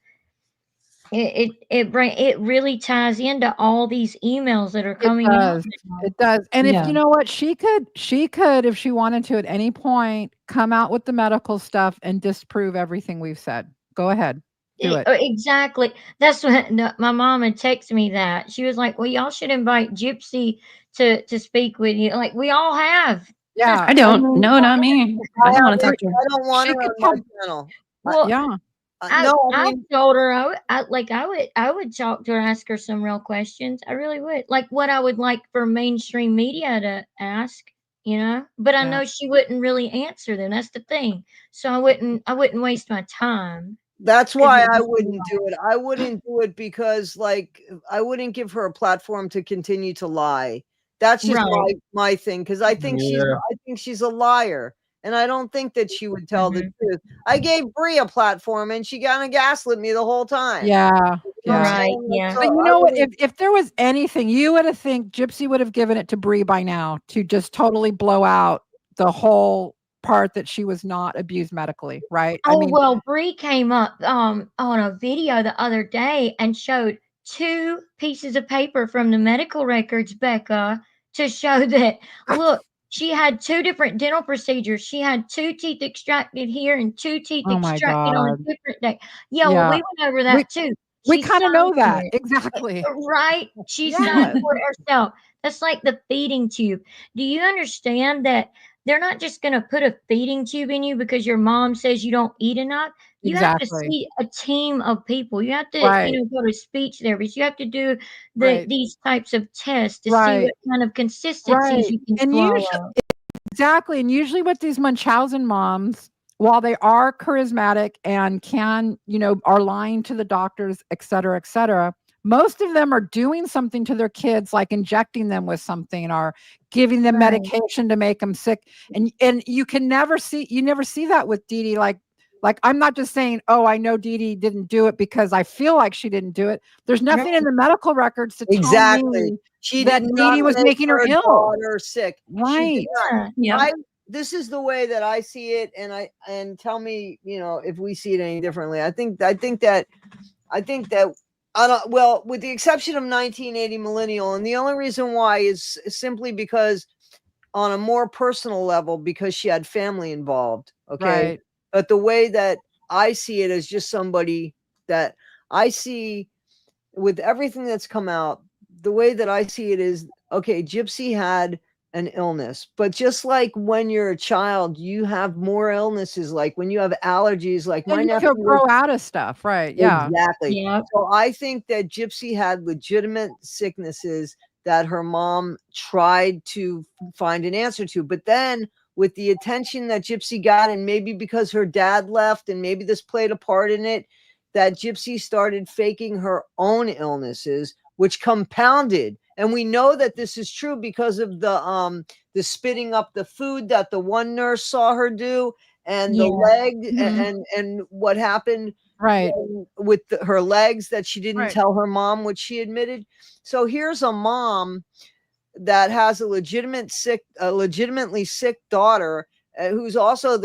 it really ties into all these emails that are It coming out does. now. It does. And if Yeah. you know what, she could, if she wanted to at any point, come out with the medical stuff and disprove everything we've said. Go ahead. Do it. Exactly. That's what my mom had texted me that. She was like, "Well, y'all should invite Gypsy to speak with you." Like we all have. Yeah. I I don't. mean, No, not me. I don't want to talk to her. I don't want she her could on tell. my channel. Well, Yeah. I No, I I mean, told her I would talk to her, ask her some real questions. I really would. Like what I would like for mainstream media to ask, you know? But I Yeah. know she wouldn't really answer them. That's the thing. So I wouldn't waste my time. that's 'Cause why it I was a wouldn't do it. I wouldn't do it because, like, I wouldn't give her a platform to continue to lie. That's just right. my thing because I think Yeah. she's a liar, and I don't think that she would tell the Mhm. truth. I gave Bree a platform, and she kinda gaslit me the whole time. Yeah. You know what I'm Yeah. Right, saying? Like, yeah. But so you I know what? wouldn't. If there was anything, you would have think Gypsy would have given it to Bree by now to just totally blow out the whole part that she was not abused medically, right? I Oh, mean, well, Bree came up, on a video the other day and showed 2 pieces of paper from the medical records, Becca, to show that, look, she had 2 different dental procedures. She had 2 teeth extracted here and 2 teeth oh my extracted on a God. different day. Yeah, well, Yeah. we went over We that too. we She kind of signed know for that. it. Exactly. Right? She signed Yes. for it herself. That's like the feeding tube. Do you understand that they're not just gonna put a feeding tube in you because your mom says you don't eat enough? You have to Exactly. see a team of people. You have to, Right. go to speech therapists. You have to do Right. these types of tests to see Right. what kind of consistencies Right. you can And usually swallow. exactly, and usually with these Munchausen moms, while they are charismatic and can, are lying to the doctors, et cetera, most of them are doing something to their kids, like injecting them with something or giving them Right. medication to make them sick. And you never see that with Dee Dee. Like I'm not just saying, oh, I know Dee Dee didn't do it because I feel like she didn't do it. There's nothing in Right. the medical records to tell Exactly. me She that did Dee not Dee was make making her her ill. daughter sick. She did Right. not. Yeah. Yep. This is the way that I see it, and tell me, if we see it any differently. I think that I don't, well, with the exception of 1980 Millennial, and the only reason why is simply because on a more personal level, because she had family involved. Okay. Right. But the way that I see it as just somebody that I see with everything that's come out, the way that I see it is, okay, Gypsy had an illness, but just like when you're a child, you have more illnesses. Like when you have allergies, like And my you nephew could grow out of stuff, right? Yeah. exactly. Yep. So I think that Gypsy had legitimate sicknesses that her mom tried to find an answer to. But then with the attention that Gypsy got, and maybe because her dad left, and maybe this played a part in it, that Gypsy started faking her own illnesses, which compounded. And we know that this is true because of the spitting up the food that the one nurse saw her do, and the Yeah. leg, Mhm. and what happened Right. with her legs that she didn't Right. tell her mom, which she admitted. So here's a mom that has a legitimately sick daughter, who's also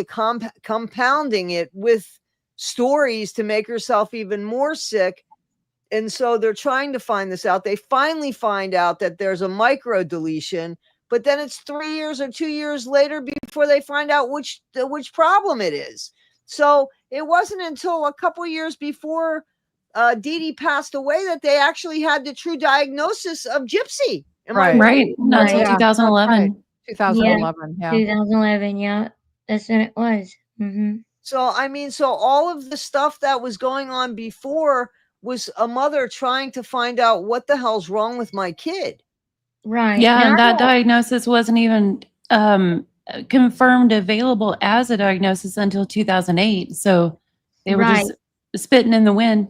compounding it with stories to make herself even more sick. And so they're trying to find this out. They finally find out that there's a micro deletion, but then it's 3 years or 2 years later before they find out which problem it is. So it wasn't until a couple years before Dee Dee passed away that they actually had the true diagnosis of gypsy. Am I Right. Right. Not until Right. Yeah, that's right. 2011. 2011. Yeah. 2011. Yeah, that's when it was. Mm-hmm. So, I mean, so all of the stuff that was going on before was a mother trying to find out what the hell's wrong with my kid. Right. Yeah, Now, and I that don't- diagnosis wasn't even confirmed available as a diagnosis until 2008. So they were Right. just spitting in the wind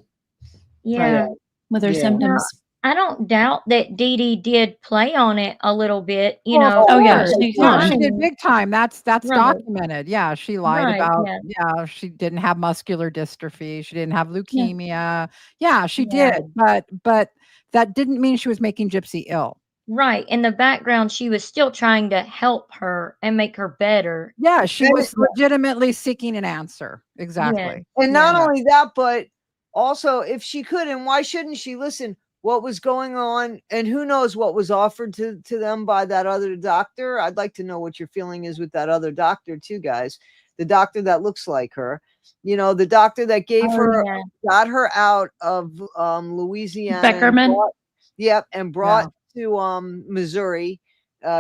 Yeah. with their Yeah. symptoms. I don't doubt that Dee Dee did play on it a little bit, you Well, of know. Oh, yeah, course. she Yeah, she huge. did big time. That's Right. documented. Yeah, she lied Right, about. yeah. Yeah, she didn't have muscular dystrophy. She didn't have Yeah. leukemia. Yeah, she Yeah. did. But that didn't mean she was making Gypsy ill. Right. In the background, she was still trying to help her and make her better. Yeah, she And was legitimately seeking an answer. Yeah. Exactly. And not Yeah. only that, but also if she could, and why shouldn't she listen what was going on, and who knows what was offered to them by that other doctor. I'd like to know what your feeling is with that other doctor too, guys. The doctor that looks like her, you know, the doctor that gave Oh, her, yeah. got her out of Louisiana and Beckerman. brought, yep, and Yeah. brought to Missouri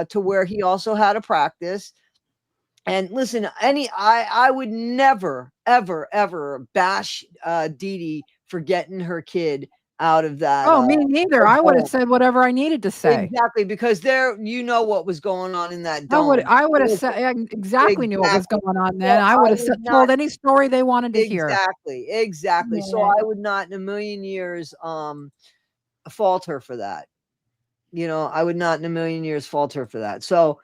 to where he also had a practice. And listen, I would never, ever, ever bash Dee Dee for getting her kid out of that. Oh, me neither. I would have dome. said whatever I needed to say. Exactly, because there, you know what was going on in that I dome. would have It was- said I exactly knew what was Exactly. going on then. So I would I have would told not any story they wanted to hear. exactly. So Yeah. I would not in a million years fault her for that. You know, I would not in a million years fault her for that. So,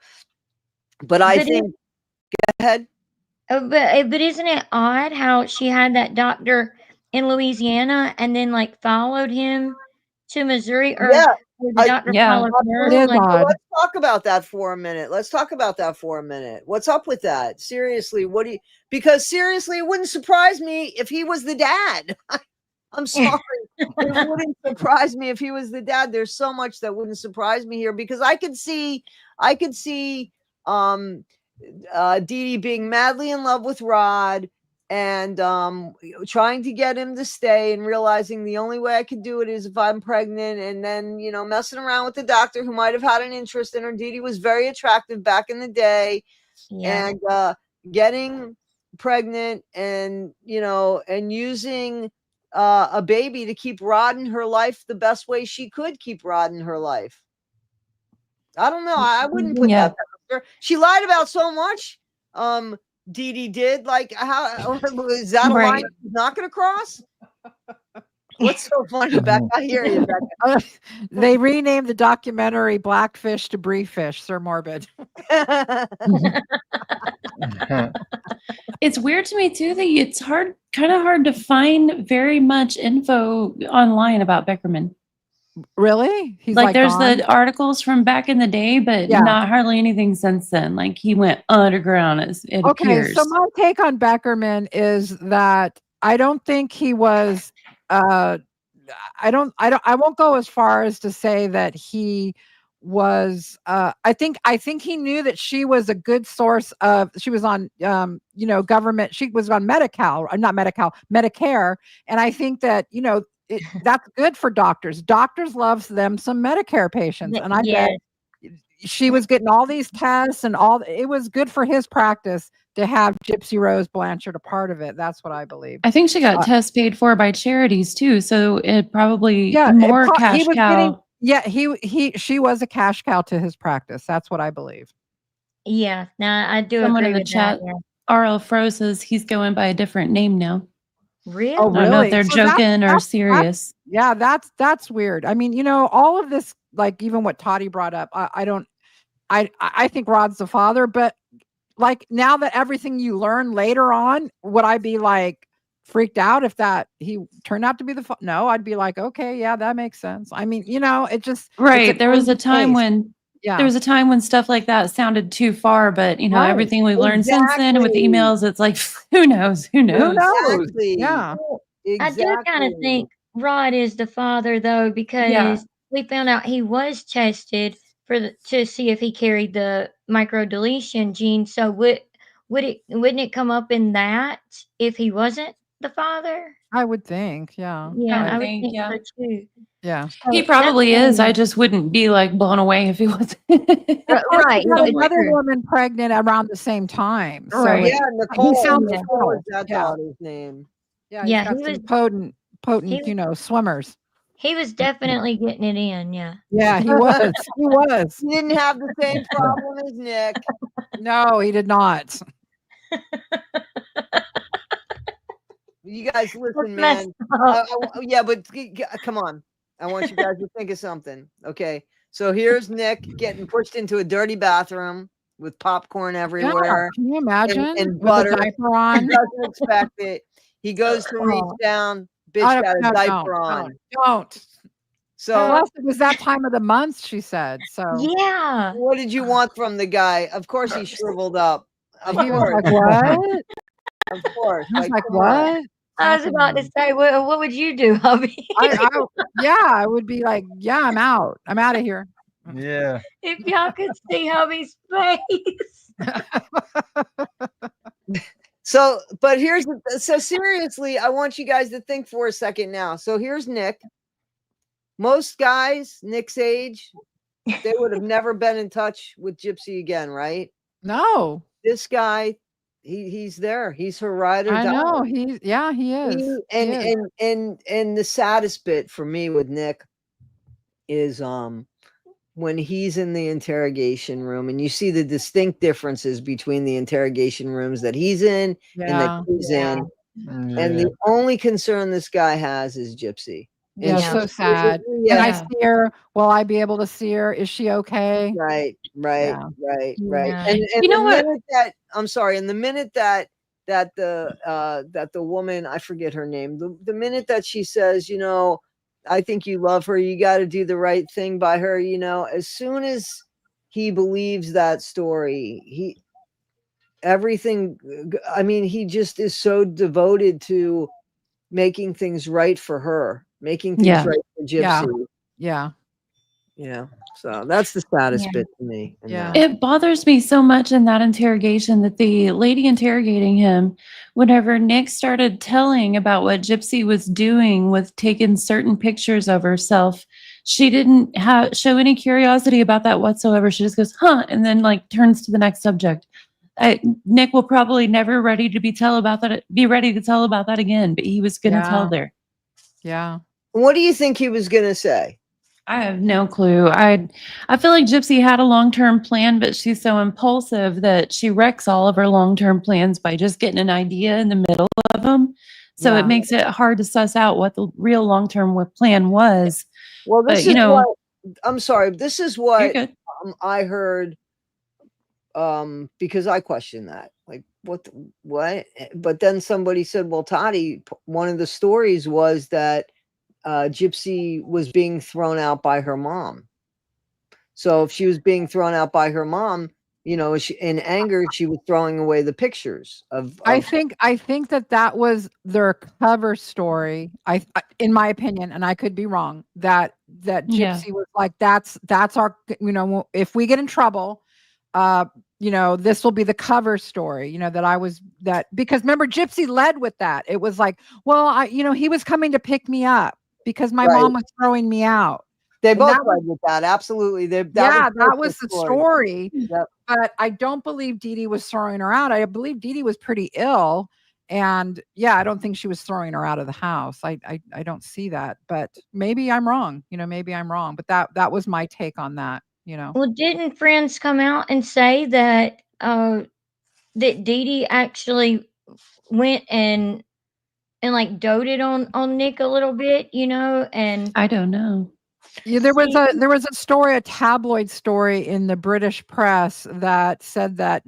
but I But think, go ahead. But isn't it odd how she had that doctor in Louisiana and then like followed him to Missouri, Yeah, or the doctor Yeah. followed her? It is Like, odd. let's talk about that for a minute. What's up with that? Seriously, what do you, because seriously, it wouldn't surprise me if he was the dad. I'm sorry. It wouldn't surprise me if he was the dad. There's so much that wouldn't surprise me here because I could see Dee Dee being madly in love with Rod and trying to get him to stay and realizing the only way I could do it is if I'm pregnant, and then, you know, messing around with the doctor who might have had an interest in her. Dee Dee was very attractive back in the day. yeah, And getting pregnant and, you know, and using a baby to keep Rod in her life the best way she could keep Rod in her life. I don't know. I wouldn't put Yeah. that past her. She lied about so much. Dee Dee did. Like, how is that a line Right. she's not going to cross? What's so funny, Becca? I hear you, They renamed the documentary Blackfish to Brieffish, Sir Morbid. Becca. It's weird to me too that it's kind of hard to find very much info online about Beckerman. Really? He's Like there's gone? the articles from back in the day, but Yeah. not hardly anything since then. Like he went underground, as it Okay, appears. so my take on Beckerman is that I don't think he was I won't go as far as to say that he was I think he knew that she was a good source of, she was on you know, government, she was on Medicare, and I think that, you know, that's good for doctors. Doctors loves them some Medicare patients, and I yeah, bet she was getting all these tests and all. It was good for his practice to have Gypsy Rose Blanchard a part of it. That's what I believe. I think she got tests paid for by charities too, so it probably Yeah, more he cash was cow. she was a cash cow to his practice. That's what I believe. yeah. Now I do Someone agree in the with chat, that. Yeah. RL Fro says he's going by a different name now. Really? Oh, I don't know if really? they're So that's- joking or that's- serious. Yeah, that's weird. I mean, you know, all of this, like even what Toddy brought up, I think Rod's the father, but like now that everything you learn later on, would I be like freaked out if that he turned out to be the no? I'd be like, okay, yeah, that makes sense. I mean, you know, it just Right. There was a crazy time case. when Yeah. there was a time when stuff like that sounded too far, but you know, Right. everything we've learned since then and with Exactly. emails, it's like who knows? Who knows? Who knows? Exactly. Yeah. I do kind of think Rod is the father though, because we found out he was tested to see if he carried the microdeletion gene. So wouldn't it come up in that if he wasn't the father? I would think, yeah. Yeah, would I would think, think yeah. so too. Yeah. He So probably that's is. I funny. just wouldn't be like blown away if he was. Plus, Right. he got It's another true. woman pregnant around the same time. So Right. Yeah, he Nicole. sounds Yeah. Nicole is thrilled. that Yeah. daughter's name. Yeah, he's Yeah, got he some was potent, he swimmers. he was definitely getting it in, yeah. Yeah, he was. He was. He didn't have the same problem as Nick. No, he did not. You guys That's listen, messed man. up. Yeah, but come on. I want you guys to think of something. Okay. So here's Nick getting pushed into a dirty bathroom with popcorn Yeah. everywhere Can you imagine? and With a butter. diaper He on? doesn't expect it. He goes to reach Oh, down. Bitch got a no, diaper on. don't. So Plus, it was that time of the month, she said. So Yeah. what did you want from the guy? Of course he shriveled up. Of he was course. like, "What?" Of course. He was like, come on. "What?" I was about to say, what would you do, hubby? Yeah, I would be like, "Yeah, I'm out. I'm out of here." Yeah. If y'all could see hubby's face. So, but so seriously, I want you guys to think for a second now. So here's Nick. Most guys, Nick's age, they would have never been in touch with Gypsy again, right? No, This guy, he's there. He's her ride or I die. know he is. And the saddest bit for me with Nick is when he's in the interrogation room and you see the distinct differences between the interrogation rooms that he's in and that she's in. And the only concern this guy has is Gypsy. Yeah, Yeah. so sad. Yeah. Can I see her? Will I be able to see her? Is she okay? Right. Yeah. Yeah. And You know the what? minute that I'm sorry, and the minute that the woman, I forget her name, the minute that she says, you know, I think you love her, you got to do the right thing by her, you know, as soon as he believes that story, everything, I mean, he just is so devoted to making things right for her, making things Yeah. right for Gypsy. Yeah. Yeah. So that's the saddest Yeah. bit to me. in Yeah. that. It bothers me so much in that interrogation that the lady interrogating him, whenever Nick started telling about what Gypsy was doing with taking certain pictures of herself, she didn't show any curiosity about that whatsoever. She just goes, "Huh," and then like turns to the next subject. Nick will probably never be ready to tell about that again, but he was going to tell Yeah. there. Yeah. What do you think he was going to say? I have no clue. I feel like Gypsy had a long-term plan, but she's so impulsive that she wrecks all of her long-term plans by just getting an idea in the middle of them. So Yeah. it makes it hard to suss out what the real long-term plan was. Well, this But, is what I'm sorry. This is You're what good. I heard because I questioned that. Like, what? But then somebody said, well, Toddy, one of the stories was that Gypsy was being thrown out by her mom. So if she was being thrown out by her mom, you know, in anger, she was throwing away the pictures of I think that was their cover story. In my opinion, and I could be wrong, that Yeah. Gypsy was like, that's our, you know, if we get in trouble, you know, this will be the cover story, you know, because remember Gypsy led with that. It was like, well, you know, he was coming to pick me up because my mom was throwing me out. They And both that led with that. Absolutely. that was the story. Yep. But I don't believe Dee Dee was throwing her out. I believe Dee Dee was pretty ill. And yeah, I don't think she was throwing her out of the house. I don't see that. But maybe I'm wrong. You know, maybe I'm wrong. But that was my take on that, you know. Well, didn't friends come out and say that that Dee Dee actually went and like doted on Nick a little bit, you know, and I don't know. Yeah, there was a story, a tabloid story in the British press that said that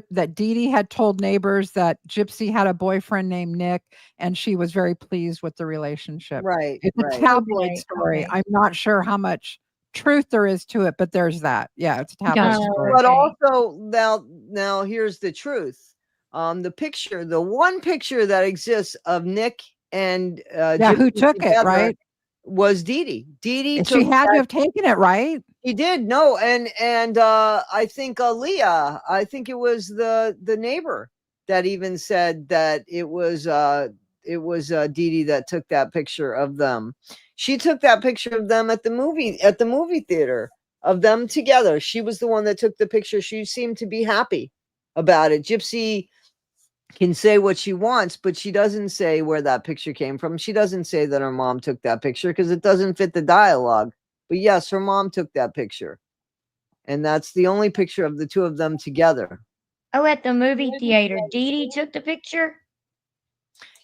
that Dee Dee had told neighbors that Gypsy had a boyfriend named Nick, and she was very pleased with the relationship. Right. It's a tabloid story. okay. I'm not sure how much truth there is to it, but there's that. Yeah, it's a tabloid Gotcha. story. But Okay. also now here's the truth. The one picture that exists of Nick and Yeah, who Gypsy took it, together right? was Dee Dee. Dee Dee And took she had that. to have taken it, right? He did. No, and I think Leah, I think it was the neighbor. that even said that it was Dee Dee that took that picture of them. She took that picture of them at the movie theater of them together. She was the one that took the picture. She seemed to be happy about it. Gypsy can say what she wants, but she doesn't say where that picture came from. She doesn't say that her mom took that picture because it doesn't fit the dialogue. But yes, her mom took that picture. And that's the only picture of the two of them together. Oh, at the movie theater, Dee Dee took the picture?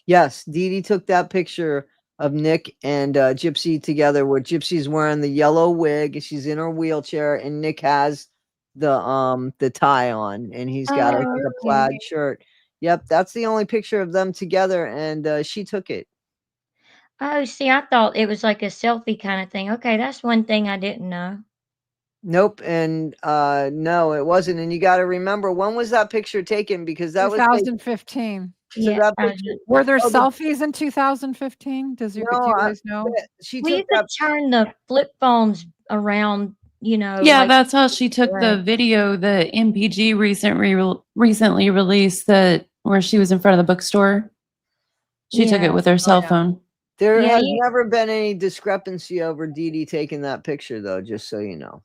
Yes, Dee Dee took that picture of Nick and Gypsy together, where Gypsy's wearing the yellow wig, she's in her wheelchair, and Nick has the tie on, and he's got I think a plaid shirt. Yep, that's the only picture of them together, and she took it. Oh, see, I thought it was like a selfie kind of thing. Okay, that's one thing I didn't know. Nope, and no, it wasn't. And you got to remember, when was that picture taken? Because that was 2015. so Yeah, that picture. Were there Oh, selfies in 2015? Do you guys know? She well, you took could that. turn the flip phones around, you know. Yeah, like- that's how she took the video that MPG recently released, that where she was in front of the bookstore. She took Yeah. it with her cell phone. There Yeah, has you- never been any discrepancy over Dee Dee taking that picture, though, just so you know.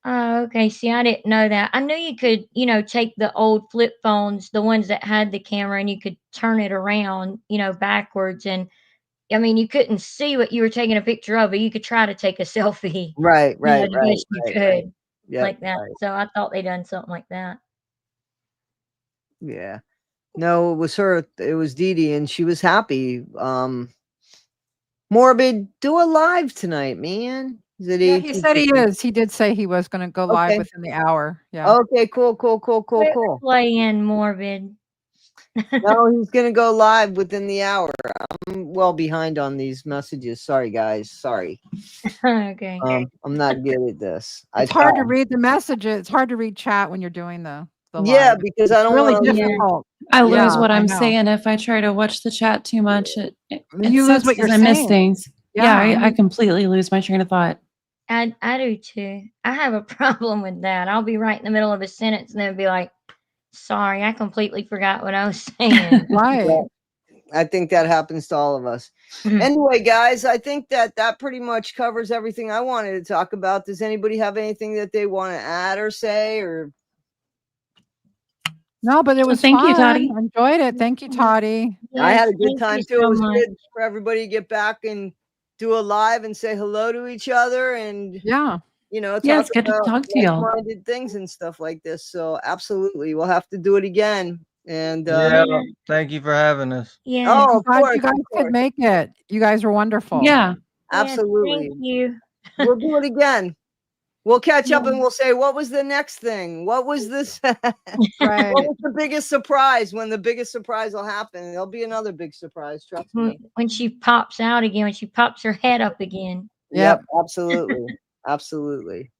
Oh, okay. See, I didn't know that. I knew you could, you know, take the old flip phones, the ones that had the camera, and you could turn it around, you know, backwards. And I mean, you couldn't see what you were taking a picture of, but you could try to take a selfie. Right, You know, right, the right, best you right, could, right. Yep, like that. right. So I thought they done something like that. Yeah. No, it was her. It was Dee Dee, and she was happy. Morbid, do a live tonight, man. Is it Yeah, he said he is. He did say he was going to go live Okay. within the hour. Yeah. Okay, cool. Play in Morbid. No, he's gonna go live within the hour. I'm well behind on these messages. Sorry, guys. Sorry. Okay. I'm not good at this. It's hard to read the messages. It's hard to read chat when you're doing the Yeah, live. because I don't Really want to. difficult. I lose Yeah, what I I'm know. saying if I try to watch the chat too much. It You lose sucks what 'cause you're I miss saying. things. Yeah, Yeah. I completely lose my train of thought. I do too. I have a problem with that. I'll be right in the middle of a sentence and then be like, sorry, I completely forgot what I was saying. Right. Yeah, I think that happens to all of us. Anyway, guys, I think that pretty much covers everything I wanted to talk about. Does anybody have anything that they want to add or say? Or No, but it was Thank you, fun. Toddy. I enjoyed it. Thank you, Toddy. I had a Yes, good thank time you too. It so was much. good for everybody to get back and do a live and say hello to each other and Yeah. you know, Yeah, talk it's good to about talk to y'all. like-minded things and stuff like this. So absolutely, we'll have to do it again. And Yeah, thank you for having us. Yes. oh, I'm of glad course, you guys of could course. make it. You guys were wonderful. Yeah. Absolutely. Thank you. We'll do it again. We'll catch up Yeah. and we'll say, what was the next thing? What was this? Right. What was the biggest surprise? When the biggest surprise will happen, there'll be another big surprise. Trust me. When she pops out again, when she pops her head up again. Yep, absolutely. Absolutely.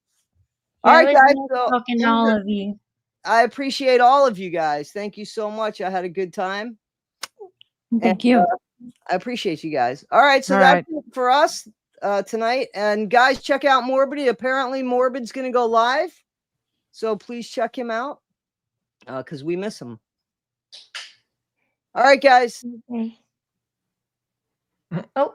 Yeah, All right, it was guys. nice So talking to all of you. I appreciate all of you guys. Thank you so much. I had a good time. Thank you. I appreciate you guys. All right, so All that's right. it for us tonight. And guys, check out Morbid. Apparently, Morbid's going to go live, so please check him out because we miss him. All right, guys. Okay. Oh.